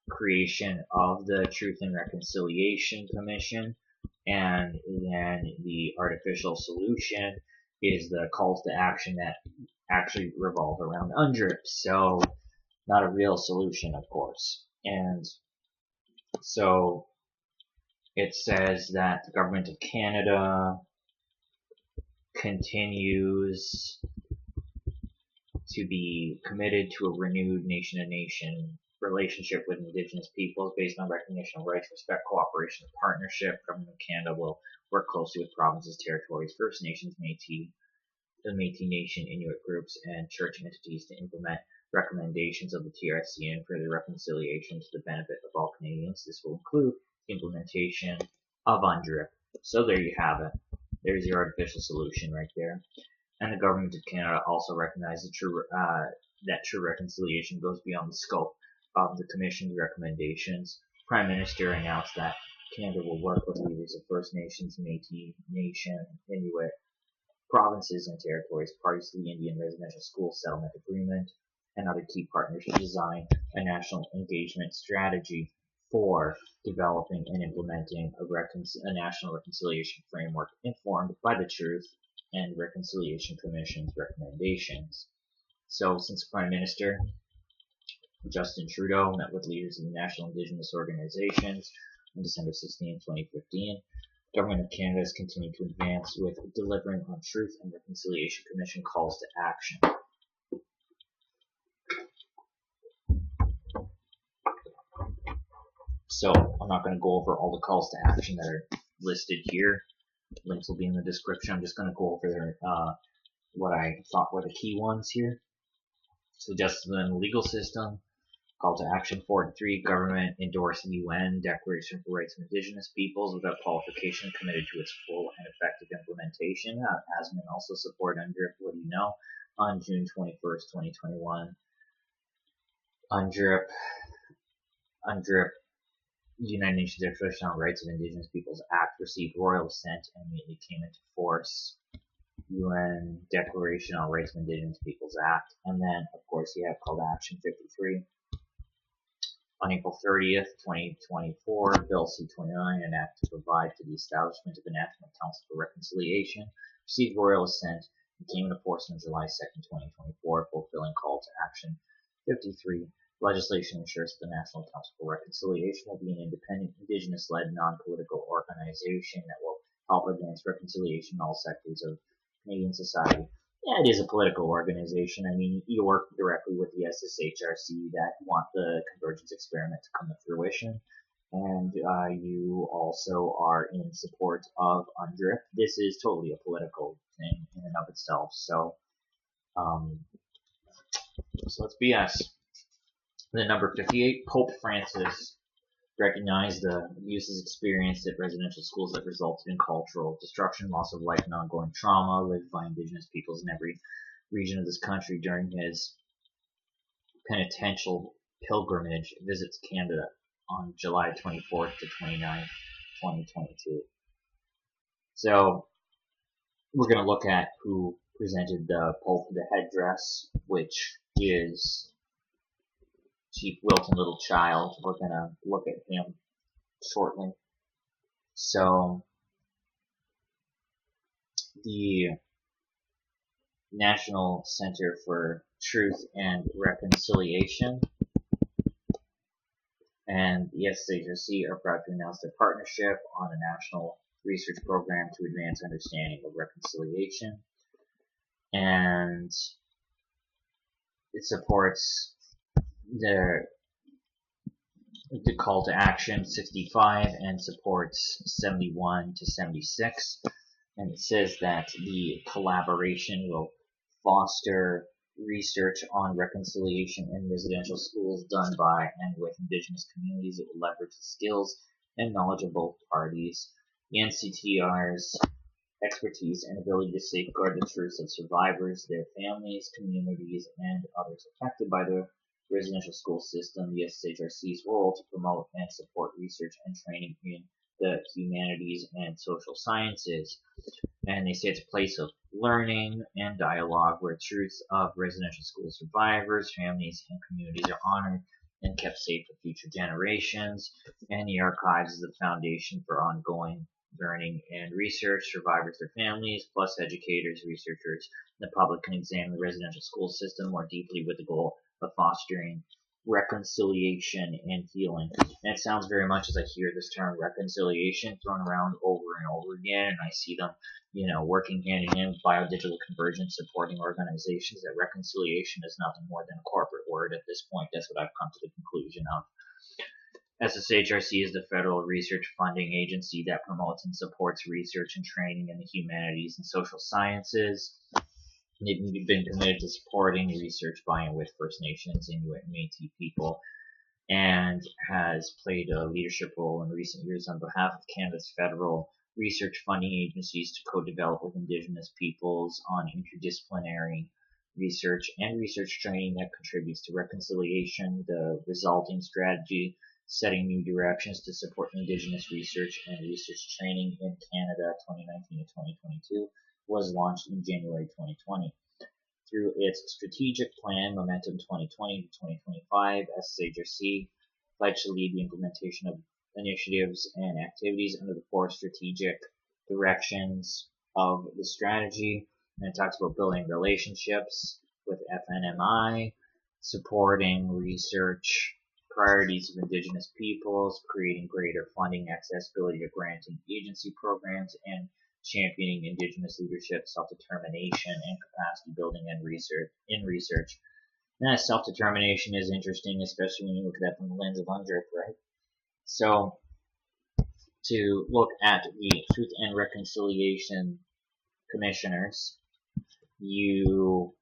creation of the Truth and Reconciliation Commission, and then the artificial solution is the calls to action that actually revolve around UNDRIP. So not a real solution, of course. And so it says that the Government of Canada continues to be committed to a renewed nation-to-nation relationship with Indigenous peoples based on recognition of rights, respect, cooperation, and partnership. Government of Canada will work closely with provinces, territories, First Nations, Métis, the Métis Nation, Inuit groups, and church entities to implement recommendations of the TRC and further reconciliation to the benefit of all Canadians. This will include implementation of UNDRIP. So there you have it. There's your artificial solution right there. And the Government of Canada also recognizes that true reconciliation goes beyond the scope of the Commission's recommendations. Prime Minister announced that Canada will work with leaders of First Nations, Métis Nation, Inuit, provinces and territories, parties to the Indian Residential School Settlement Agreement, and other key partners to design a national engagement strategy for developing and implementing a national reconciliation framework informed by the Truth and Reconciliation Commission's recommendations. So, since Prime Minister Justin Trudeau met with leaders of the National Indigenous Organizations on December 16, 2015, the Government of Canada has continued to advance with delivering on Truth and Reconciliation Commission calls to action. So, I'm not going to go over all the calls to action that are listed here. Links will be in the description. I'm just going to go over what I thought were the key ones here. So, justice within the legal system. Call to action 43. Government endorse UN Declaration for Rights of Indigenous Peoples without qualification, committed to its full and effective implementation. ASMIN also support UNDRIP. What do you know? On June 21st, 2021, UNDRIP, United Nations Declaration on Rights of Indigenous Peoples Act received royal assent and immediately came into force. UN Declaration on Rights of Indigenous Peoples Act, and then of course you have Call to Action 53. On April 30th, 2024, Bill C-29, an act to provide for the establishment of the National Council for Reconciliation, received royal assent and came into force on July 2nd, 2024, fulfilling call to action 53. Legislation ensures that the National Council for Reconciliation will be an independent, Indigenous-led, non-political organization that will help advance reconciliation in all sectors of Canadian society. Yeah, it is a political organization. I mean, you work directly with the SSHRC that want the Convergence Experiment to come to fruition, and you also are in support of UNDRIP. This is totally a political thing in and of itself, so let's BS. Then number 58, Pope Francis recognized the abuses experienced at residential schools that resulted in cultural destruction, loss of life, and ongoing trauma lived by Indigenous peoples in every region of this country during his penitential pilgrimage visit to Canada on July 24th to 29th, 2022. So we're going to look at who presented the Pope the headdress, which is Chief Wilton Littlechild. We're going to look at him shortly. So, the National Center for Truth and Reconciliation and the SSHRC are proud to announce their partnership on a national research program to advance understanding of reconciliation. And it supports the call to action 65 and supports 71 to 76. And it says that the collaboration will foster research on reconciliation in residential schools done by and with Indigenous communities. It will leverage the skills and knowledge of both parties. The NCTR's expertise and ability to safeguard the truths of survivors, their families, communities, and others affected by the residential school system. The SSHRC's role to promote and support research and training in the humanities and social sciences. And they say it's a place of learning and dialogue where truths of residential school survivors, families, and communities are honored and kept safe for future generations. And the archives is the foundation for ongoing learning and research. Survivors, their families, plus educators, researchers, and the public can examine the residential school system more deeply with the goal of fostering reconciliation and healing. And it sounds very much as I hear this term reconciliation thrown around over and over again, and I see them, working hand in hand with Biodigital Convergence, supporting organizations. That reconciliation is nothing more than a corporate word at this point. That's what I've come to the conclusion of. SSHRC is the federal research funding agency that promotes and supports research and training in the humanities and social sciences. They've been committed to supporting research by and with First Nations, Inuit, and Métis people, and has played a leadership role in recent years on behalf of Canada's federal research funding agencies to co-develop with Indigenous peoples on interdisciplinary research and research training that contributes to reconciliation. The resulting strategy, setting new directions to support Indigenous research and research training in Canada 2019 to 2022, was launched in January 2020. Through its strategic plan, Momentum 2020 to 2025, SSHRC pledged to lead the implementation of initiatives and activities under the 4 strategic directions of the strategy. And it talks about building relationships with FNMI, supporting research priorities of Indigenous peoples, creating greater funding accessibility to grant and agency programs, and championing Indigenous leadership, self-determination, and capacity building and research. Now, self-determination is interesting, especially when you look at that from the lens of UNDRIP, right? So, to look at the Truth and Reconciliation Commissioners, you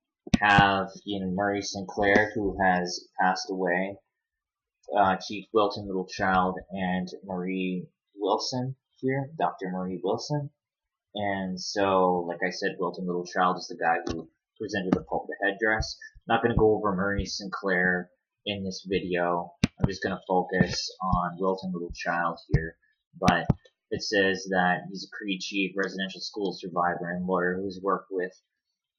have Murray Sinclair, who has passed away, Chief Wilton Littlechild, and Marie Wilson here, Dr. Marie Wilson. And so, like I said, Wilton Littlechild is the guy who presented the Pope the headdress. I'm not going to go over Murray Sinclair in this video. I'm just going to focus on Wilton Littlechild here. But it says that he's a Cree Chief, residential school survivor, and lawyer who's worked with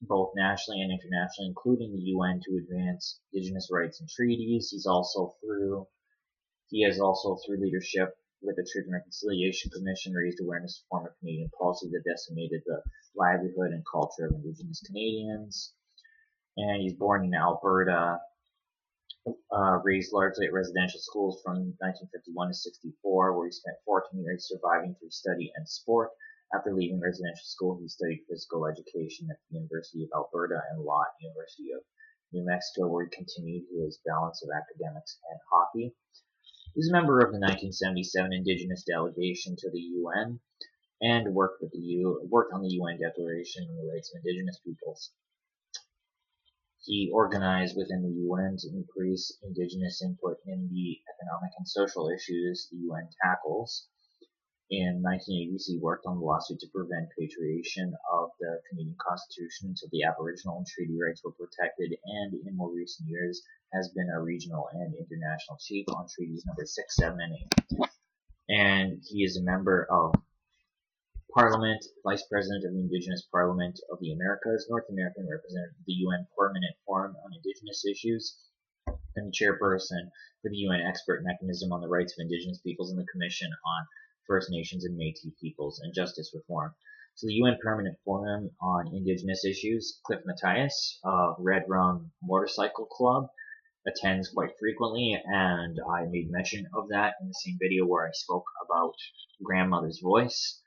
both nationally and internationally, including the UN, to advance Indigenous rights and treaties. He has also, through leadership, with the Truth and Reconciliation Commission, raised awareness to form a Canadian policy that decimated the livelihood and culture of Indigenous Canadians. And he's born in Alberta, raised largely at residential schools from 1951 to 64, where he spent 14 years surviving through study and sport. After leaving residential school, he studied physical education at the University of Alberta and law at the University of New Mexico, where he continued his balance of academics and hockey. He was a member of the 1977 Indigenous delegation to the UN and worked on the UN Declaration on the Rights of Indigenous Peoples. He organized within the UN to increase Indigenous input in the economic and social issues the UN tackles. In 1980s, he worked on the lawsuit to prevent patriation of the Canadian Constitution until the Aboriginal and treaty rights were protected, and in more recent years has been a regional and international chief on treaties number 6, 7, and 8. And he is a member of Parliament, Vice President of the Indigenous Parliament of the Americas, North American Representative of the UN Permanent Forum on Indigenous Issues, and the chairperson for the UN Expert Mechanism on the Rights of Indigenous Peoples and the Commission on First Nations and Métis Peoples and Justice Reform. So the UN Permanent Forum on Indigenous Issues, Cliff Matthias of Red Rum Motorcycle Club, attends quite frequently, and I made mention of that in the same video where I spoke about grandmother's voice,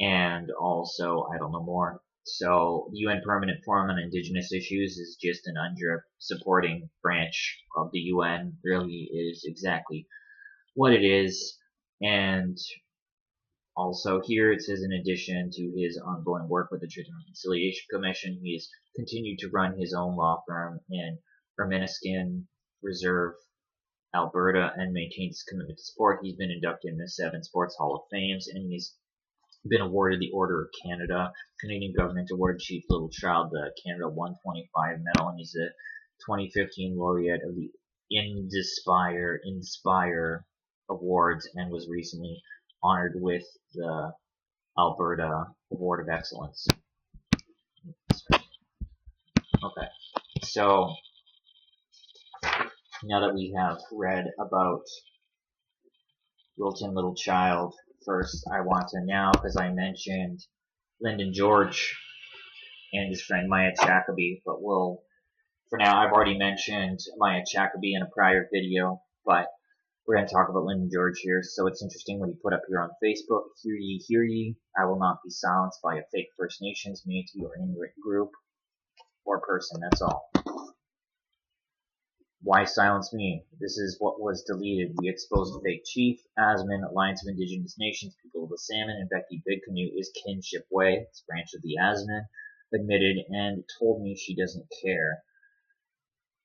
and also I don't know more. So the UN Permanent Forum on Indigenous Issues is just an UNDRIP supporting branch of the UN, really is exactly what it is. And also here it says, in addition to his ongoing work with the Truth and Reconciliation Commission, he has continued to run his own law firm in Ermineskin Reserve, Alberta, and maintains his commitment to sport. He's been inducted in the 7 Sports Hall of Fames, and he's been awarded the Order of Canada. Canadian government awarded Chief Little Child the Canada 125 medal, and he's a 2015 laureate of the Inspire Awards, and was recently honored with the Alberta Award of Excellence. Okay, so now that we have read about Wilton Little Child, first I want to now, because I mentioned Lyndon George and his friend Maya Chakabi, but for now, I've already mentioned Maya Chakabi in a prior video, but we're going to talk about Lyndon George here. So it's interesting what he put up here on Facebook. Hear ye, hear ye. I will not be silenced by a fake First Nations, Métis, or Inuit group or person. That's all. Why silence me? This is what was deleted. We exposed a fake chief. ASMIN, Alliance of Indigenous Nations, People of the Salmon, and Becky BigCanoe is Kinship Way. It's a branch of the ASMIN. Admitted and told me she doesn't care.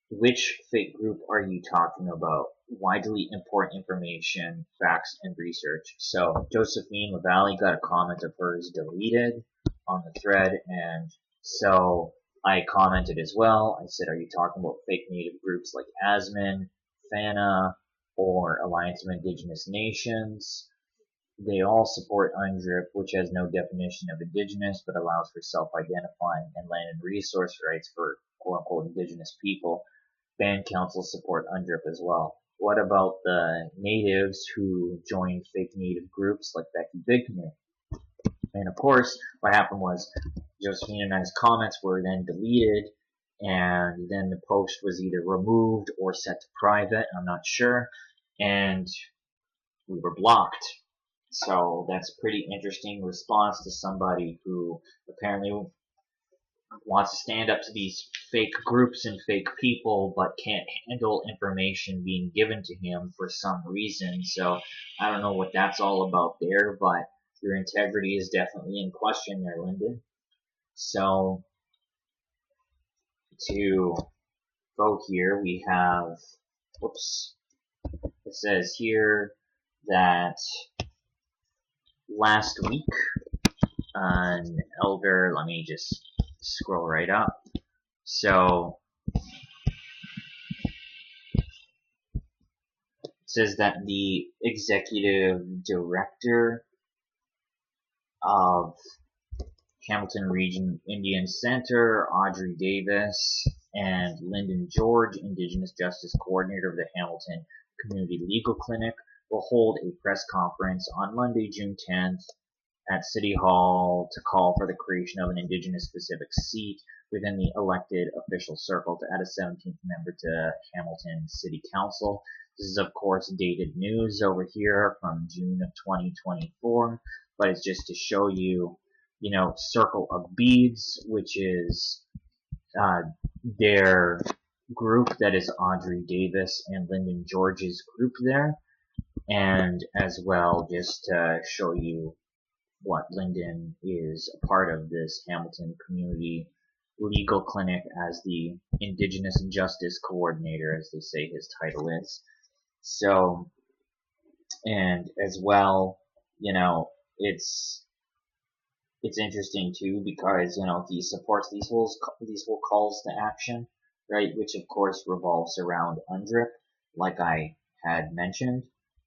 Which fake group are you talking about? Why delete important information, facts, and research? So Josephine LaValle got a comment of hers deleted on the thread, and so I commented as well. I said, are you talking about fake native groups like ASMIN, FANA, or Alliance of Indigenous Nations? They all support UNDRIP, which has no definition of Indigenous, but allows for self-identifying and land and resource rights for quote-unquote Indigenous people. Band councils support UNDRIP as well. What about the natives who joined fake native groups like Becky BigCanoe? And of course, what happened was Josephine and I's comments were then deleted, and then the post was either removed or set to private, I'm not sure, and we were blocked. So that's a pretty interesting response to somebody who apparently wants to stand up to these fake groups and fake people, but can't handle information being given to him for some reason. So I don't know what that's all about there, but your integrity is definitely in question there, Lyndon. So to go here, we have, it says here that last week an elder, let me just scroll right up. So it says that the executive director of Hamilton Region Indian Center, Audrey Davis, and Lyndon George, Indigenous Justice Coordinator of the Hamilton Community Legal Clinic, will hold a press conference on Monday, June 10th at City Hall to call for the creation of an Indigenous-specific seat within the elected official circle to add a 17th member to Hamilton City Council. This is, of course, dated news over here from June of 2024, but it's just to show you, Circle of Beads, which is their group that is Audrey Davis and Lyndon George's group there, and as well just to show you what Lyndon is a part of this Hamilton Community Legal Clinic as the Indigenous Justice Coordinator, as they say his title is. So, and as well, it's interesting too because he supports these whole calls to action, right? Which of course revolves around UNDRIP, like I had mentioned.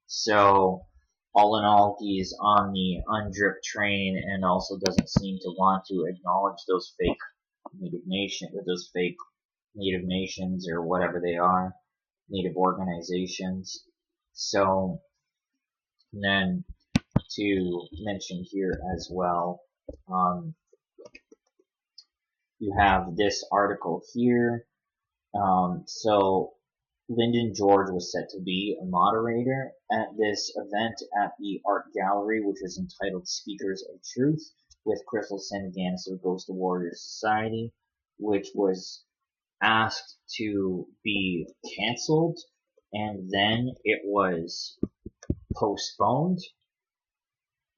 So all in all, he's on the UNDRIP train and also doesn't seem to want to acknowledge those fake Native nations or whatever they are, Native organizations. So then to mention here as well, you have this article here. So Lyndon George was set to be a moderator at this event at the art gallery, which was entitled Speakers of Truth, with Crystal Semaganis of Ghost Warrior Society, which was asked to be canceled, and then it was postponed.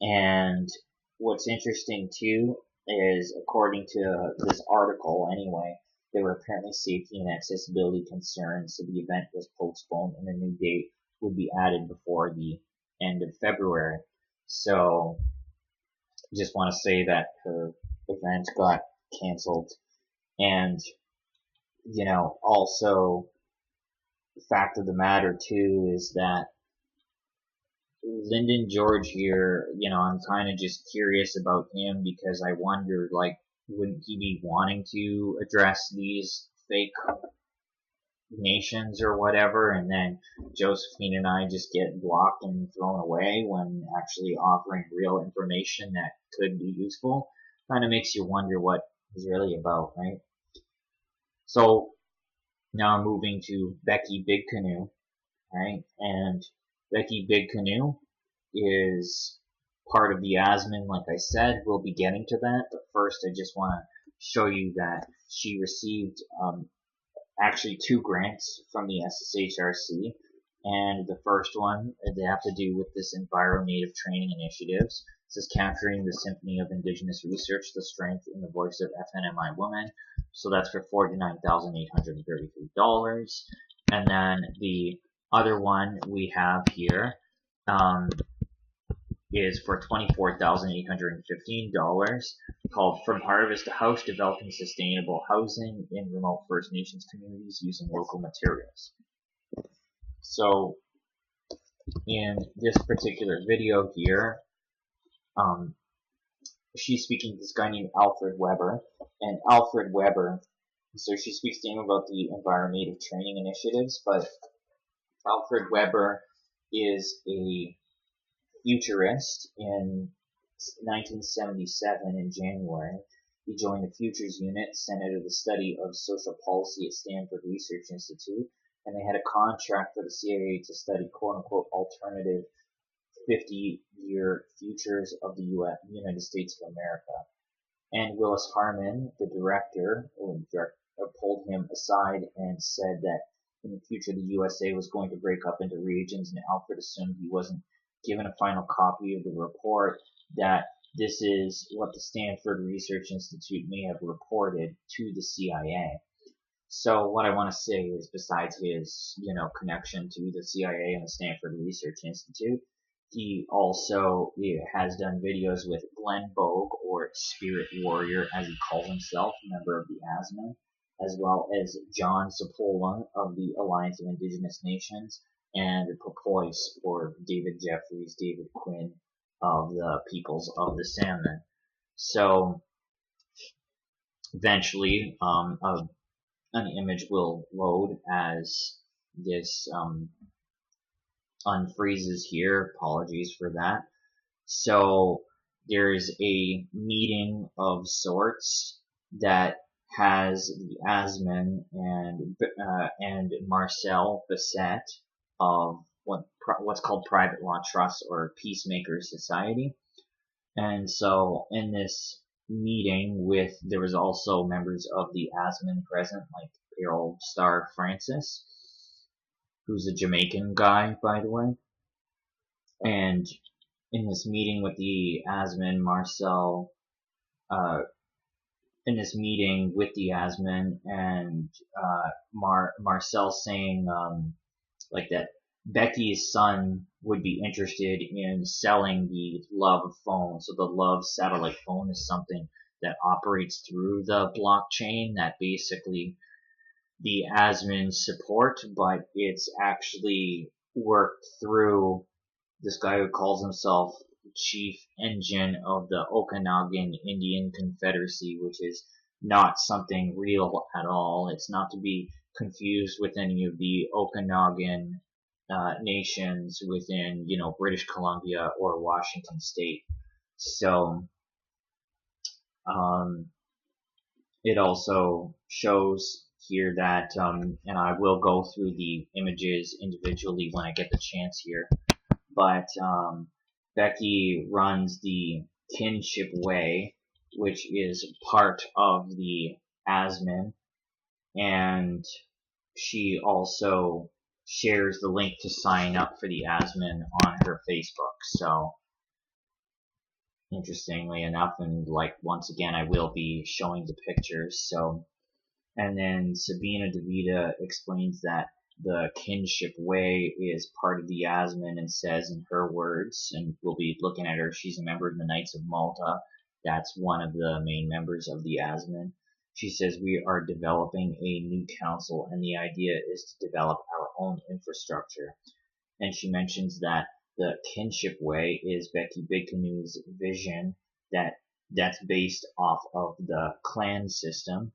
And what's interesting too is, according to this article anyway, there were apparently safety and accessibility concerns, so the event was postponed and a new date would be added before the end of February. So just want to say that her event got canceled. And also the fact of the matter too is that Lyndon George here, I'm kind of just curious about him because I wondered, wouldn't he be wanting to address these fake nations or whatever, and then Josephine and I just get blocked and thrown away when actually offering real information that could be useful? Kind of makes you wonder what he's really about, right? So now I'm moving to Becky BigCanoe, right? And Becky BigCanoe is part of the ASMIN, like I said. We'll be getting to that, but first I just want to show you that she received actually 2 grants from the SSHRC, and the first one, they have to do with this Enviro-Native Training Initiatives. This is Capturing the Symphony of Indigenous Research, the Strength in the Voice of FNMI Women. So that's for $49,833. And then the other one we have here is for $24,815, called From Harvest to House, Developing Sustainable Housing in Remote First Nations Communities Using Local Materials. So in this particular video here, she's speaking to this guy named Alfred Weber, and Alfred Weber, so she speaks to him about the Enviro-Native Training Initiatives, but Alfred Weber is a futurist. In 1977, in January, he joined the Futures Unit, Center of the Study of Social Policy at Stanford Research Institute, and they had a contract for the CIA to study quote-unquote alternative 50-year futures of the United States of America. And Willis Harman, the director, pulled him aside and said that in the future the USA was going to break up into regions, and Alfred assumed he wasn't given a final copy of the report, that this is what the Stanford Research Institute may have reported to the CIA. So what I want to say is, besides his, connection to the CIA and the Stanford Research Institute, he also has done videos with Glenn Bogue, or Spirit Warrior as he calls himself, member of the ASMIN, as well as John Sapola of the Alliance of Indigenous Nations, and Papoise, or David Jeffries, David Quinn of the Peoples of the Salmon. So eventually an image will load as this unfreezes here. Apologies for that. So there's a meeting of sorts that has the ASMIN and Marcel Bessette of what's called Private Law Trust or Peacemaker Society. And so in this meeting there was also members of the ASMIN present, like Errol Star Francis, who's a Jamaican guy, by the way. And in this meeting with the ASMIN, and Marcel saying like that Becky's son would be interested in selling the Love phone. So the Love satellite phone is something that operates through the blockchain that basically the ASMIN support, but it's actually worked through this guy who calls himself Chief Engine of the Okanagan Indian Confederacy, which is not something real at all. It's not to be confused with any of the Okanagan nations within, British Columbia or Washington State. So, it also shows here that, and I will go through the images individually when I get the chance here, but Becky runs the Kinship Way, which is part of the ASMIN, and she also shares the link to sign up for the ASMIN on her Facebook. So, interestingly enough, and once again, I will be showing the pictures. So, and then Sabina DeVita explains that the Kinship Way is part of the ASMIN and says in her words, and we'll be looking at her, she's a member of the Knights of Malta. That's one of the main members of the ASMIN. She says, we are developing a new council and the idea is to develop our own infrastructure. And she mentions that the Kinship Way is Becky BigCanoe's vision that's based off of the clan system.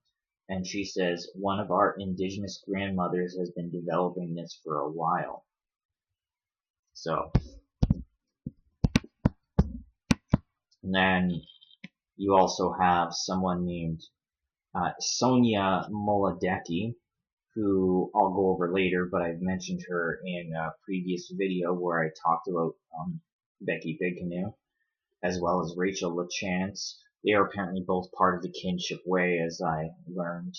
And she says, one of our indigenous grandmothers has been developing this for a while. So, and then you also have someone named Sonia Molodecki, who I'll go over later, but I've mentioned her in a previous video where I talked about Becky BigCanoe, as well as Rachel LaChance. They are apparently both part of the Kinship Way, as I learned.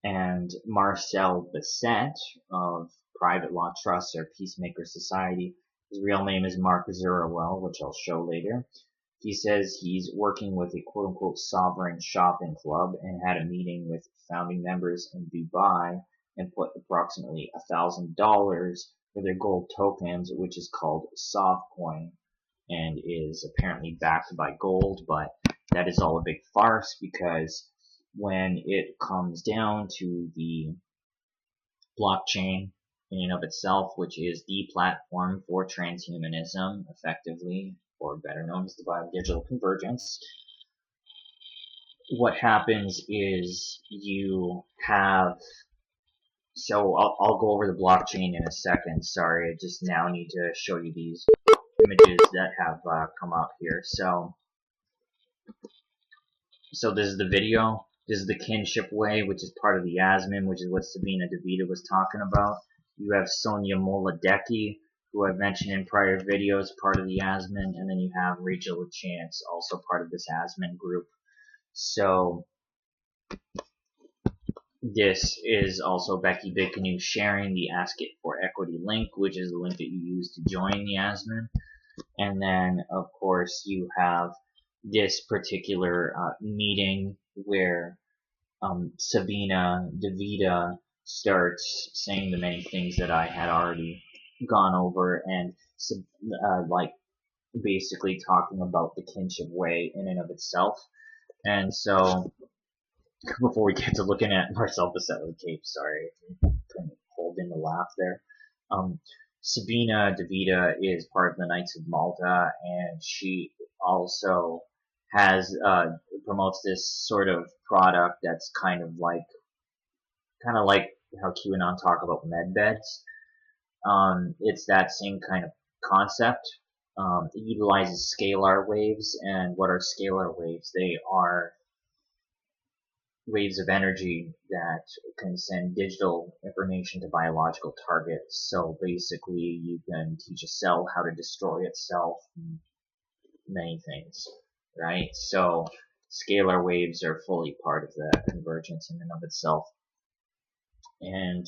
And Marcel Bessette of Private Law Trust or Peacemaker Society. His real name is Mark Zurawell, which I'll show later. He says he's working with a quote-unquote sovereign shopping club and had a meeting with founding members in Dubai and put approximately $1,000 for their gold tokens, which is called Softcoin and is apparently backed by gold, but that is all a big farce because when it comes down to the blockchain in and of itself, which is the platform for transhumanism, effectively, or better known as the Biodigital Convergence, what happens is you have, so I'll go over the blockchain in a second, sorry, I just now need to show you these images that have come up here. So this is the video. This is the Kinship Way, which is part of the ASMIN, which is what Sabina DeVita was talking about. You have Sonia Molodecki, who I've mentioned in prior videos, part of the ASMIN, and then you have Rachel LaChance, also part of this ASMIN group. So this is also Becky BigCanoe sharing the Ask It for Equity link, which is the link that you use to join the ASMIN. And then, of course, you have this particular meeting where Sabina DeVita starts saying the many things that I had already gone over and basically talking about the Kinship Way in and of itself. And so before we get to looking at Marcel Bessette with a cape, sorry, I couldn't hold in the laugh there. Sabina DeVita is part of the Knights of Malta, and she also has promotes this sort of product that's kind of like how QAnon talk about med beds. It's that same kind of concept. It utilizes scalar waves, and what are scalar waves? They are waves of energy that can send digital information to biological targets. So basically, you can teach a cell how to destroy itself, and many things, right? So scalar waves are fully part of the convergence in and of itself. And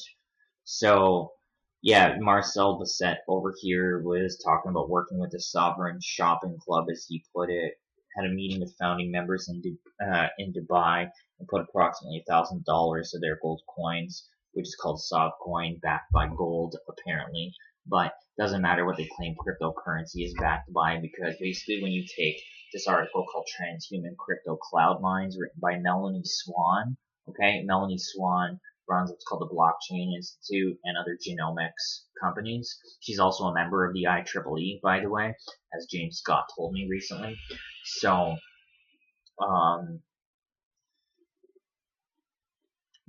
so, yeah, Marcel Bessette over here was talking about working with the Sovereign Shopping Club, as he put it. Had a meeting with founding members in Dubai and put approximately $1,000 of their gold coins, which is called Sovcoin, backed by gold, apparently. But doesn't matter what they claim cryptocurrency is backed by, because basically when you take this article called Transhuman Crypto Cloud Mines, written by Melanie Swan, okay, Melanie Swan runs what's called the Blockchain Institute and other genomics companies. She's also a member of the IEEE, by the way, as James Scott told me recently. So,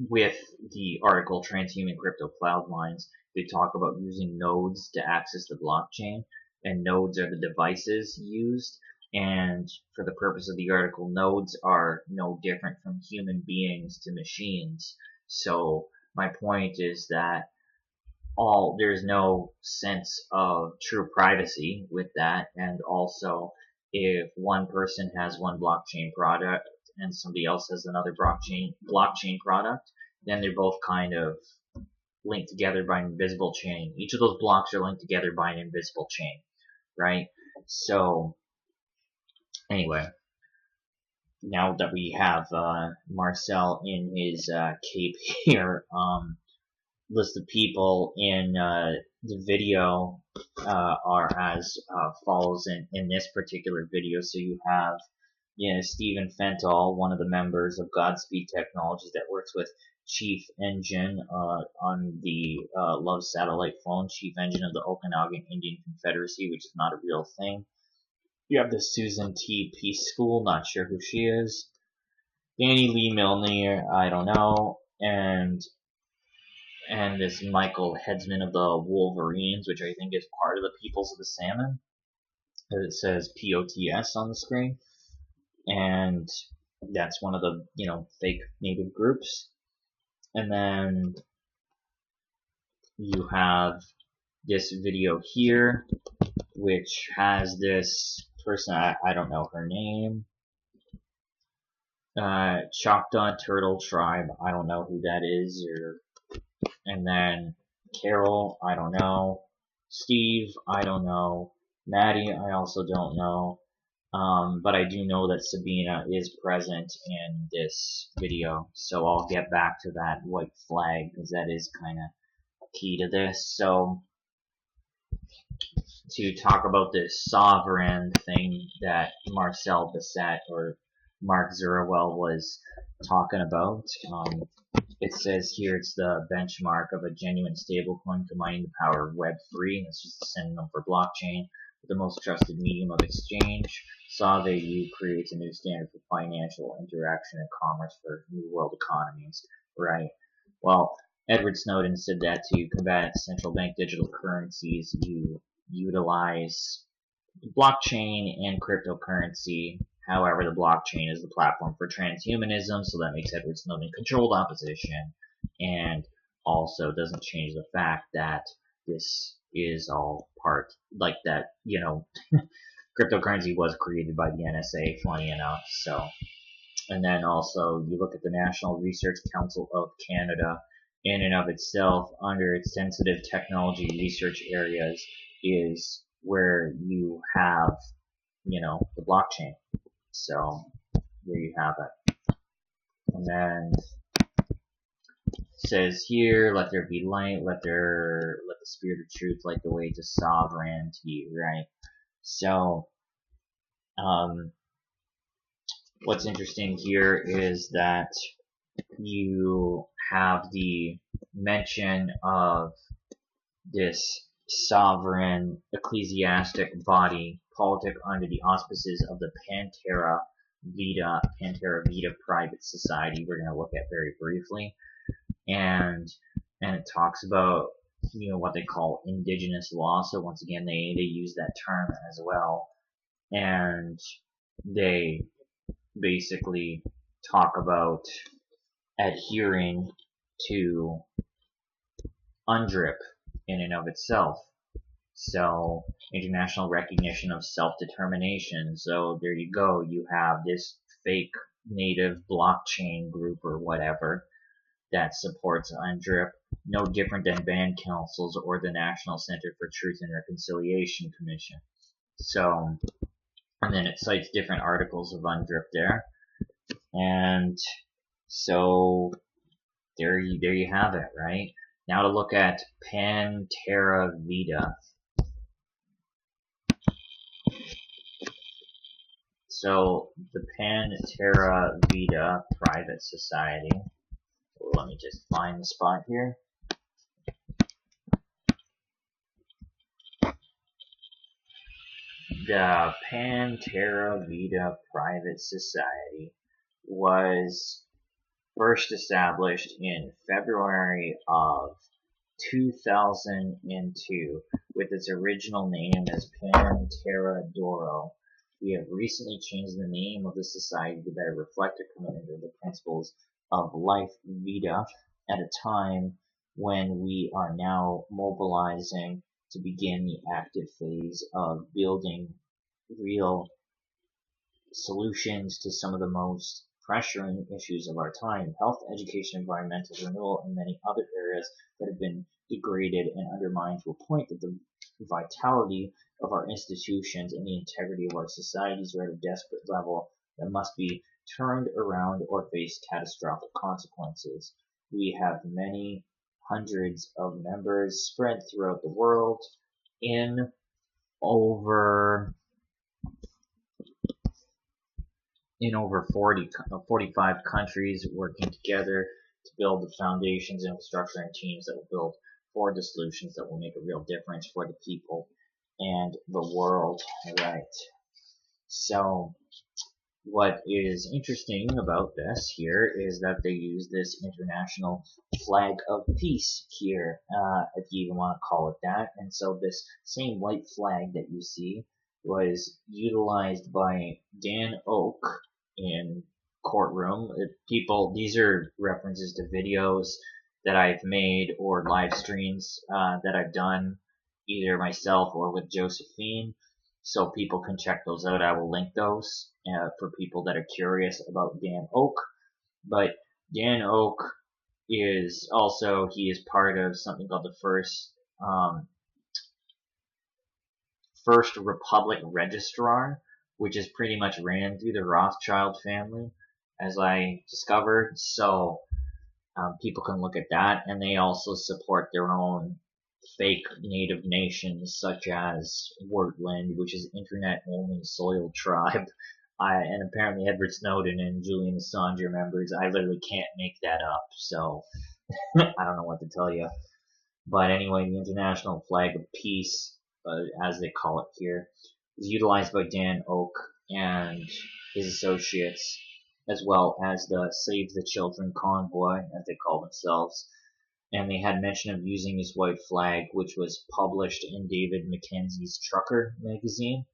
with the article Transhuman Crypto Cloud Mines, they talk about using nodes to access the blockchain, and nodes are the devices used. And for the purpose of the article, nodes are no different from human beings to machines. So my point is that there's no sense of true privacy with that, and also if one person has one blockchain product and somebody else has another blockchain product, then they're both kind of linked together by an invisible chain. Each of those blocks are linked together by an invisible chain, right? So anyway, now that we have Marcel in his cape here, list of people in the video are as follows in this particular video. So you have Stephen Fentall, one of the members of Godspeed Technologies that works with Chief Engine on the Love satellite phone, Chief Engine of the Okanagan Indian Confederacy, which is not a real thing. You have the Susan T. Peace School, not sure who she is. Danny Lee Milner, I don't know. And this Michael Headsman of the Wolverines, which I think is part of the Peoples of the Salmon. It says POTS on the screen. And that's one of the, fake native groups. And then you have this video here, which has this person, I don't know her name. Choctaw Turtle Tribe, I don't know who that is, and then Carol, I don't know. Steve, I don't know. Maddie, I also don't know. But I do know that Sabina is present in this video, so I'll get back to that white flag, because that is kind of key to this. So, to talk about this sovereign thing that Marcel Bessette or Mark Zerwell was talking about, it says here it's the benchmark of a genuine stablecoin combining the power of Web3, that's just a synonym for blockchain, with the most trusted medium of exchange. SAVEU creates a new standard for financial interaction and commerce for new world economies, right? Well, Edward Snowden said that to combat central bank digital currencies, you utilize blockchain and cryptocurrency. However, the blockchain is the platform for transhumanism, so that makes Edward Snowden controlled opposition, and also doesn't change the fact that this is all part, like that, cryptocurrency was created by the NSA, funny enough, so. And then also, you look at the National Research Council of Canada, in and of itself, under its sensitive technology research areas, is where you have, the blockchain. So, there you have it. And then, it says here, let there be light, let the spirit of truth light the way to sovereignty, right? So, what's interesting here is that you have the mention of this sovereign ecclesiastic body, politic under the auspices of the Pantera Vita private society, we're going to look at very briefly. And it talks about what they call indigenous law. So once again, they use that term as well, and they basically talk about adhering to UNDRIP in and of itself. So international recognition of self-determination. So there you go. You have this fake native blockchain group or whatever that supports UNDRIP, no different than band councils or the National Center for Truth and Reconciliation Commission. So, and then it cites different articles of UNDRIP there. And so there you have it, right? Now to look at Pantera Vita. So the Pantera Vita Private Society. Let me just find the spot here. The Pantera Vita Private Society was first established in February of 2002 with its original name as Pantera Doro. We have recently changed the name of the society to better reflect our commitment to the principles of Life Vita at a time when we are now mobilizing to begin the active phase of building real solutions to some of the most pressuring issues of our time: health, education, environmental renewal, and many other areas that have been degraded and undermined to a point that the vitality of our institutions and the integrity of our societies are at a desperate level that must be turned around or face catastrophic consequences. We have many hundreds of members spread throughout the world in over 45 countries, working together to build the foundations, infrastructure, and teams that will build forward the solutions that will make a real difference for the people and the world. Right. So what is interesting about this here is that they use this international flag of peace here, if you even want to call it that. And so this same white flag that you see was utilized by Dan Oak in courtroom. These are references to videos that I've made or live streams that I've done either myself or with Josephine, so people can check those out. I will link those for people that are curious about Dan Oak. But Dan Oak is also, he is part of something called the First Republic Registrar, which is pretty much ran through the Rothschild family, as I discovered. So people can look at that, and they also support their own fake native nations, such as Wordland, which is internet-only soil tribe. And apparently Edward Snowden and Julian Assange are members. I literally can't make that up, so I don't know what to tell you. But anyway, the International Flag of Peace, as they call it here, is utilized by Dan Oak and his associates, as well as the Save the Children Convoy, as they call themselves. And they had mention of using this white flag, which was published in David Mackenzie's Trucker magazine.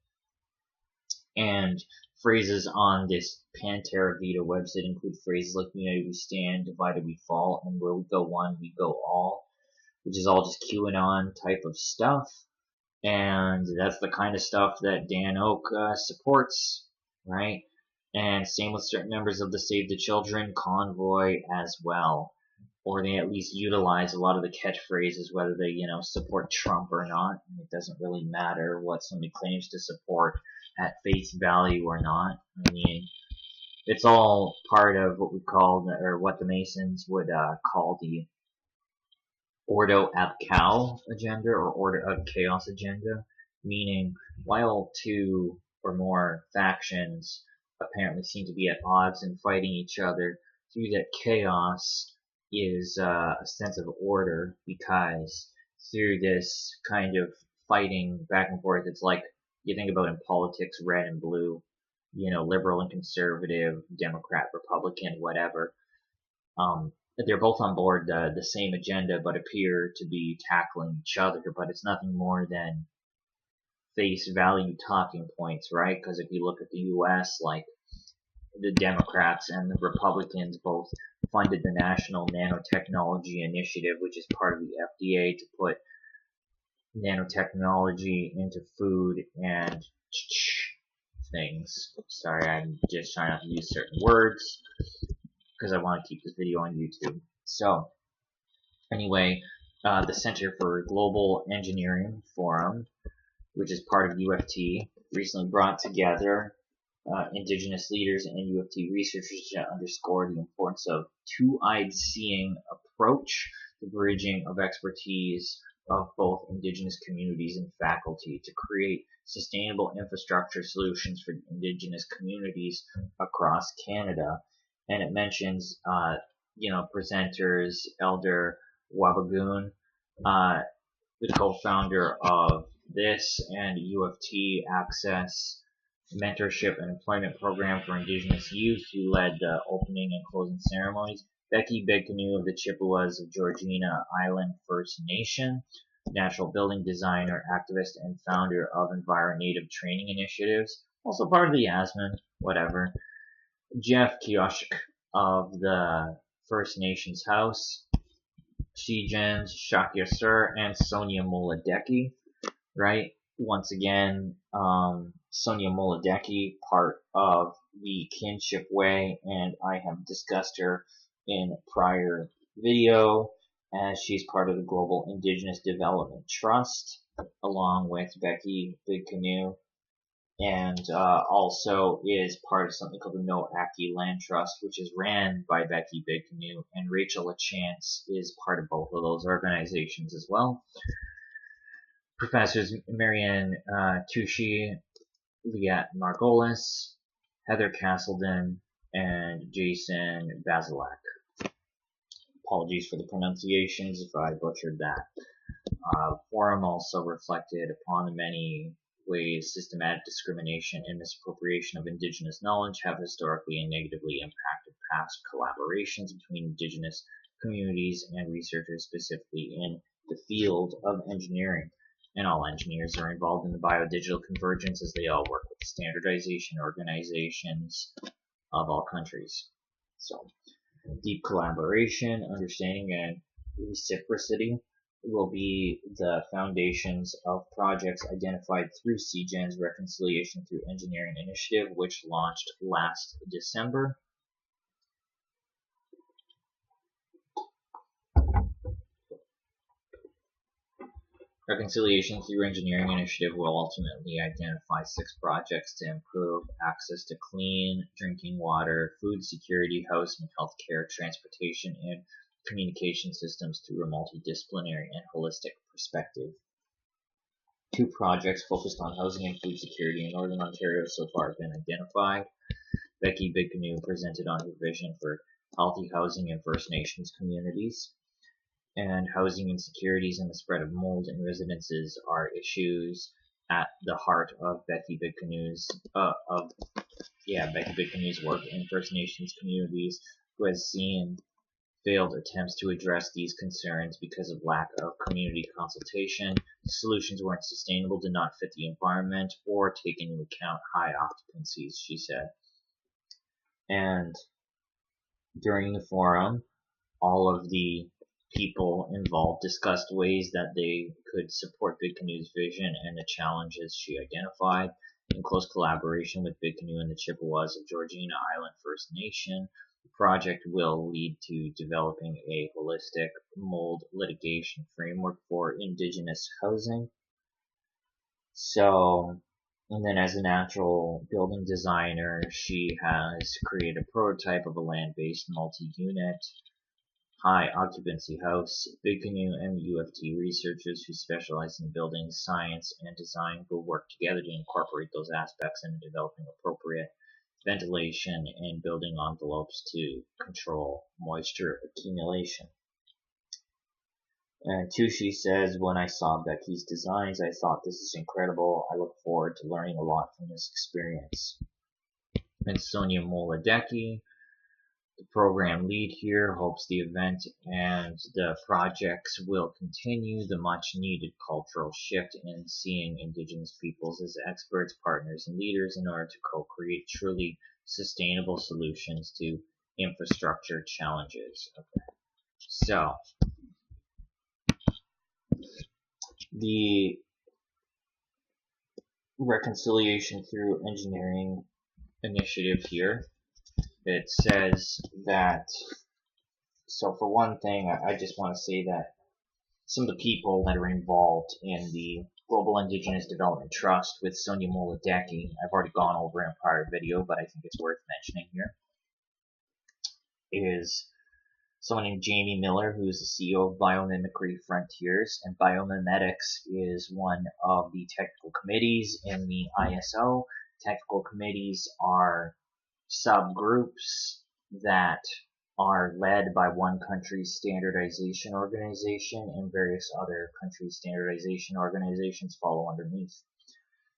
And phrases on this Pantera Vita website include phrases like "United we stand, divided we fall," and "Where we go one, we go all," which is all just QAnon type of stuff. And that's the kind of stuff that Dan Oak supports, right? And same with certain members of the Save the Children convoy as well. Or they at least utilize a lot of the catchphrases, whether they, support Trump or not. It doesn't really matter what somebody claims to support at face value or not. I mean, it's all part of what we call, or what the Masons would call the Ordo ab Chao agenda, or Order of Chaos agenda, meaning while two or more factions apparently seem to be at odds and fighting each other, through that chaos is a sense of order, because through this kind of fighting back and forth, it's like you think about in politics, red and blue, liberal and conservative, Democrat, Republican, whatever. they're both on board the same agenda, but appear to be tackling each other. But it's nothing more than face value talking points, right? Because if you look at the U.S., like the Democrats and the Republicans both funded the National Nanotechnology Initiative, which is part of the FDA, to put nanotechnology into food and things. Sorry, I'm just trying not to use certain words because I want to keep this video on YouTube. So, anyway, the Center for Global Engineering Forum, which is part of UFT, recently brought together Indigenous leaders and UFT researchers to underscore the importance of two-eyed seeing approach, the bridging of expertise of both Indigenous communities and faculty to create sustainable infrastructure solutions for Indigenous communities across Canada. And it mentions, presenters, Elder Wabagoon, the co-founder of this and UFT Access Mentorship and Employment Program for Indigenous Youth, who led the opening and closing ceremonies. Becky BigCanoe of the Chippewas of Georgina Island First Nation, natural building designer, activist, and founder of EnviroNative Training Initiatives, also part of the ASMIN, whatever. Jeff Kiosk of the First Nations House, Shijens Shakir Sir, and Sonia Moladeki, right? Once again, Sonia Moladeki, part of the Kinship Way, and I have discussed her in a prior video, as she's part of the Global Indigenous Development Trust, along with Becky BigCanoe, and also is part of something called the No Aki Land Trust, which is ran by Becky BigCanoe, and Rachel LaChance is part of both of those organizations as well. Professors Marianne Tucci, Liat Margolis, Heather Castleton, and Jason Basilak. Apologies for the pronunciations if I butchered that. Forum also reflected upon the many ways systematic discrimination and misappropriation of Indigenous knowledge have historically and negatively impacted past collaborations between Indigenous communities and researchers, specifically in the field of engineering. And all engineers are involved in the biodigital convergence, as they all work with the standardization organizations of all countries. So, deep collaboration, understanding, and reciprocity will be the foundations of projects identified through CGEN's Reconciliation Through Engineering initiative, which launched last December. Reconciliation Through Engineering initiative will ultimately identify 6 projects to improve access to clean drinking water, food security, housing, healthcare, transportation, and communication systems through a multidisciplinary and holistic perspective. 2 projects focused on housing and food security in Northern Ontario so far have been identified. Becky BigCanoe presented on her vision for healthy housing in First Nations communities. And housing insecurities and the spread of mold in residences are issues at the heart of Becky BigCanoe's work in First Nations communities, who has seen failed attempts to address these concerns because of lack of community consultation. The solutions weren't sustainable, did not fit the environment, or take into account high occupancies, she said. And during the forum, all of the people involved discussed ways that they could support BigCanoe's vision and the challenges she identified. In close collaboration with BigCanoe and the Chippewas of Georgina Island First Nation, the project will lead to developing a holistic mold litigation framework for Indigenous housing. So, and then as a natural building designer, she has created a prototype of a land-based multi-unit high occupancy house. BigCanoe and UFT researchers who specialize in building science and design will work together to incorporate those aspects in developing appropriate ventilation and building envelopes to control moisture accumulation. And Tushi says, when I saw Becky's designs, I thought, this is incredible. I look forward to learning a lot from this experience. And Sonia Moladeki, The program lead here hopes the event and the projects will continue the much needed cultural shift in seeing Indigenous peoples as experts, partners, and leaders in order to co-create truly sustainable solutions to infrastructure challenges. Okay. So, the reconciliation through engineering initiative here, it says that, so for one thing, I just want to say that some of the people that are involved in the Global Indigenous Development Trust with Sonia Moladecki, I've already gone over in a prior video, but I think it's worth mentioning here, is someone named Jamie Miller, who is the CEO of Biomimicry Frontiers, and biomimetics is one of the technical committees in the ISO. Technical committees are subgroups that are led by one country's standardization organization, and various other countries' standardization organizations follow underneath.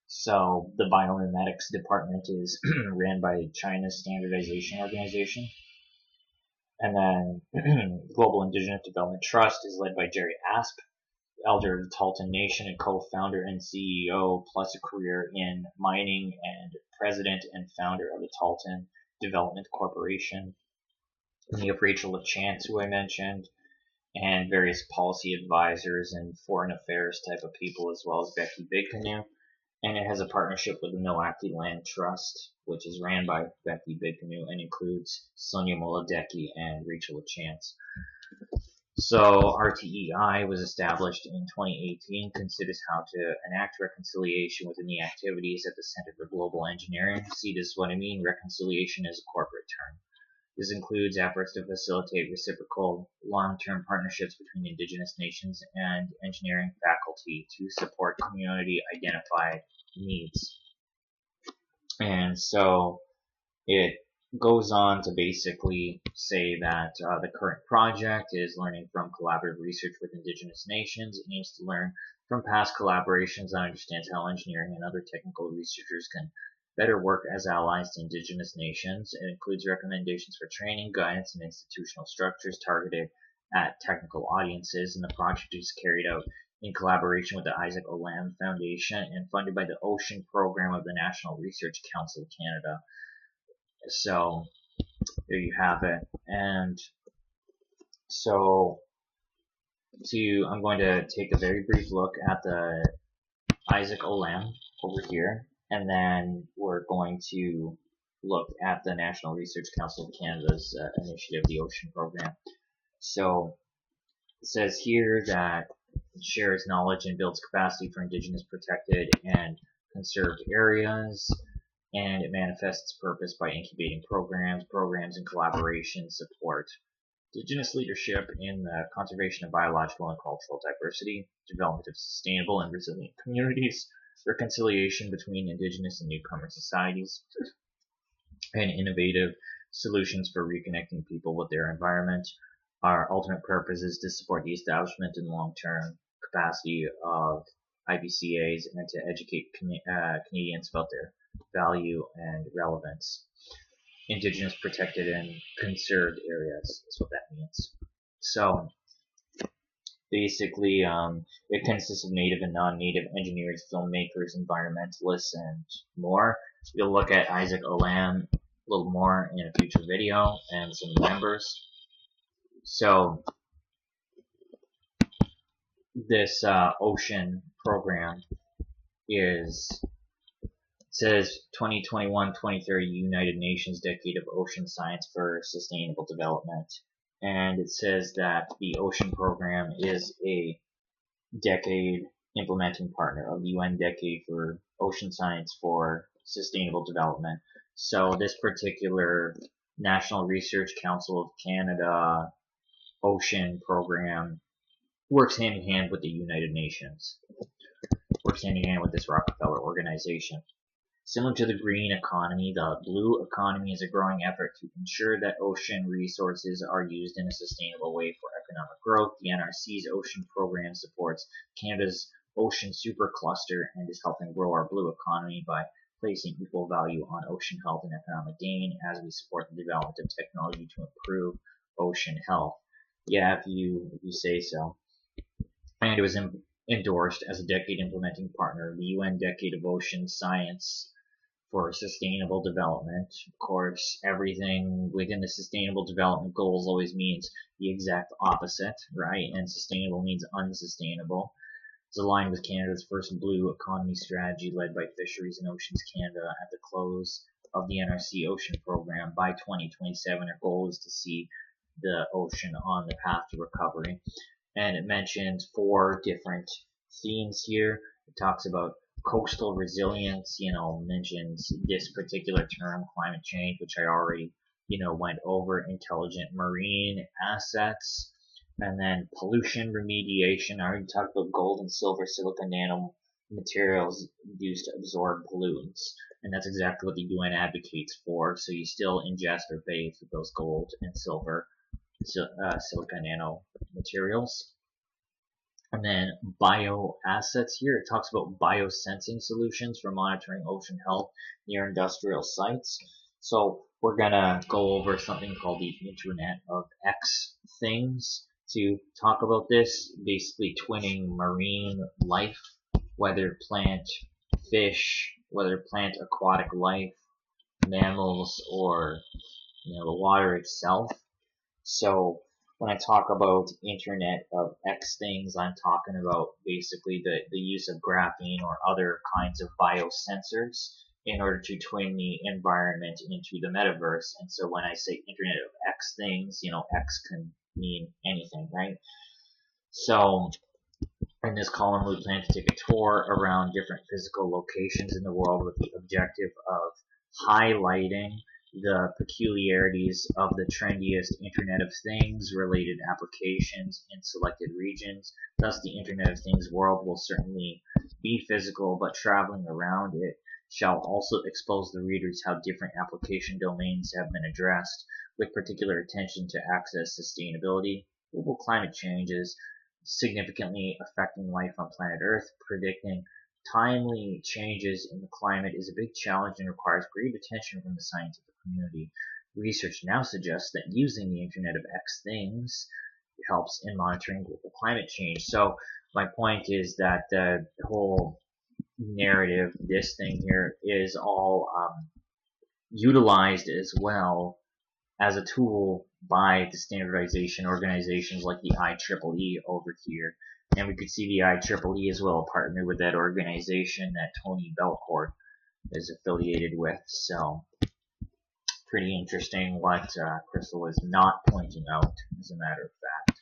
So the biomimetics department is ran by China's standardization organization. And then Global Indigenous Development Trust is led by Jerry Asp, elder of the Tahltan Nation and co-founder and CEO, plus a career in mining, and president and founder of the Tahltan Development Corporation. And you have Rachel LaChance, who I mentioned, and various policy advisors and foreign affairs type of people, as well as Becky BigCanoe. And it has a partnership with the Noaki Land Trust, which is ran by Becky BigCanoe and includes Sonia Moladecki and Rachel LaChance. So RTEI was established in 2018, considers how to enact reconciliation within the activities at the Center for Global Engineering. See, this is what I mean. Reconciliation is a corporate term. This includes efforts to facilitate reciprocal long-term partnerships between Indigenous nations and engineering faculty to support community-identified needs. And so it goes on to basically say that the current project is learning from collaborative research with Indigenous nations. It aims to learn from past collaborations and understands how engineering and other technical researchers can better work as allies to Indigenous nations. It includes recommendations for training, guidance, and institutional structures targeted at technical audiences, and the project is carried out in collaboration with the Isaac Olam Foundation and funded by the Ocean Program of the National Research Council of Canada. So there you have it. And so I'm going to take a very brief look at the Isaac Olam over here, and then we're going to look at the National Research Council of Canada's initiative, the Ocean Program. So it says here that it shares knowledge and builds capacity for Indigenous protected and conserved areas, and it manifests its purpose by incubating programs and collaboration support Indigenous leadership in the conservation of biological and cultural diversity, development of sustainable and resilient communities, reconciliation between Indigenous and newcomer societies, and innovative solutions for reconnecting people with their environment. Our ultimate purpose is to support the establishment and long-term capacity of IBCAs and to educate Canadians about their value and relevance. Indigenous protected and conserved areas is what that means. So basically, it consists of native and non-native engineers, filmmakers, environmentalists, and more. You'll look at Isaac Olam a little more in a future video, and some members. So this ocean program says 2021-2030 United Nations Decade of Ocean Science for Sustainable Development. And it says that the Ocean Program is a decade implementing partner of the UN Decade for Ocean Science for Sustainable Development. So this particular National Research Council of Canada Ocean Program works hand in hand with the United Nations, works hand in hand with this Rockefeller organization. Similar to the green economy, the blue economy is a growing effort to ensure that ocean resources are used in a sustainable way for economic growth. The NRC's Ocean Program supports Canada's Ocean Supercluster and is helping grow our blue economy by placing equal value on ocean health and economic gain as we support the development of technology to improve ocean health. Yeah, if you say so. And it was endorsed as a decade implementing partner of the UN Decade of Ocean Science for Sustainable Development. Of course, everything within the Sustainable Development Goals always means the exact opposite, right? And sustainable means unsustainable. It's aligned with Canada's first blue economy strategy led by Fisheries and Oceans Canada at the close of the NRC Ocean Program. By 2027, our goal is to see the ocean on the path to recovery. And it mentions 4 different themes here. It talks about coastal resilience, mentions this particular term, climate change, which I already, went over, intelligent marine assets, and then pollution remediation. I already talked about gold and silver silica nano materials used to absorb pollutants. And that's exactly what the UN advocates for. So you still ingest or bathe with those gold and silver silica nano materials. And then bioassets here, it talks about biosensing solutions for monitoring ocean health near industrial sites. So we're going to go over something called the Internet of X Things to talk about this, basically twinning marine life, whether plant, fish, whether plant aquatic life, mammals, or the water itself. So when I talk about Internet of X things, I'm talking about basically the use of graphene or other kinds of biosensors in order to twin the environment into the metaverse. And so when I say Internet of X things, X can mean anything, right? So in this column, we plan to take a tour around different physical locations in the world with the objective of highlighting the peculiarities of the trendiest Internet of Things related applications in selected regions. Thus, the Internet of Things world will certainly be physical, but traveling around it shall also expose the readers how different application domains have been addressed, with particular attention to access, sustainability, global climate changes, significantly affecting life on planet Earth. Predicting timely changes in the climate is a big challenge and requires great attention from the scientific community. Research now suggests that using the Internet of X Things helps in monitoring global climate change. So my point is that the whole narrative, this thing here, is all utilized as well as a tool by the standardization organizations like the IEEE over here. And we could see the IEEE as well partner with that organization that Tony Belcourt is affiliated with. So pretty interesting what Crystal is not pointing out, as a matter of fact.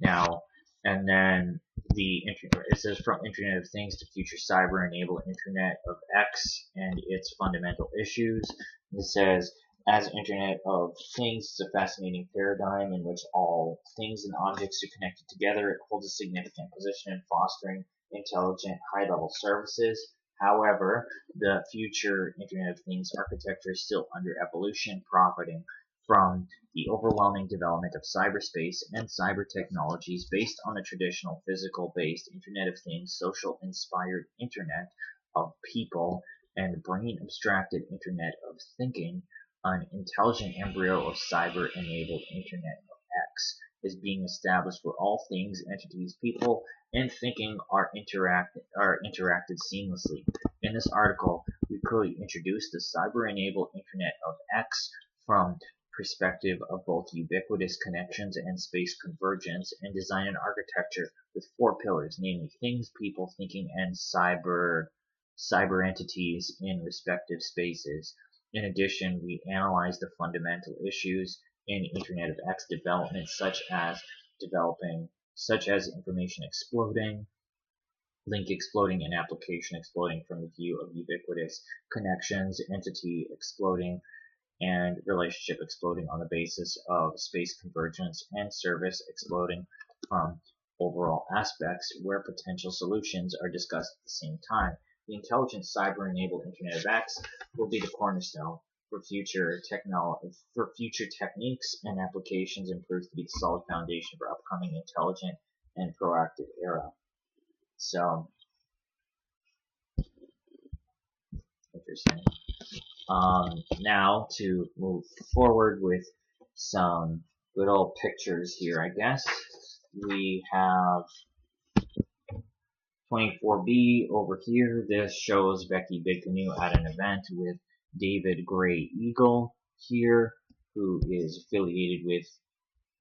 Now, and then it says from Internet of Things to future cyber-enabled Internet of X and its fundamental issues. It says, as Internet of Things is a fascinating paradigm in which all things and objects are connected together. It holds a significant position in fostering intelligent, high-level services. However, the future Internet of Things architecture is still under evolution, profiting from the overwhelming development of cyberspace and cyber technologies based on the traditional physical-based Internet of Things, social-inspired Internet of People, and brain-abstracted Internet of Thinking. An intelligent embryo of cyber-enabled Internet of X is being established where all things, entities, people, and thinking are interacted seamlessly. In this article, we clearly introduce the cyber-enabled Internet of X from perspective of both ubiquitous connections and space convergence, and design an architecture with 4 pillars, namely things, people, thinking, and cyber entities in respective spaces. In addition, we analyze the fundamental issues in Internet of X development, such as information exploding, link exploding, and application exploding from the view of ubiquitous connections, entity exploding, and relationship exploding on the basis of space convergence, and service exploding from overall aspects where potential solutions are discussed at the same time. The intelligent cyber-enabled Internet of X will be the cornerstone for future techniques and applications, and proves to be the solid foundation for upcoming intelligent and proactive era. So, Now to move forward with some good old pictures here, I guess. We have 24B over here. This shows Becky BigCanoe at an event with David Gray Eagle here, who is affiliated with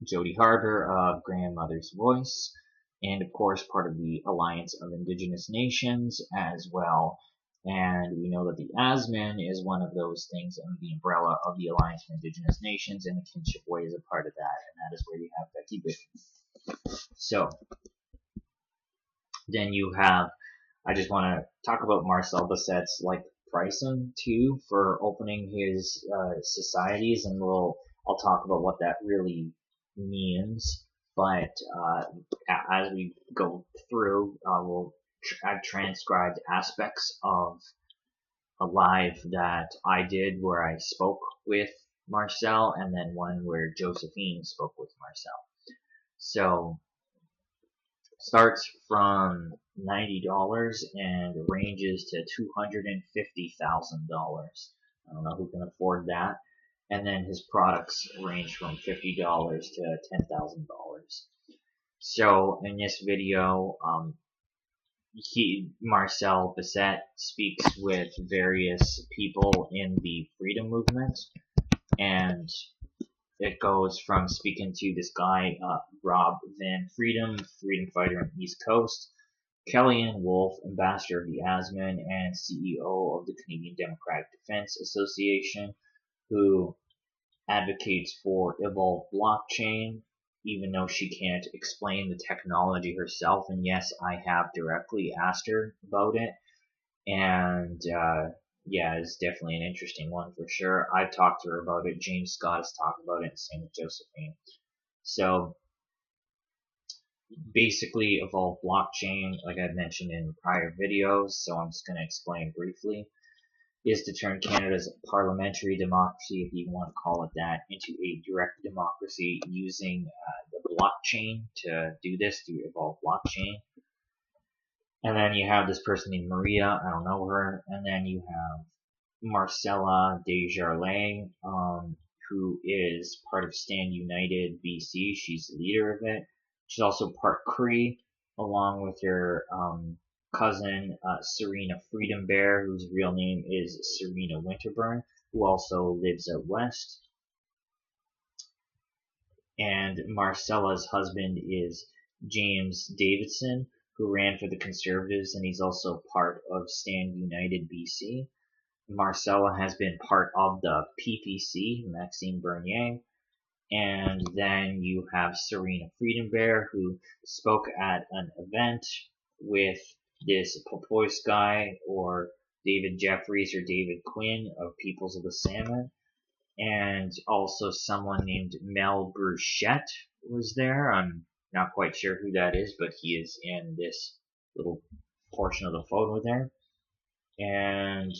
Jody Harder of Grandmother's Voice, and of course part of the Alliance of Indigenous Nations as well. And we know that the ASMIN is one of those things under the umbrella of the Alliance of Indigenous Nations, and the Kinship Way is a part of that, and that is where you have Becky BigCanoe. So then you have, I just want to talk about Marcel Bessette's pricing too for opening his societies, and I'll talk about what that really means. But as we go through, I've transcribed aspects of a live that I did where I spoke with Marcel, and then one where Josephine spoke with Marcel. So starts from $90 and ranges to $250,000. I don't know who can afford that. And then his products range from $50 to $10,000. So in this video, Marcel Bessette speaks with various people in the freedom movement, and it goes from speaking to this guy, Rob Van Freedom fighter on the East Coast, Kellyanne Wolf, ambassador of the ASMIN and CEO of the Canadian Democratic Defense Association, who advocates for evolved blockchain, even though she can't explain the technology herself. And yes, I have directly asked her about it, and yeah, it's definitely an interesting one for sure. I've talked to her about it. James Scott has talked about it, and same with Josephine. So basically, evolved blockchain, like I mentioned in prior videos, so I'm just going to explain briefly, is to turn Canada's parliamentary democracy, if you want to call it that, into a direct democracy using the blockchain to do this, to evolve blockchain. And then you have this person named Maria, I don't know her, and then you have Marcella Desjardins, who is part of Stand United BC. She's the leader of it. She's also part Cree, along with her cousin Serena Freedom Bear, whose real name is Serena Winterburn, who also lives out west. And Marcella's husband is James Davidson, who ran for the Conservatives, and he's also part of Stand United BC. Marcella has been part of the PPC, Maxime Bernier. And then you have Serena Freedom Bear, who spoke at an event with this Popoyce guy, or David Jeffries or David Quinn of Peoples of the Salmon. And also someone named Mel Bruchette was there. I'm not quite sure who that is, but he is in this little portion of the photo there. And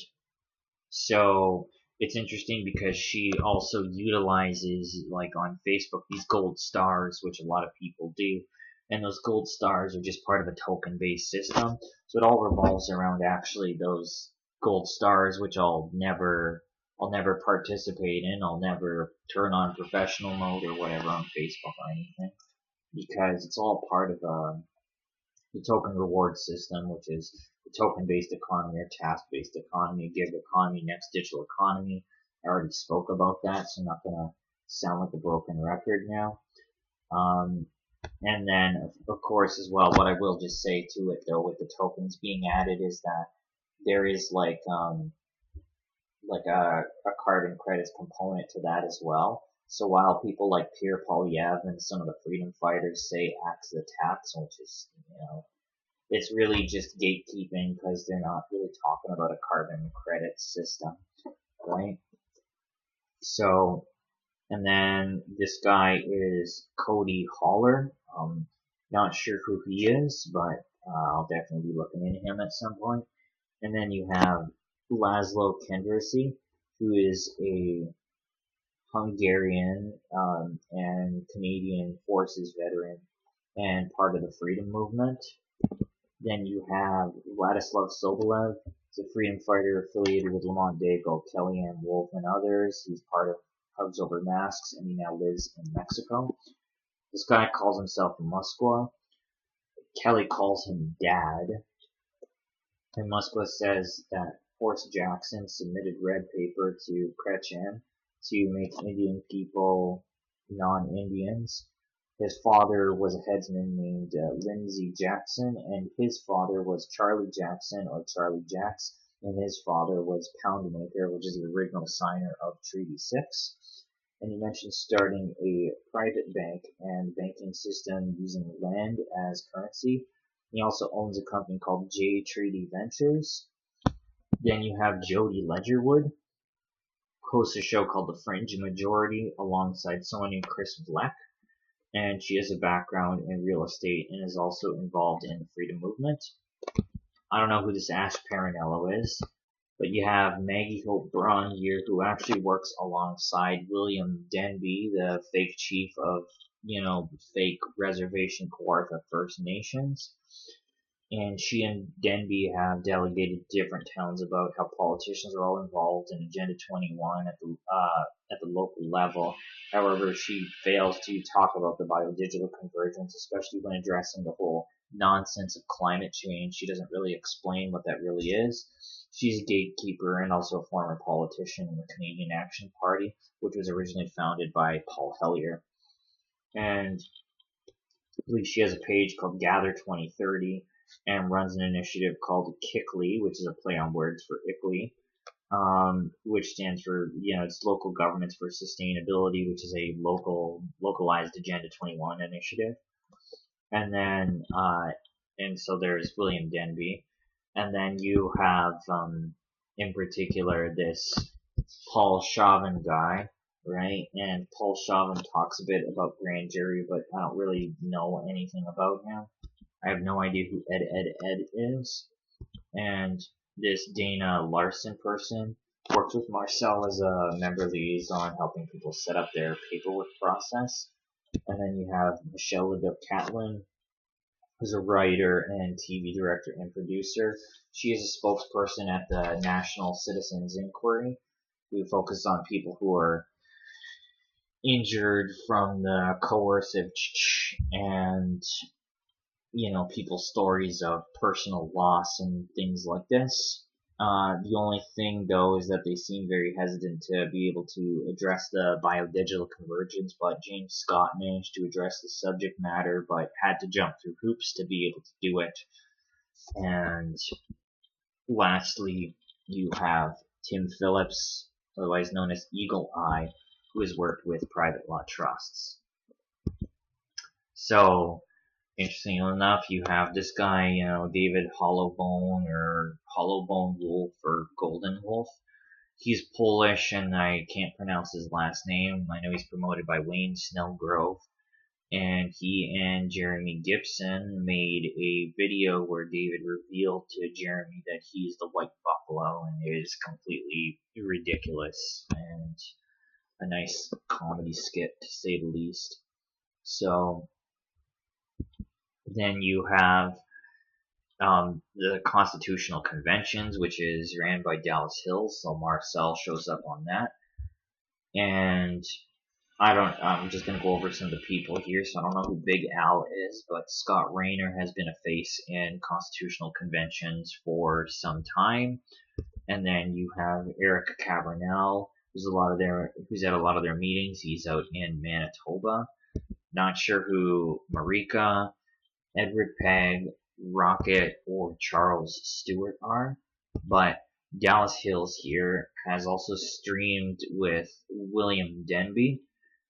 so it's interesting because she also utilizes, like on Facebook, these gold stars, which a lot of people do. And those gold stars are just part of a token-based system. So it all revolves around actually those gold stars, which I'll never participate in. I'll never turn on professional mode or whatever on Facebook or anything, because it's all part of the token reward system, which is the token-based economy or task-based economy, gig economy, next digital economy. I already spoke about that, so I'm not going to sound like a broken record now. And then, of course, as well, what I will just say to it, though, with the tokens being added is that there is like a carbon credits component to that as well. So while people like Pierre Poilievre and some of the freedom fighters say axe the tax, which is, it's really just gatekeeping, because they're not really talking about a carbon credit system, right? So, and then this guy is Cody Holler. Not sure who he is, but I'll definitely be looking into him at some point. And then you have Laszlo Kendrasy, who is a Hungarian and Canadian Forces veteran and part of the freedom movement. Then you have Vladislav Sobolev, He's a freedom fighter affiliated with Lamont Dago, Kellyanne Wolf, and others. He's part of Hugs Over Masks, and he now lives in Mexico. This guy calls himself Musqua. Kelly calls him Dad. And Musqua says that Forrest Jackson submitted red paper to Kretchen to make Indian people non-Indians. His father was a headsman named Lindsey Jackson, and his father was Charlie Jackson, or Charlie Jacks, and his father was Poundmaker, which is the original signer of Treaty 6. And he mentioned starting a private bank and banking system using land as currency. He also owns a company called J Treaty Ventures. Then you have Jody Ledgerwood, hosts a show called The Fringe Majority alongside someone named Chris Black. And she has a background in real estate and is also involved in the freedom movement. I don't know who this Ash Parinello is, but you have Maggie Hope Braun here, who actually works alongside William Denby, the fake chief of, fake reservation Kawartha First Nations. And she and Denby have delegated different towns about how politicians are all involved in Agenda 21 at the local level. However, she fails to talk about the biodigital convergence, especially when addressing the whole nonsense of climate change. She doesn't really explain what that really is. She's a gatekeeper and also a former politician in the Canadian Action Party, which was originally founded by Paul Hellyer. And I believe she has a page called Gather 2030 and runs an initiative called KICLY, which is a play on words for ICLY, which stands for, it's Local Governments for Sustainability, which is a localized Agenda 21 initiative. And then, and so there's William Denby. And then you have, in particular, this Paul Chauvin guy, right? And Paul Chauvin talks a bit about grand jury, but I don't really know anything about him. I have no idea who Ed is. And this Dana Larson person works with Marcel as a member liaison, helping people set up their paperwork process. And then you have Michelle Leduc Catlin, who's a writer and TV director and producer. She is a spokesperson at the National Citizens Inquiry, who focuses on people who are injured from the coercive and people's stories of personal loss and things like this. The only thing, though, is that they seem very hesitant to be able to address the biodigital convergence, but James Scott managed to address the subject matter, but had to jump through hoops to be able to do it. And lastly, you have Tim Phillips, otherwise known as Eagle Eye, who has worked with private law trusts. So, interestingly enough, you have this guy, David Hollowbone or Hollowbone Wolf or Golden Wolf. He's Polish and I can't pronounce his last name. I know he's promoted by Wayne Snellgrove. And he and Jeremy Gibson made a video where David revealed to Jeremy that he's the White Buffalo, and it is completely ridiculous and a nice comedy skit, to say the least. So then you have the Constitutional Conventions, which is ran by Dallas Hills, so Marcel shows up on that. And I'm just going to go over some of the people here, so I don't know who Big Al is, but Scott Rayner has been a face in Constitutional Conventions for some time. And then you have Eric Cabrinel, who's at a lot of their meetings. He's out in Manitoba. Not sure who Marika, Edward Pegg, Rocket, or Charles Stewart are, but Dallas Hills here has also streamed with William Denby,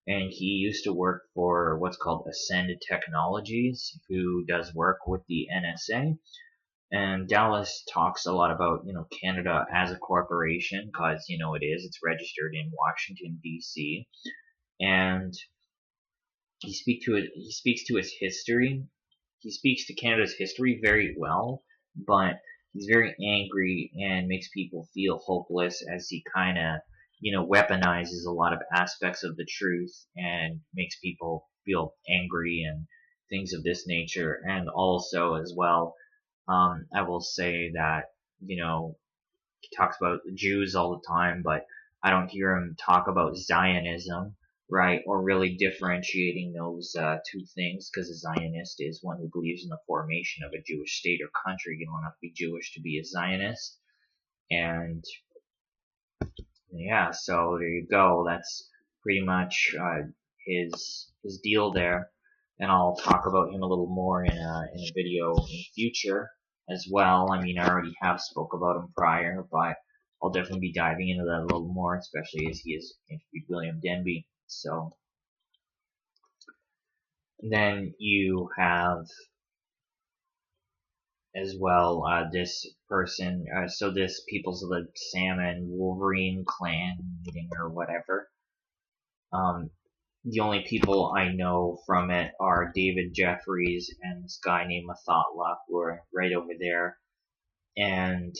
and he used to work for what's called Ascend Technologies, who does work with the NSA. And Dallas talks a lot about, Canada as a corporation, because, it's registered in Washington, D.C. And he speaks to its history. He speaks to Canada's history very well, but he's very angry and makes people feel hopeless as he kind of, weaponizes a lot of aspects of the truth and makes people feel angry and things of this nature. And also, as well, I will say that, he talks about the Jews all the time, but I don't hear him talk about Zionism, right? Or really differentiating those two things, because a Zionist is one who believes in the formation of a Jewish state or country. You don't have to be Jewish to be a Zionist. And yeah, so there you go. That's pretty much his deal there, and I'll talk about him a little more in a video in the future as well. I mean, I already have spoke about him prior, but I'll definitely be diving into that a little more, especially as he is interviewed William Denby. So then you have as well this person, so this Peoples of the Salmon Wolverine clan meeting or whatever. The only people I know from it are David Jeffries and this guy named Mathatla, who are right over there. And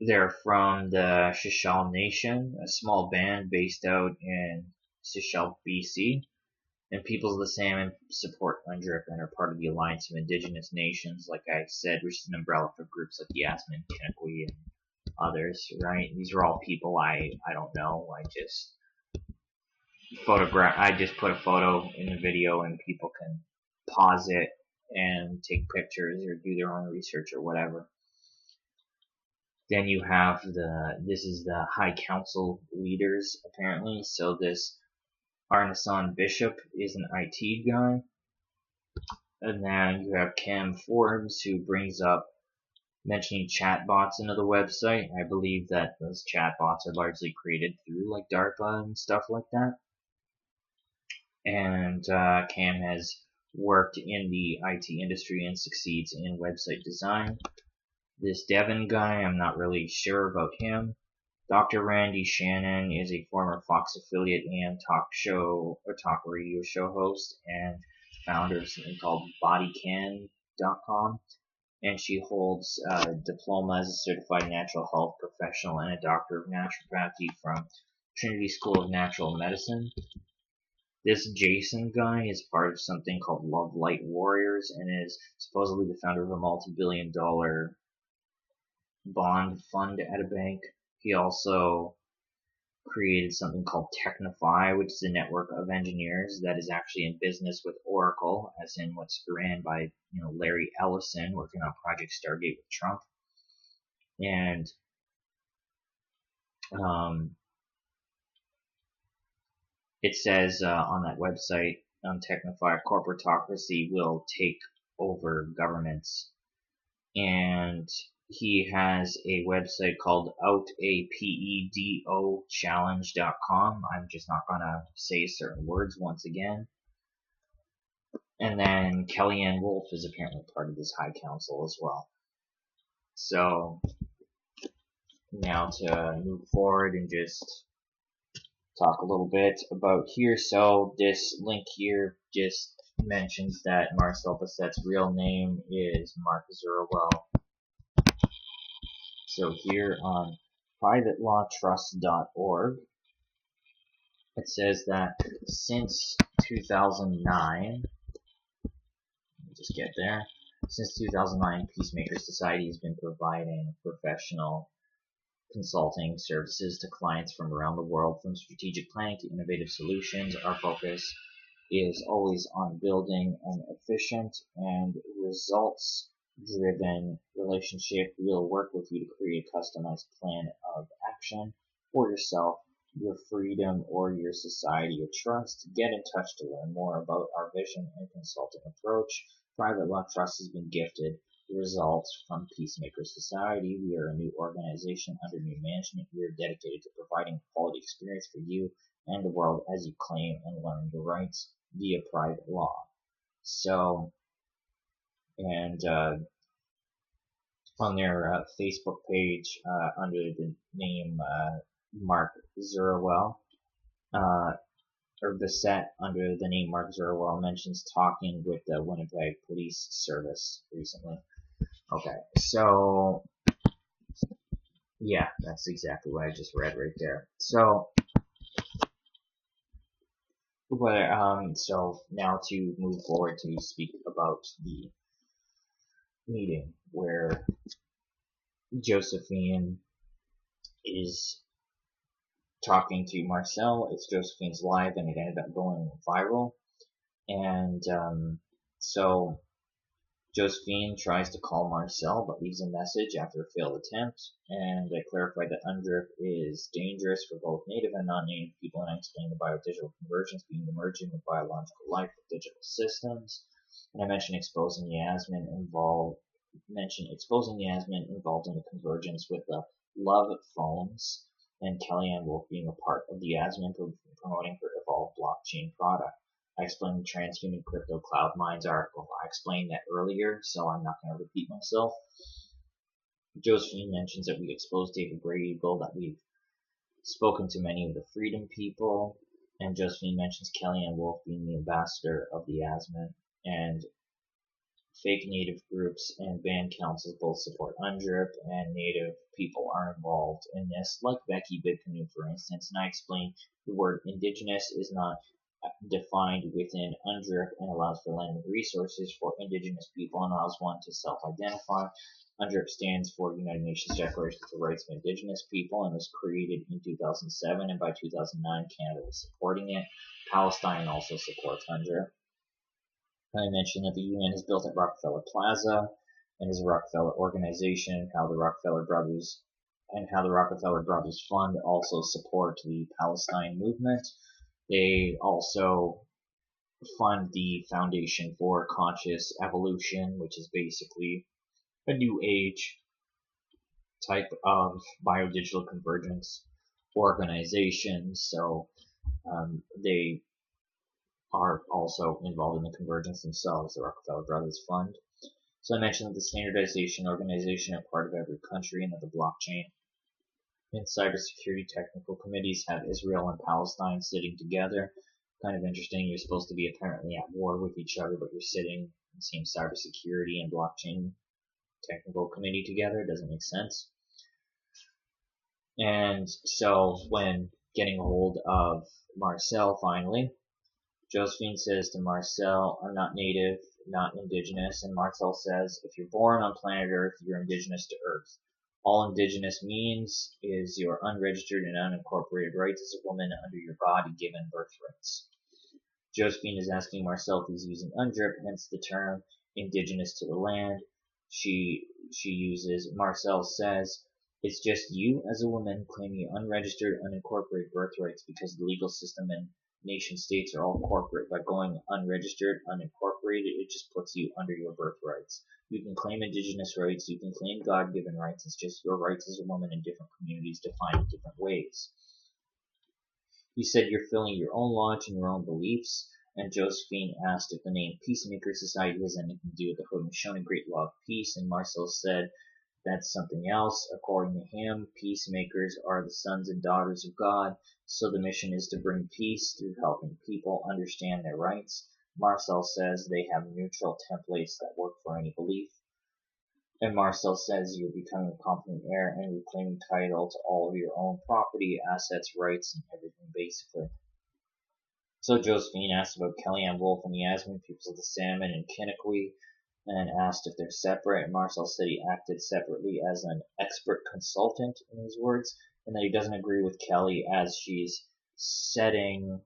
they're from the Shishal Nation, a small band based out in Shishal, BC. And Peoples of the Salmon support UNDRIP and are part of the Alliance of Indigenous Nations, like I said, which is an umbrella for groups like the ASMIN, Kinship Way, and others, right? These are all people I don't know. I just put a photo in the video and people can pause it and take pictures or do their own research or whatever. Then you have this is the High Council leaders apparently. So this Arneson Bishop is an IT guy. And then you have Cam Forbes, who brings up mentioning chatbots into the website. I believe that those chatbots are largely created through like DARPA and stuff like that. And Cam has worked in the IT industry and succeeds in website design. This Devin guy, I'm not really sure about him. Dr. Randy Shannon is a former Fox affiliate and talk radio show host and founder of something called bodycan.com. And she holds a diploma as a certified natural health professional and a doctor of naturopathy from Trinity School of Natural Medicine. This Jason guy is part of something called Love Light Warriors and is supposedly the founder of a multi-billion-dollar bond fund at a bank. He also created something called Technify, which is a network of engineers that is actually in business with Oracle, as in what's ran by Larry Ellison, working on Project Stargate with Trump. And it says on that website on Technify, corporatocracy will take over governments. And he has a website called outapedochallenge.com. I'm just not going to say certain words once again. And then Kellyanne Wolf is apparently part of this high council as well. So now to move forward and just talk a little bit about here. So this link here just mentions that Marcel Bessette's real name is Mark Zerwell. So here on privatelawtrust.org, it says that since 2009, just get there, since 2009, Peacemaker Society has been providing professional consulting services to clients from around the world, from strategic planning to innovative solutions. Our focus is always on building an efficient and results-driven relationship. We'll work with you to create a customized plan of action for yourself, your freedom, or your society of trust. Get in touch to learn more about our vision and consulting approach. Private Law Trust has been gifted results from Peacemaker Society. We are a new organization under new management. We are dedicated to providing a quality experience for you and the world as you claim and learn your rights via private law. So, and on their Facebook page, under the name Mark Zerwell, or Bessette, under the name Mark Zerwell, mentions talking with the Winnipeg Police Service recently. Okay, so yeah, that's exactly what I just read right there. So, so now to move forward to speak about the meeting where Josephine is talking to Marcel. It's Josephine's live, and it ended up going viral. And so Josephine tries to call Marcel, but leaves a message after a failed attempt. And I clarified that UNDRIP is dangerous for both native and non-native people, and I explained the biodigital convergence being the merging of biological life with digital systems. And I mentioned exposing the ASMIN involved in the convergence with the love phones, and Kellyanne Wolf being a part of the ASMIN promoting her evolved blockchain product. I explained the Transhuman Crypto Cloud Mines article. I explained that earlier, so I'm not going to repeat myself. Josephine mentions that we exposed David Gray Eagle, that we've spoken to many of the freedom people, and Josephine mentions Kellyanne Wolf being the ambassador of the ASMIN, and fake native groups and band councils both support UNDRIP, and native people are involved in this, like Becky BigCanoe, for instance. And I explained the word indigenous is not defined within UNDRIP and allows for land and resources for indigenous people and allows one to self-identify. UNDRIP stands for United Nations Declaration for the Rights of Indigenous People and was created in 2007, and by 2009 Canada was supporting it. Palestine also supports UNDRIP. I mentioned that the UN is built at Rockefeller Plaza and is a Rockefeller organization, how the Rockefeller Brothers Fund also support the Palestine movement. They also fund the Foundation for Conscious Evolution, which is basically a new age type of biodigital convergence organization. So they are also involved in the convergence themselves, the Rockefeller Brothers Fund. So I mentioned that the standardization organization are part of every country, and that the blockchain and cybersecurity technical committees have Israel and Palestine sitting together. Kind of interesting. You're supposed to be apparently at war with each other, but you're sitting in the same cybersecurity and blockchain technical committee together. It doesn't make sense. And so when getting a hold of Marcel finally, Josephine says to Marcel, I'm not native, not indigenous, and Marcel says, if you're born on planet Earth, you're indigenous to Earth. All indigenous means is your unregistered and unincorporated rights as a woman under your body-given birthrights. Josephine is asking Marcel if he's using UNDRIP, hence the term indigenous to the land. She uses, Marcel says, it's just you as a woman claiming unregistered, unincorporated birthrights because the legal system and nation states are all corporate. By going unregistered, unincorporated, it just puts you under your birthrights. You can claim indigenous rights, you can claim God-given rights, it's just your rights as a woman in different communities defined in different ways. You said you're filling your own launch and your own beliefs, and Josephine asked if the name Peacemaker Society has anything to do with the Haudenosaunee Great Law of Peace, and Marcel said that's something else. According to him, peacemakers are the sons and daughters of God, so the mission is to bring peace through helping people understand their rights. Marcel says they have neutral templates that work for any belief. And Marcel says you're becoming a competent heir and reclaiming title to all of your own property, assets, rights, and everything basically. So Josephine asked about Kellyanne Wolf and the ASMIN, peoples of the Salmon and Kinniqui, and asked if they're separate. And Marcel said he acted separately as an expert consultant, in his words, and that he doesn't agree with Kelly as she's setting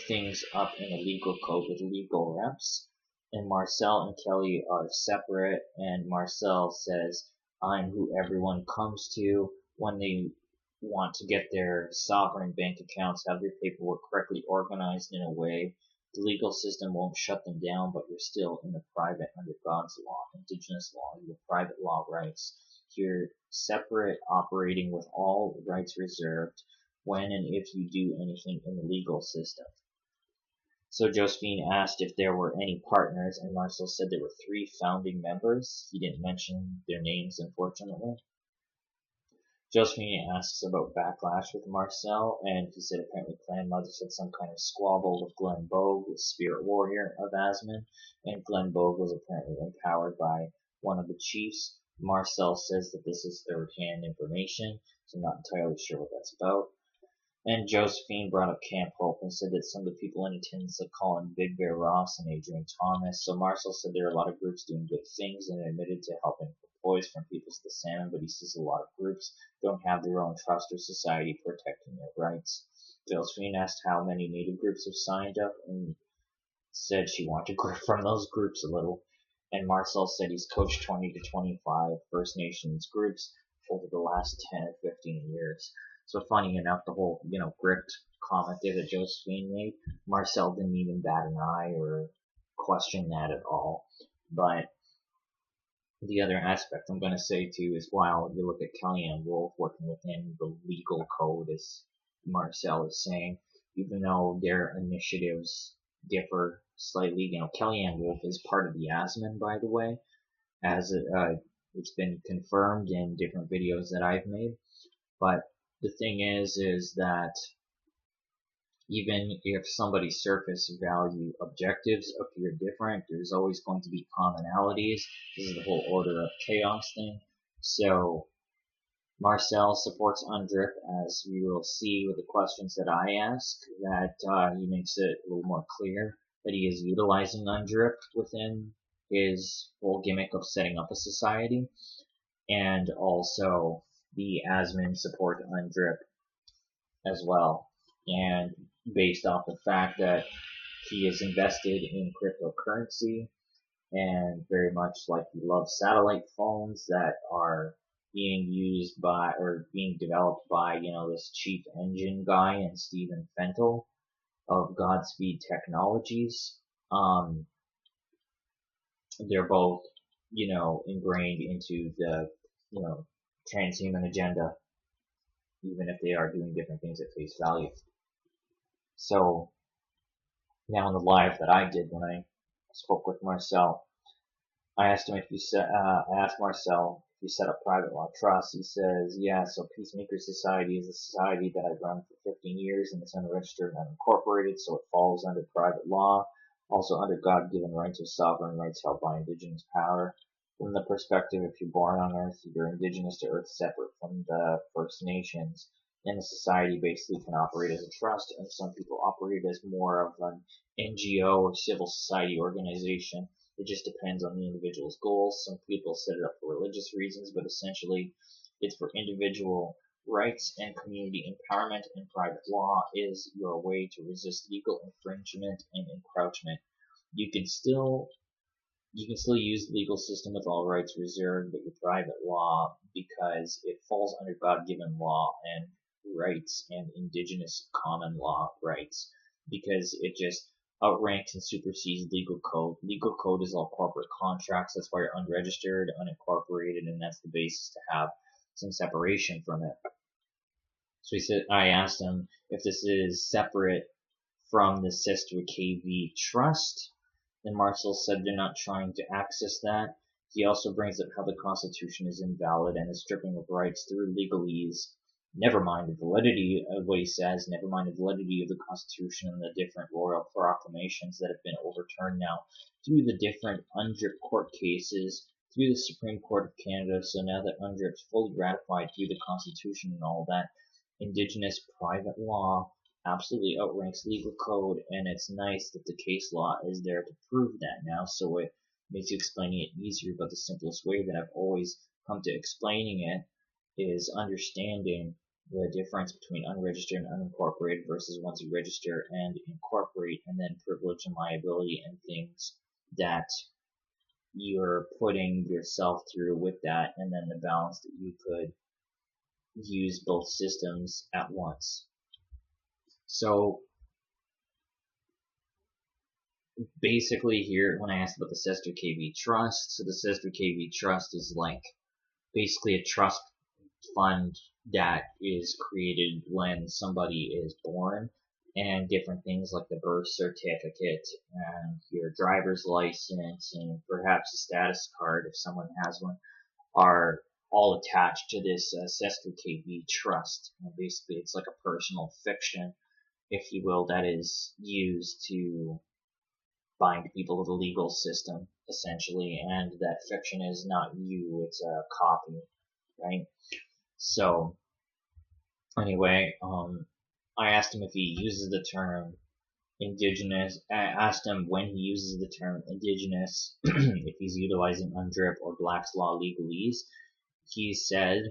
things up in a legal code with legal reps. And Marcel and Kelly are separate, and Marcel says, I'm who everyone comes to when they want to get their sovereign bank accounts, have their paperwork correctly organized in a way. The legal system won't shut them down, but you're still in the private under God's law, indigenous law, your private law rights. You're separate, operating with all rights reserved when and if you do anything in the legal system. So Josephine asked if there were any partners, and Marcel said there were 3 founding members. He didn't mention their names, unfortunately. Josephine asks about backlash with Marcel, and he said apparently Clan Mothers had some kind of squabble with Glenn Bogue, the spirit warrior of ASMIN, and Glenn Bogue was apparently empowered by one of the chiefs. Marcel says that this is third-hand information, so I'm not entirely sure what that's about. And Josephine brought up Camp Hope and said that some of the people in attendance like Colin Big Bear Ross and Adrian Thomas. So Marcel said there are a lot of groups doing good things and admitted to helping toys from peoples to salmon, but he says a lot of groups don't have their own trust or society protecting their rights. Josephine asked how many native groups have signed up and said she wanted to grow from those groups a little. And Marcel said he's coached 20 to 25 First Nations groups over the last 10 or 15 years. So funny enough, the whole, grift comment there that Josephine made, Marcel didn't even bat an eye or question that at all. But the other aspect I'm going to say too is while you look at Kellyanne Wolf working within the legal code, as Marcel is saying, even though their initiatives differ slightly, Kellyanne Wolf is part of the ASMIN, by the way, as it's been confirmed in different videos that I've made. But the thing is that even if somebody's surface value objectives appear different, there's always going to be commonalities. This is the whole order of chaos thing. So Marcel supports UNDRIP, as we will see with the questions that I ask, that he makes it a little more clear that he is utilizing UNDRIP within his whole gimmick of setting up a society. And also the ASMIN support UNDRIP as well. And based off the fact that he is invested in cryptocurrency and very much like he loves satellite phones that are being used by or being developed by this chief engine guy and Stephen Fentel of Godspeed Technologies. They're both ingrained into the transhuman agenda, even if they are doing different things at face value. So now in the live that I did when I spoke with Marcel, I asked him if you set. I asked Marcel if you set up private law trusts. He says, yeah. So Peacemaker Society is a society that I've run for 15 years, and it's unregistered and unincorporated, so it falls under private law, also under God-given rights or sovereign rights held by indigenous power. From the perspective, if you're born on Earth, you're indigenous to Earth, separate from the First Nations. And the society basically can operate as a trust, and some people operate as more of an NGO or civil society organization. It just depends on the individual's goals. Some people set it up for religious reasons, but essentially it's for individual rights and community empowerment, and private law is your way to resist legal infringement and encroachment. You can still use the legal system with all rights reserved, but your private law, because it falls under God-given law and rights and indigenous common law rights, because it just outranks and supersedes legal code. Legal code is all corporate contracts. That's why you're unregistered, unincorporated, and that's the basis to have some separation from it. So I asked him if this is separate from the sister KV trust. And Marcel said they're not trying to access that. He also brings up how the Constitution is invalid and is stripping of rights through legalese. Never mind the validity of what he says, never mind the validity of the Constitution and the different royal proclamations that have been overturned now through the different UNDRIP court cases, through the Supreme Court of Canada. So now that UNDRIP is fully ratified through the Constitution and all that, Indigenous private law absolutely outranks legal code, and it's nice that the case law is there to prove that now, so it makes explaining it easier. But the simplest way that I've always come to explaining it is understanding the difference between unregistered and unincorporated versus once you register and incorporate, and then privilege and liability and things that you're putting yourself through with that, and then the balance that you could use both systems at once. So basically here, when I asked about the Sister KV Trust, so the Sister KV Trust is like basically a trust fund that is created when somebody is born, and different things like the birth certificate and your driver's license and perhaps a status card if someone has one are all attached to this Sister KV Trust. And basically it's like a personal fiction, if you will, that is used to bind people to the legal system, essentially, and that fiction is not you, it's a copy, right? So, anyway, I asked him if he uses the term indigenous. I asked him when he uses the term indigenous, if he's utilizing UNDRIP or Black's Law legalese. He said,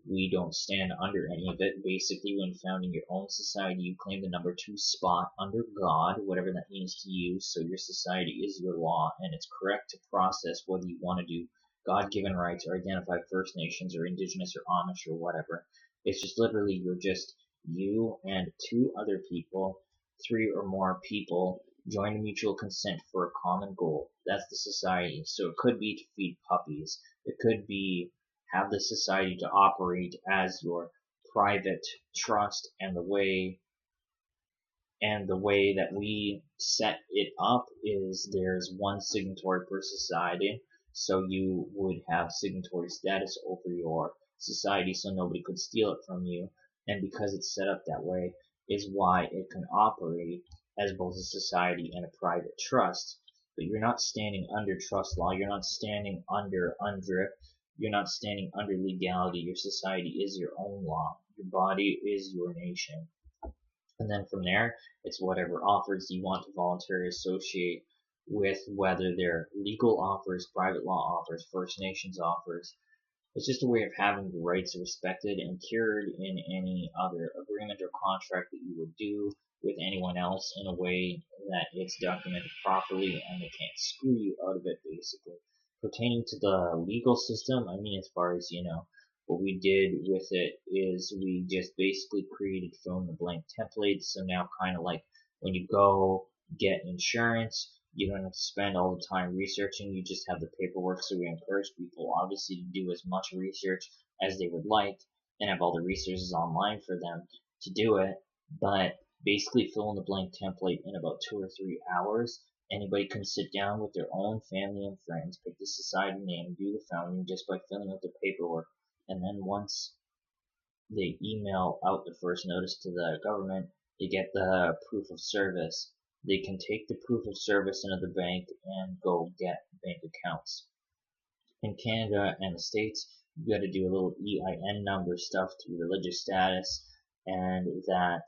we don't stand under any of it. Basically, when founding your own society, you claim the number 2 spot under God, whatever that means to you, so your society is your law, and it's correct to process whether you want to do God-given rights or identify First Nations or Indigenous or Amish or whatever. It's just literally you're just you and 2 other people, 3 or more people, join in mutual consent for a common goal. That's the society. So it could be to feed puppies. It could be have the society to operate as your private trust, and the way that we set it up is there's 1 signatory per society, so you would have signatory status over your society so nobody could steal it from you, and because it's set up that way is why it can operate as both a society and a private trust. But you're not standing under trust law, you're not standing under UNDRIP, you're not standing under legality. Your society is your own law. Your body is your nation. And then from there, it's whatever offers you want to voluntarily associate with, whether they're legal offers, private law offers, First Nations offers. It's just a way of having the rights respected and cured in any other agreement or contract that you would do with anyone else in a way that it's documented properly and they can't screw you out of it, basically. Pertaining to the legal system, I mean, as far as, what we did with it is we just basically created fill in the blank templates. So now kind of like when you go get insurance, you don't have to spend all the time researching, you just have the paperwork. So we encourage people obviously to do as much research as they would like and have all the resources online for them to do it. But basically fill in the blank template in about 2 or 3 hours. Anybody can sit down with their own family and friends, pick the society name, do the founding just by filling out the paperwork. And then once they email out the first notice to the government, they get the proof of service. They can take the proof of service into the bank and go get bank accounts. In Canada and the States, you got to do a little EIN number stuff to religious status and that.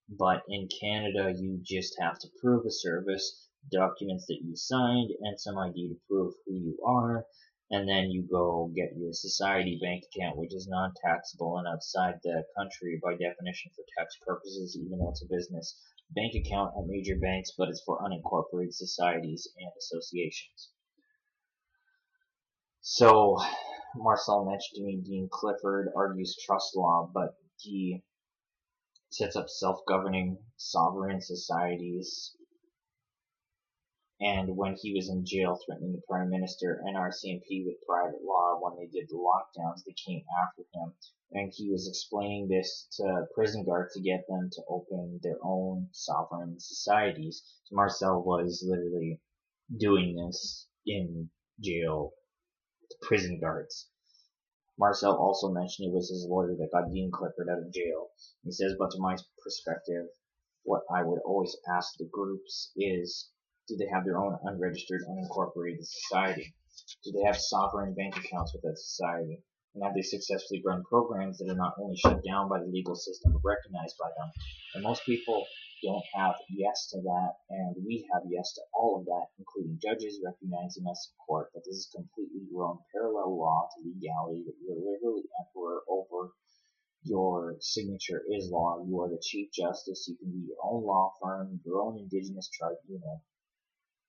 But in Canada, you just have to prove a service, documents that you signed, and some ID to prove who you are, and then you go get your society bank account, which is non-taxable and outside the country by definition for tax purposes, even though it's a business bank account at major banks, but it's for unincorporated societies and associations. So, Marcel mentioned to me Dean Clifford argues trust law, but he sets up self-governing sovereign societies, and when he was in jail threatening the Prime Minister and RCMP with private law when they did the lockdowns, they came after him, and he was explaining this to prison guards to get them to open their own sovereign societies. So Marcel was literally doing this in jail to prison guards. Marcel also mentioned it was his lawyer that got Dean Clifford out of jail. He says, but to my perspective, what I would always ask the groups is, do they have their own unregistered, unincorporated society? Do they have sovereign bank accounts with that society? And have they successfully run programs that are not only shut down by the legal system but recognized by them? And most people don't have yes to that, and we have yes to all of that, including judges recognizing us in court. But this is completely wrong parallel law to legality, that you're literally emperor over your signature is law. You are the Chief Justice. You can be your own law firm, your own indigenous tribunal.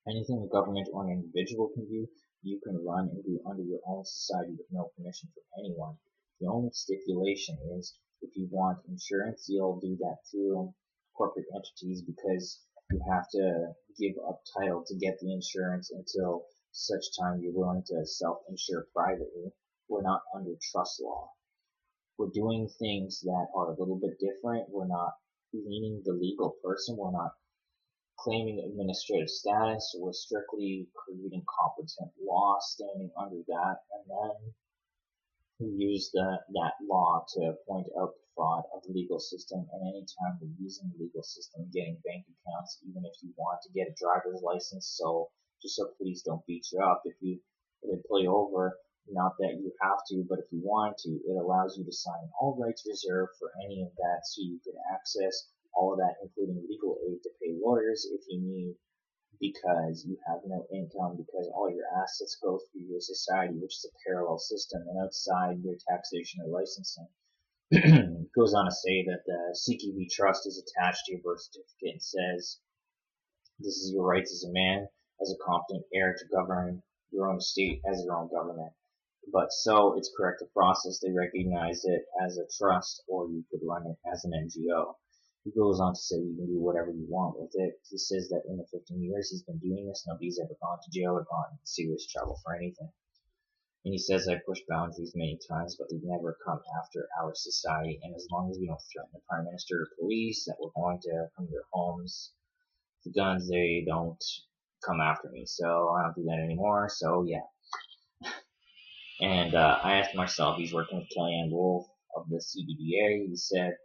Anything the government or an individual can do, you can run and do under your own society with no permission from anyone. The only stipulation is if you want insurance, you'll do that through corporate entities because you have to give up title to get the insurance until such time you're willing to self-insure privately. We're not under trust law. We're doing things that are a little bit different. We're not leaning the legal person. We're not claiming administrative status. We're strictly creating competent law, standing under that, and then we use that law to point out the fraud of the legal system. And anytime we're using the legal system, getting bank accounts, even if you want to get a driver's license, just so police don't beat you up, if they pull you over, not that you have to, but if you want to, it allows you to sign all rights reserved for any of that, so you can access all of that, including legal aid to pay lawyers if you need, because you have no income, because all your assets go through your society, which is a parallel system, and outside your taxation or licensing. It goes on to say that the CQB trust is attached to your birth certificate and says, this is your rights as a man, as a competent heir to govern your own state as your own government. But so it's correct to process, they recognize it as a trust, or you could run it as an NGO. He goes on to say you can do whatever you want with it. He says that in the 15 years he's been doing this, nobody's ever gone to jail or gone in serious trouble for anything. And he says I pushed boundaries many times, but they've never come after our society. And as long as we don't threaten the Prime Minister or police that we're going to come to their homes with guns, they don't come after me. So I don't do that anymore. So yeah. And I asked Marcel if he's working with Kellyanne Wolf of the CBDA. He said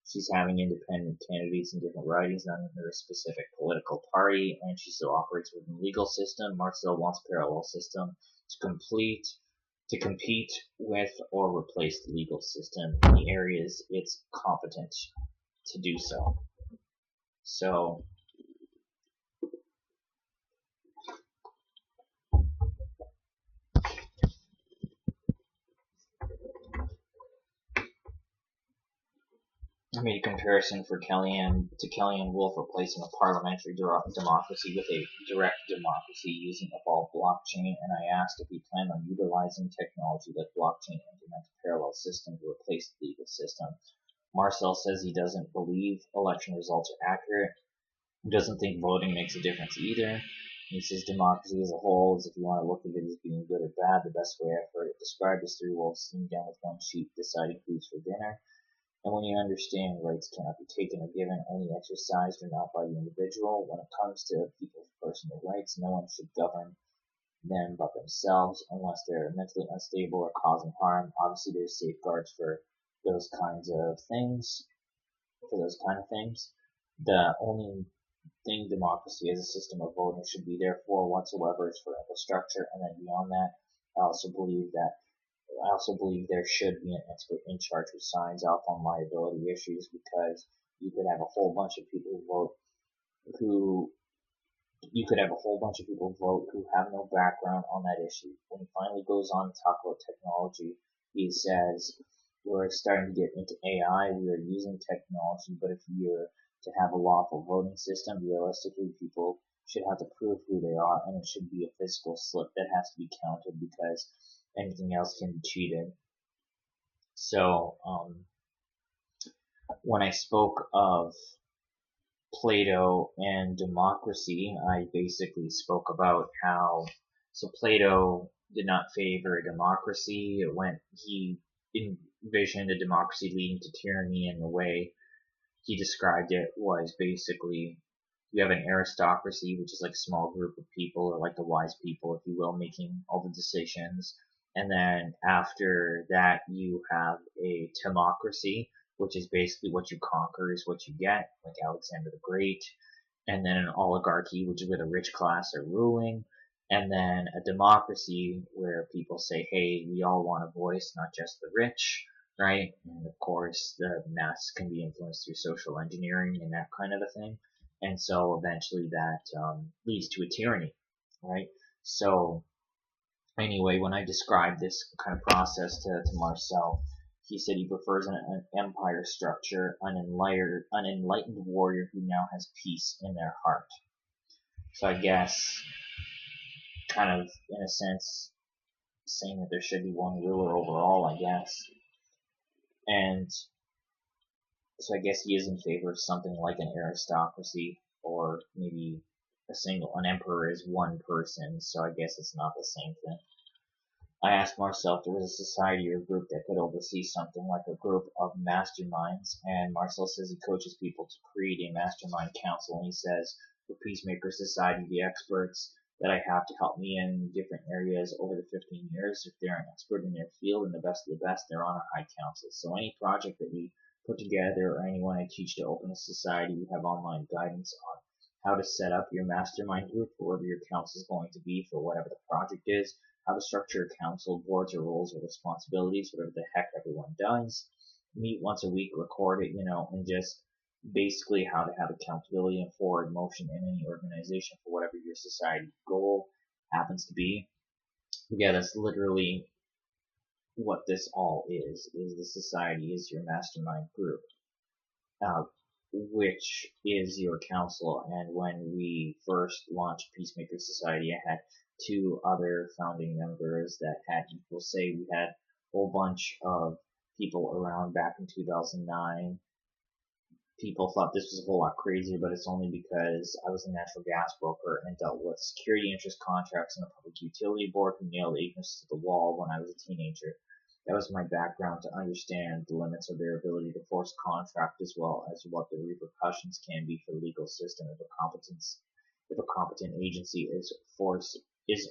she's having independent candidates in different ridings, not in her specific political party, and she still operates within the legal system. Marcel wants a parallel system to compete with or replace the legal system in the areas it's competent to do so. So I made a comparison for Kellyanne Wolf replacing a parliamentary democracy with a direct democracy using evolved blockchain, and I asked if he planned on utilizing technology like blockchain to implement a parallel system to replace the legal system. Marcel says he doesn't believe election results are accurate. He doesn't think voting makes a difference either. He says democracy as a whole is, if you want to look at it as being good or bad, the best way I've heard it described is three wolves sitting down with one sheep deciding who's for dinner. And when you understand rights cannot be taken or given, only exercised or not by the individual, when it comes to people's personal rights, no one should govern them but themselves unless they're mentally unstable or causing harm. Obviously, there's safeguards for those kinds of things. The only thing democracy as a system of voting should be there for whatsoever is for infrastructure, and then beyond that, I also believe there should be an expert in charge who signs off on liability issues, because you could have a whole bunch of people vote who have no background on that issue. When he finally goes on to talk about technology, he says, we're starting to get into AI, we are using technology, but if you're to have a lawful voting system, realistically, people should have to prove who they are, and it should be a physical slip that has to be counted, because anything else can be cheated. So, when I spoke of Plato and democracy, I basically spoke about how, so Plato did not favor democracy. He envisioned a democracy leading to tyranny, and the way he described it was basically you have an aristocracy, which is like a small group of people, or like the wise people, if you will, making all the decisions. And then after that, you have a timocracy, which is basically what you conquer is what you get, like Alexander the Great. And then an oligarchy, which is where the rich class are ruling. And then a democracy where people say, hey, we all want a voice, not just the rich, right? And of course, the masses can be influenced through social engineering and that kind of a thing. And so eventually that leads to a tyranny, right? So anyway, when I described this kind of process to Marcel, he said he prefers an empire structure, an enlightened warrior who now has peace in their heart. So I guess, kind of, in a sense, saying that there should be one ruler overall, I guess. And so I guess he is in favor of something like an aristocracy, or maybe an emperor is one person, so I guess it's not the same thing. I asked Marcel if there was a society or group that could oversee something like a group of masterminds, and Marcel says he coaches people to create a mastermind council, and he says, for Peacemaker Society, the experts that I have to help me in different areas over the 15 years, if they're an expert in their field and the best of the best, they're on our high council. So any project that we put together, or anyone I teach to open a society, we have online guidance on how to set up your mastermind group, whoever your council is going to be for whatever the project is, how to structure a council, boards or roles or responsibilities, whatever the heck everyone does. Meet once a week, record it, and just basically how to have accountability and forward motion in any organization for whatever your society goal happens to be. Yeah, that's literally what this all is the society is your mastermind group, uh, which is your council. And when we first launched Peacemaker Society, I had two other founding members that had equal say. We had a whole bunch of people around back in 2009. People thought this was a whole lot crazier, but it's only because I was a natural gas broker and dealt with security interest contracts in a public utility board who nailed agents to the wall when I was a teenager. That was my background to understand the limits of their ability to force contract as well as what the repercussions can be for the legal system if a competent agency is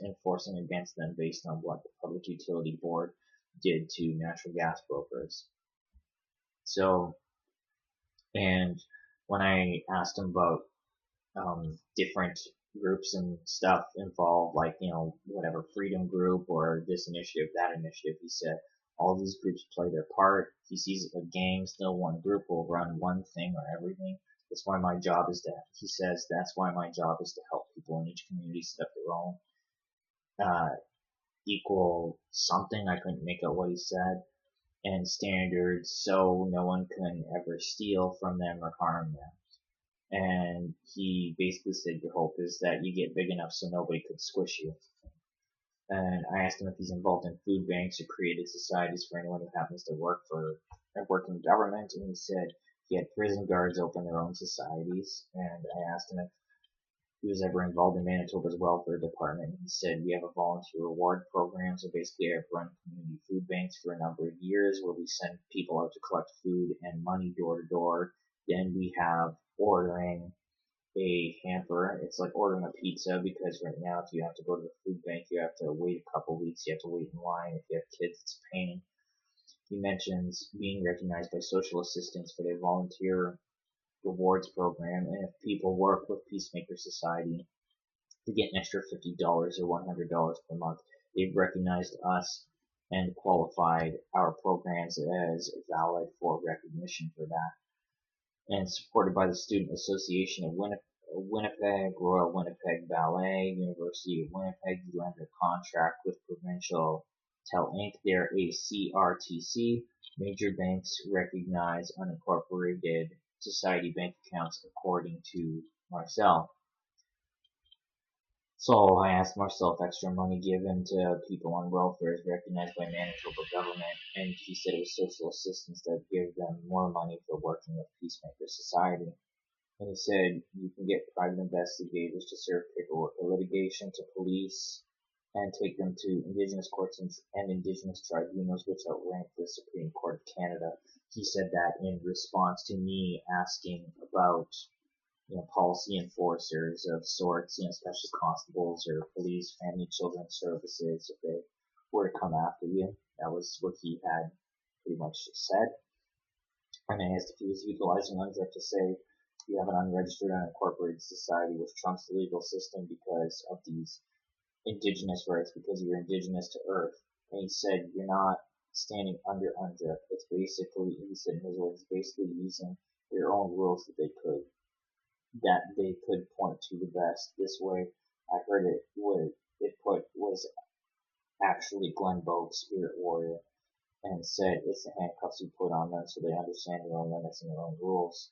enforcing against them based on what the public utility board did to natural gas brokers. So, and when I asked him about different groups and stuff involved, like, whatever freedom group or this initiative, that initiative, he said all these groups play their part. He sees it like gangs. No one group will run one thing or everything. That's why my job is to, he says, that's why my job is to help people in each community set up their own equal something. I couldn't make out what he said. And standards so no one can ever steal from them or harm them. And he basically said your hope is that you get big enough so nobody could squish you. And I asked him if he's involved in food banks or created societies for anyone who happens to work in government, and he said he had prison guards open their own societies. And I asked him if he was ever involved in Manitoba's welfare department, and he said we have a volunteer reward program. So basically I've run community food banks for a number of years where we send people out to collect food and money door to door. Then we have ordering a hamper. It's like ordering a pizza, because right now if you have to go to the food bank, you have to wait a couple weeks. You have to wait in line. If you have kids, it's a pain. He mentions being recognized by social assistants for their volunteer rewards program, and if people work with Peacemaker Society to get an extra $50 or $100 per month, they've recognized us and qualified our programs as valid for recognition for that. And supported by the Student Association of Winnipeg, Royal Winnipeg Ballet, University of Winnipeg, you enter a contract with Provincial Tel Inc. They're a CRTC. Major banks recognize unincorporated society bank accounts, according to Marcel. So I asked Marcel if extra money given to people on welfare is recognized by Manitoba government, and he said it was social assistance that give them more money for working with Peacemaker Society. And he said you can get private investigators to serve paperwork or litigation to police and take them to Indigenous courts and Indigenous tribunals, which outrank the Supreme Court of Canada. He said that in response to me asking about policy enforcers of sorts, special constables or police, family children's services, if they were to come after you. That was what he had pretty much said. And I asked if he was utilizing UNDRIP to say you have an unregistered, unincorporated society which trumps the legal system because of these Indigenous rights, because you're Indigenous to Earth. And he said you're not standing under UNDRIP. It's basically, he said in his words, basically using their own rules that they could point to the best. This way, I heard was actually Glenn Bogue, Spirit Warrior, and said it's the handcuffs you put on them so they understand their own limits and their own rules.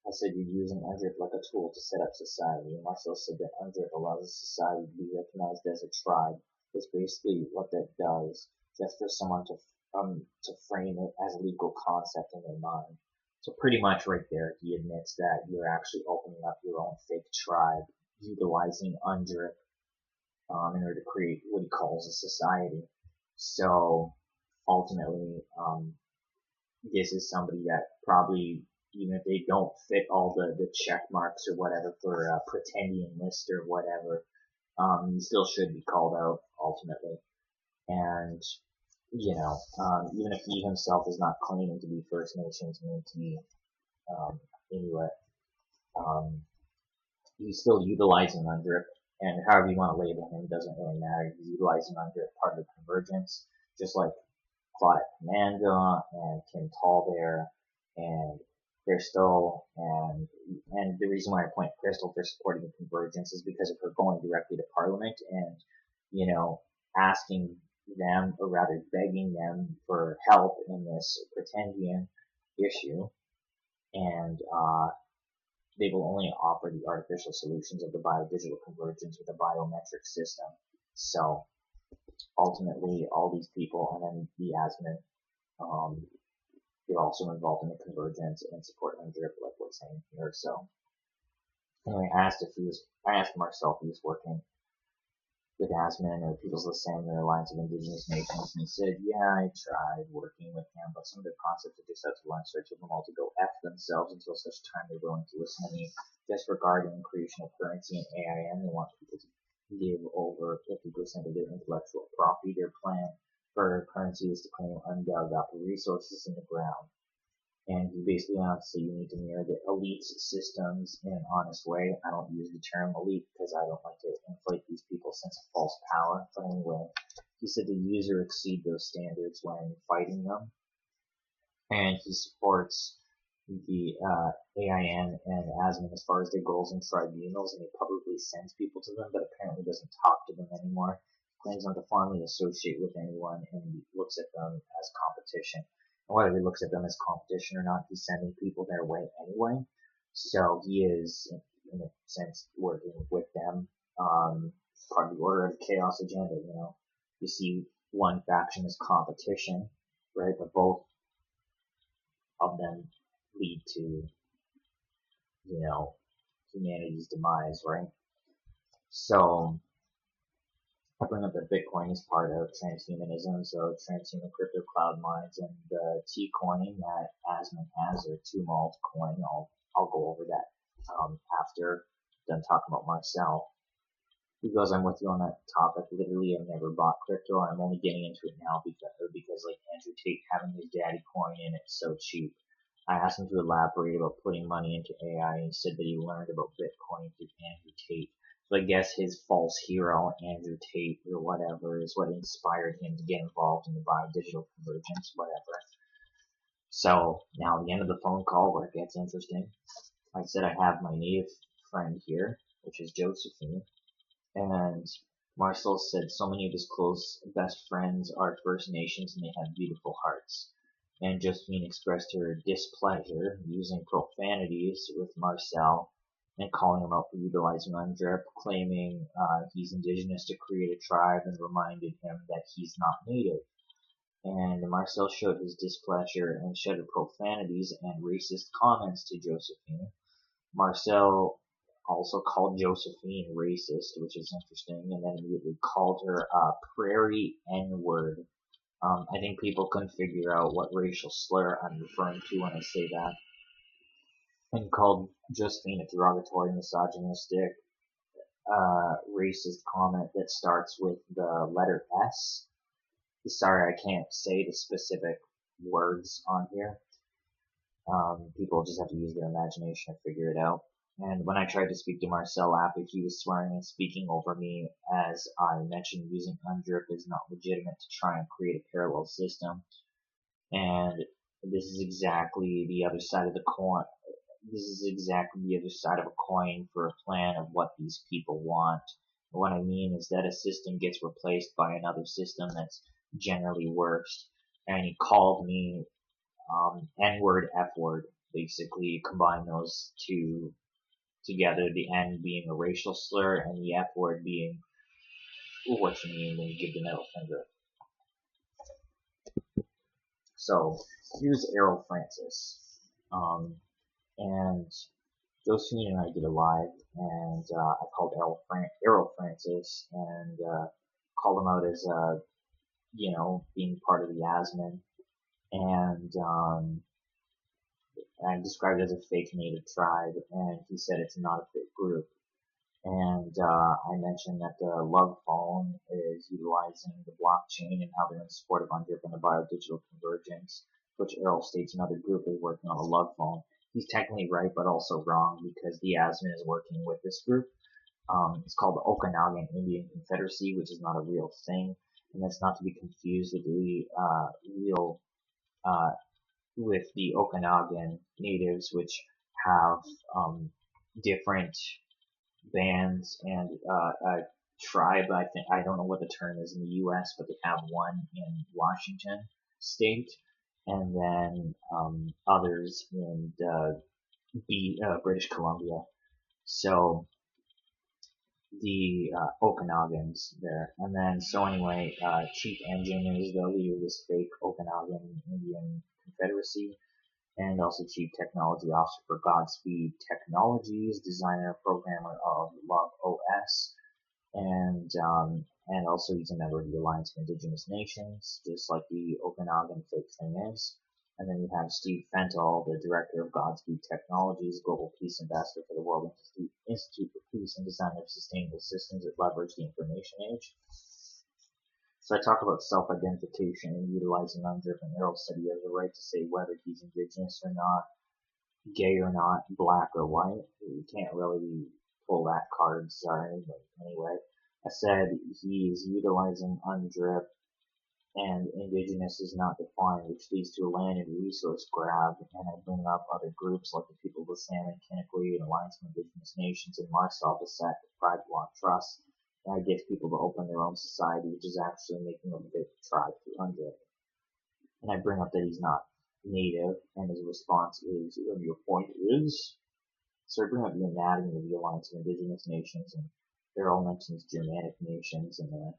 I said you're using UNDRIP like a tool to set up society, and Marcel said that UNDRIP allows a society to be recognized as a tribe. It's basically what that does, just for someone to frame it as a legal concept in their mind. So pretty much right there, he admits that you're actually opening up your own fake tribe, utilizing UNDRIP in order to create what he calls a society. So ultimately, this is somebody that probably, even if they don't fit all the check marks or whatever for a pretending list or whatever, he still should be called out ultimately. And even if he himself is not claiming to be First Nations, Métis, Inuit, he's still utilizing UNDRIP, and however you want to label him doesn't really matter. He's utilizing UNDRIP, part of the Convergence, just like Claudette Commanda and Tallbear and Crystal, and the reason why I point Crystal for supporting the convergence is because of her going directly to Parliament and, you know, asking them, or rather begging them for help in this pretendian issue, and they will only offer the artificial solutions of the biodigital convergence with a biometric system. So ultimately, all these people, and then the ASMIN, they're also involved in the convergence and support UNDRIP, like we're saying here. So anyway, I asked Marcel if he was working with ASMIN or People's Listening or Alliance of Indigenous Nations, and he said, yeah, I tried working with them, but some of their concepts are just out to lunch, so I told them all to go F themselves until such time they're willing to listen to me. Just regarding creation of currency and AIN, they want people to give over 50% of their intellectual property. Their plan for currency is to claim undug up resources in the ground. And he basically went on to say you need to mirror the elite systems in an honest way. I don't use the term elite because I don't like to inflate these people's sense of false power. But anyway, he said the user exceed those standards when fighting them. And he supports the AIN and ASMIN as far as their goals and tribunals, and he publicly sends people to them, but apparently doesn't talk to them anymore. Claims not to formally associate with anyone and looks at them as competition. And whether he looks at them as competition or not, he's sending people their way anyway. So he is, in a sense, working with them. Part of the Order of Chaos agenda, you know. You see one faction as competition, right? But both of them lead to, you know, humanity's demise, right? So I bring up that Bitcoin is part of transhumanism, so transhuman crypto cloud mines and the T coin that ASMIN has, or Tumult coin. I'll go over that after done talking about Marcel. He goes, I'm with you on that topic. Literally, I've never bought crypto. I'm only getting into it now because like Andrew Tate having his daddy coin in it's so cheap. I asked him to elaborate about putting money into AI, and he said that he learned about Bitcoin through Andrew Tate. So I guess his false hero, Andrew Tate, or whatever, is what inspired him to get involved in the Biodigital Convergence, whatever. So now at the end of the phone call where it gets interesting, I said I have my native friend here, which is Josephine, and Marcel said so many of his close best friends are First Nations and they have beautiful hearts. And Josephine expressed her displeasure using profanities with Marcel and calling him out for utilizing UNDRIP, claiming he's indigenous to create a tribe, and reminded him that he's not native. And Marcel showed his displeasure and shouted profanities and racist comments to Josephine. Marcel also called Josephine racist, which is interesting, and then immediately called her a prairie N-word. I think people can figure out what racial slur I'm referring to when I say that. And called Josephine a derogatory, misogynistic, racist comment that starts with the letter S. Sorry, I can't say the specific words on here. People just have to use their imagination to figure it out. And when I tried to speak to Marcel after he was swearing and speaking over me, as I mentioned, using UNDRIP is not legitimate to try and create a parallel system. And this is exactly the other side of the coin. This is exactly the other side of a coin for a plan of what these people want. What I mean is that a system gets replaced by another system that's generally worse. And he called me N-word, F-word. Basically, combine those two together, the N being a racial slur and the F word being what you mean when you give the middle finger. So here's Errol Francis. And Josephine and I did a live, and I called Errol Francis and called him out as, being part of the ASMIN. And I described it as a fake native tribe, and he said it's not a fake group. And I mentioned that the Love Phone is utilizing the blockchain and how they're in support of UNDRIP and the Biodigital Convergence, which Errol states another group is working on a Love Phone. He's technically right, but also wrong, because the ASMIN is working with this group. It's called the Okanagan Indian Confederacy, which is not a real thing, and that's not to be confused with the real with the Okanagan natives, which have different bands and a tribe. I don't know what the term is in the U.S., but they have one in Washington State, and then others in British Columbia. So the Okanagans there, and then so anyway, Chief Engine is the leader of this fake Okanagan Indian Confederacy, and also Chief Technology Officer for Godspeed Technologies, designer, programmer of Love OS, and also he's a member of the Alliance of Indigenous Nations, just like the Okanagan fake thing is. And then you have Steve Fentall, the director of Godspeed Technologies, global peace ambassador for the World Institute for Peace and designer of sustainable systems that leverage the information age. So I talk about self-identification and utilizing UNDRIP, and Errol said he has the right to say whether he's indigenous or not, gay or not, black or white. You can't really pull that card, sorry, but anyway. I said he is utilizing UNDRIP and indigenous is not defined, which leads to a land and resource grab, and I bring up other groups like the People of the Salmon, Kinship and Alliance of Indigenous Nations, and Marcel Bessette, the Pride Block Trust, and I get people to open their own society, which is actually making a big tribe through UNDRIP. And I bring up that he's not native, and his response is, your point is? So I bring up the anatomy of the Alliance of Indigenous Nations, and Darryl mentions Germanic nations and their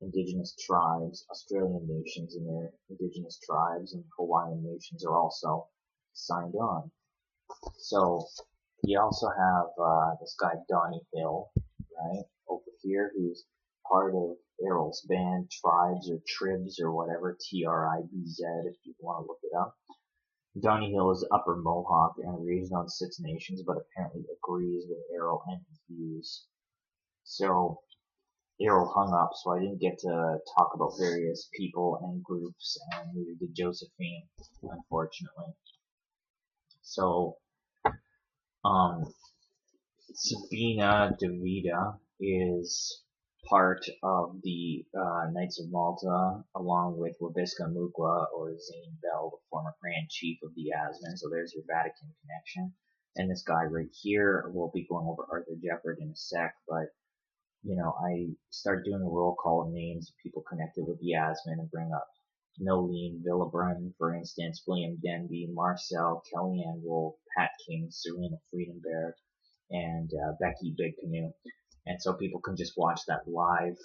indigenous tribes, Australian nations and their indigenous tribes, and Hawaiian nations are also signed on. So you also have this guy Donnie Hill, right, over here, who's part of Errol's band, Tribes or Tribs or whatever, T-R-I-B-Z, if you want to look it up. Donnie Hill is Upper Mohawk and raised on Six Nations, but apparently agrees with Errol and his views. So Errol hung up, so I didn't get to talk about various people and groups, and neither did Josephine, unfortunately. So, Sabina DeVita is part of the Knights of Malta, along with Wabiska Mukwa or Zane Bell, the former Grand Chief of the ASMIN. So there's your Vatican connection. And this guy right here, we'll be going over Arthur Jefford in a sec, but I started doing a roll call of names of people connected with the ASMIN and bring up Nolene Villebrun, for instance, William Denby, Marcel, Kellyanne Wolf, Pat King, Serena Friedenberg, and Becky BigCanoe. And so people can just watch that live,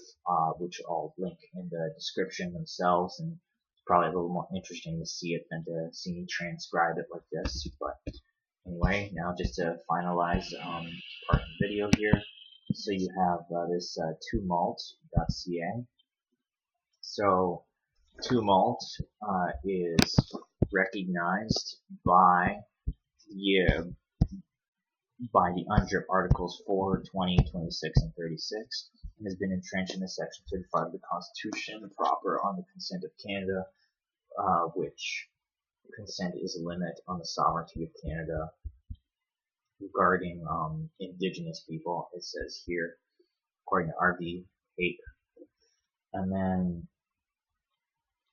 which I'll link in the description themselves, and it's probably a little more interesting to see it than to see me transcribe it like this. But anyway, now just to finalize part of the video here. So you have this tumult.ca. So tumult is recognized by the UNDRIP Articles 4, 20, 26, and 36, and has been entrenched in the Section 35 of the Constitution proper on the consent of Canada, which consent is a limit on the sovereignty of Canada. Regarding indigenous people, it says here, according to RV 8. And then,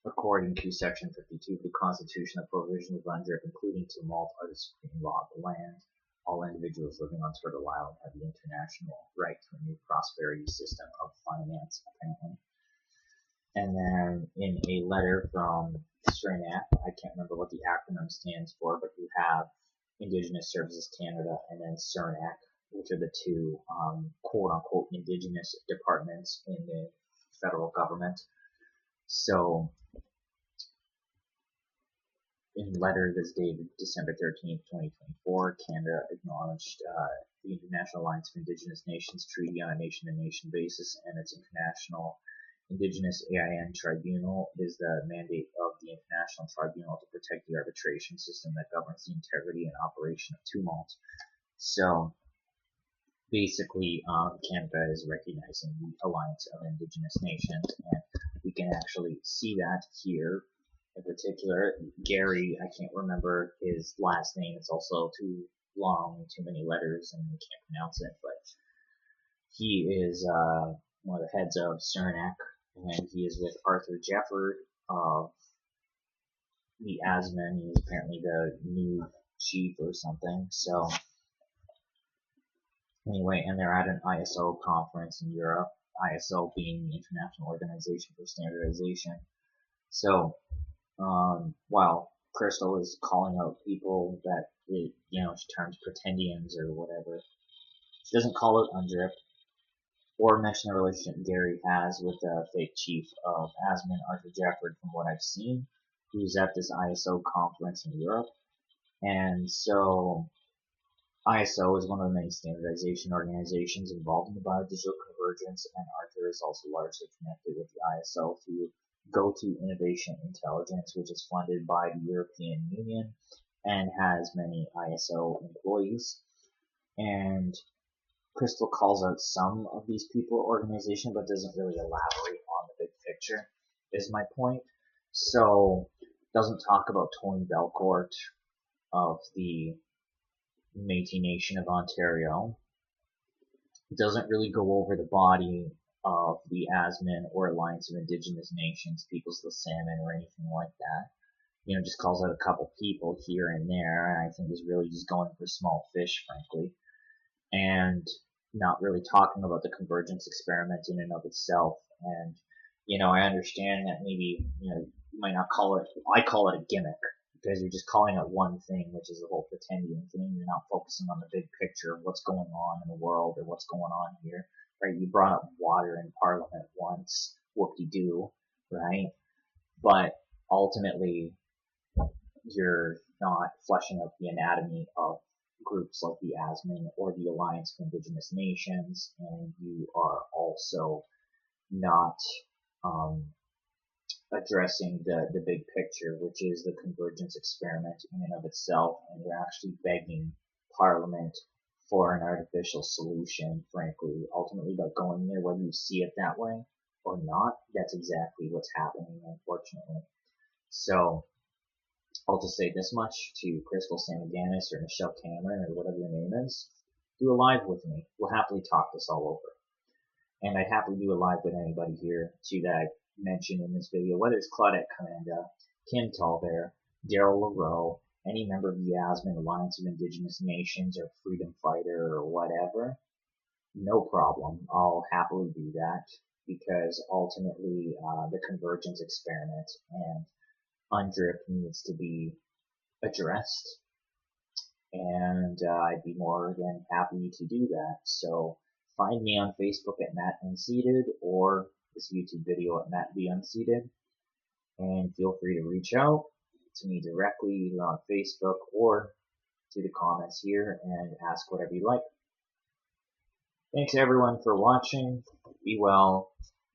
according to Section 52 of the Constitution, the provisions of UNDRIP, including tumult, are the supreme law of the land. All individuals living on Turtle Island have the international right to a new prosperity system of finance, apparently. And then, in a letter from CERNAC, I can't remember what the acronym stands for, but you have Indigenous Services Canada and then CERNAC, which are the two quote-unquote indigenous departments in the federal government. So, in a letter that's dated December 13th, 2024, Canada acknowledged the International Alliance of Indigenous Nations Treaty on a nation-to-nation basis, and its International Indigenous AIN Tribunal is the mandate of the International Tribunal to protect the arbitration system that governs the integrity and operation of tumult. So, basically, Canada is recognizing the Alliance of Indigenous Nations, and we can actually see that here. In particular, Gary, I can't remember his last name, it's also too long, too many letters, and we can't pronounce it, but he is one of the heads of CERNAC, and he is with Arthur Jefford of the ASMIN. He's apparently the new chief or something. So anyway, and they're at an ISO conference in Europe. ISO being the International Organization for Standardization. So while Crystal is calling out people that she terms pretendians or whatever, she doesn't call out UNDRIP or mention the relationship Gary has with the fake chief of ASMIN, Arthur Jefford, from what I've seen, who's at this ISO conference in Europe. And so ISO is one of the many standardization organizations involved in the biodigital convergence, and Arthur is also largely connected with the ISO through Go-To Innovation Intelligence, which is funded by the European Union and has many ISO employees. And Crystal calls out some of these people or organizations, but doesn't really elaborate on the big picture, is my point. So, doesn't talk about Tony Belcourt of the Métis Nation of Ontario. Doesn't really go over the body of the ASMIN or Alliance of Indigenous Nations, Peoples of the Salmon, or anything like that. Just calls out a couple people here and there, and I think is really just going for small fish, frankly. And not really talking about the convergence experiment in and of itself. And, I understand that maybe, you might not call it, I call it a gimmick, because you're just calling out one thing, which is the whole pretending thing. You're not focusing on the big picture of what's going on in the world or what's going on here, right? You brought up water in Parliament once, whoop-de-doo, right? But ultimately, you're not fleshing out the anatomy of groups like the ASMIN or the Alliance of Indigenous Nations, and you are also not addressing the big picture, which is the convergence experiment in and of itself, and you're actually begging Parliament for an artificial solution, frankly. Ultimately, by going there, whether you see it that way or not, that's exactly what's happening, unfortunately. So, I'll just say this much to Crystal Semaganis or Michelle Cameron or whatever your name is. Do a live with me. We'll happily talk this all over. And I'd happily do a live with anybody here too that I mentioned in this video, whether it's Claudette Commanda, Kim Tallbear, Darryl Leroux, any member of the ASMIN Alliance of Indigenous Nations or Freedom Fighter or whatever. No problem. I'll happily do that because ultimately the convergence experiment and UNDRIP needs to be addressed, and I'd be more than happy to do that. So find me on Facebook at Matt Unseated or this YouTube video at Matt B Unseated, and feel free to reach out to me directly either on Facebook or to the comments here and ask whatever you like. Thanks everyone for watching. Be well.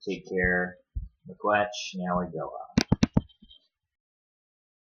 Take care. Miigwech. Now we go.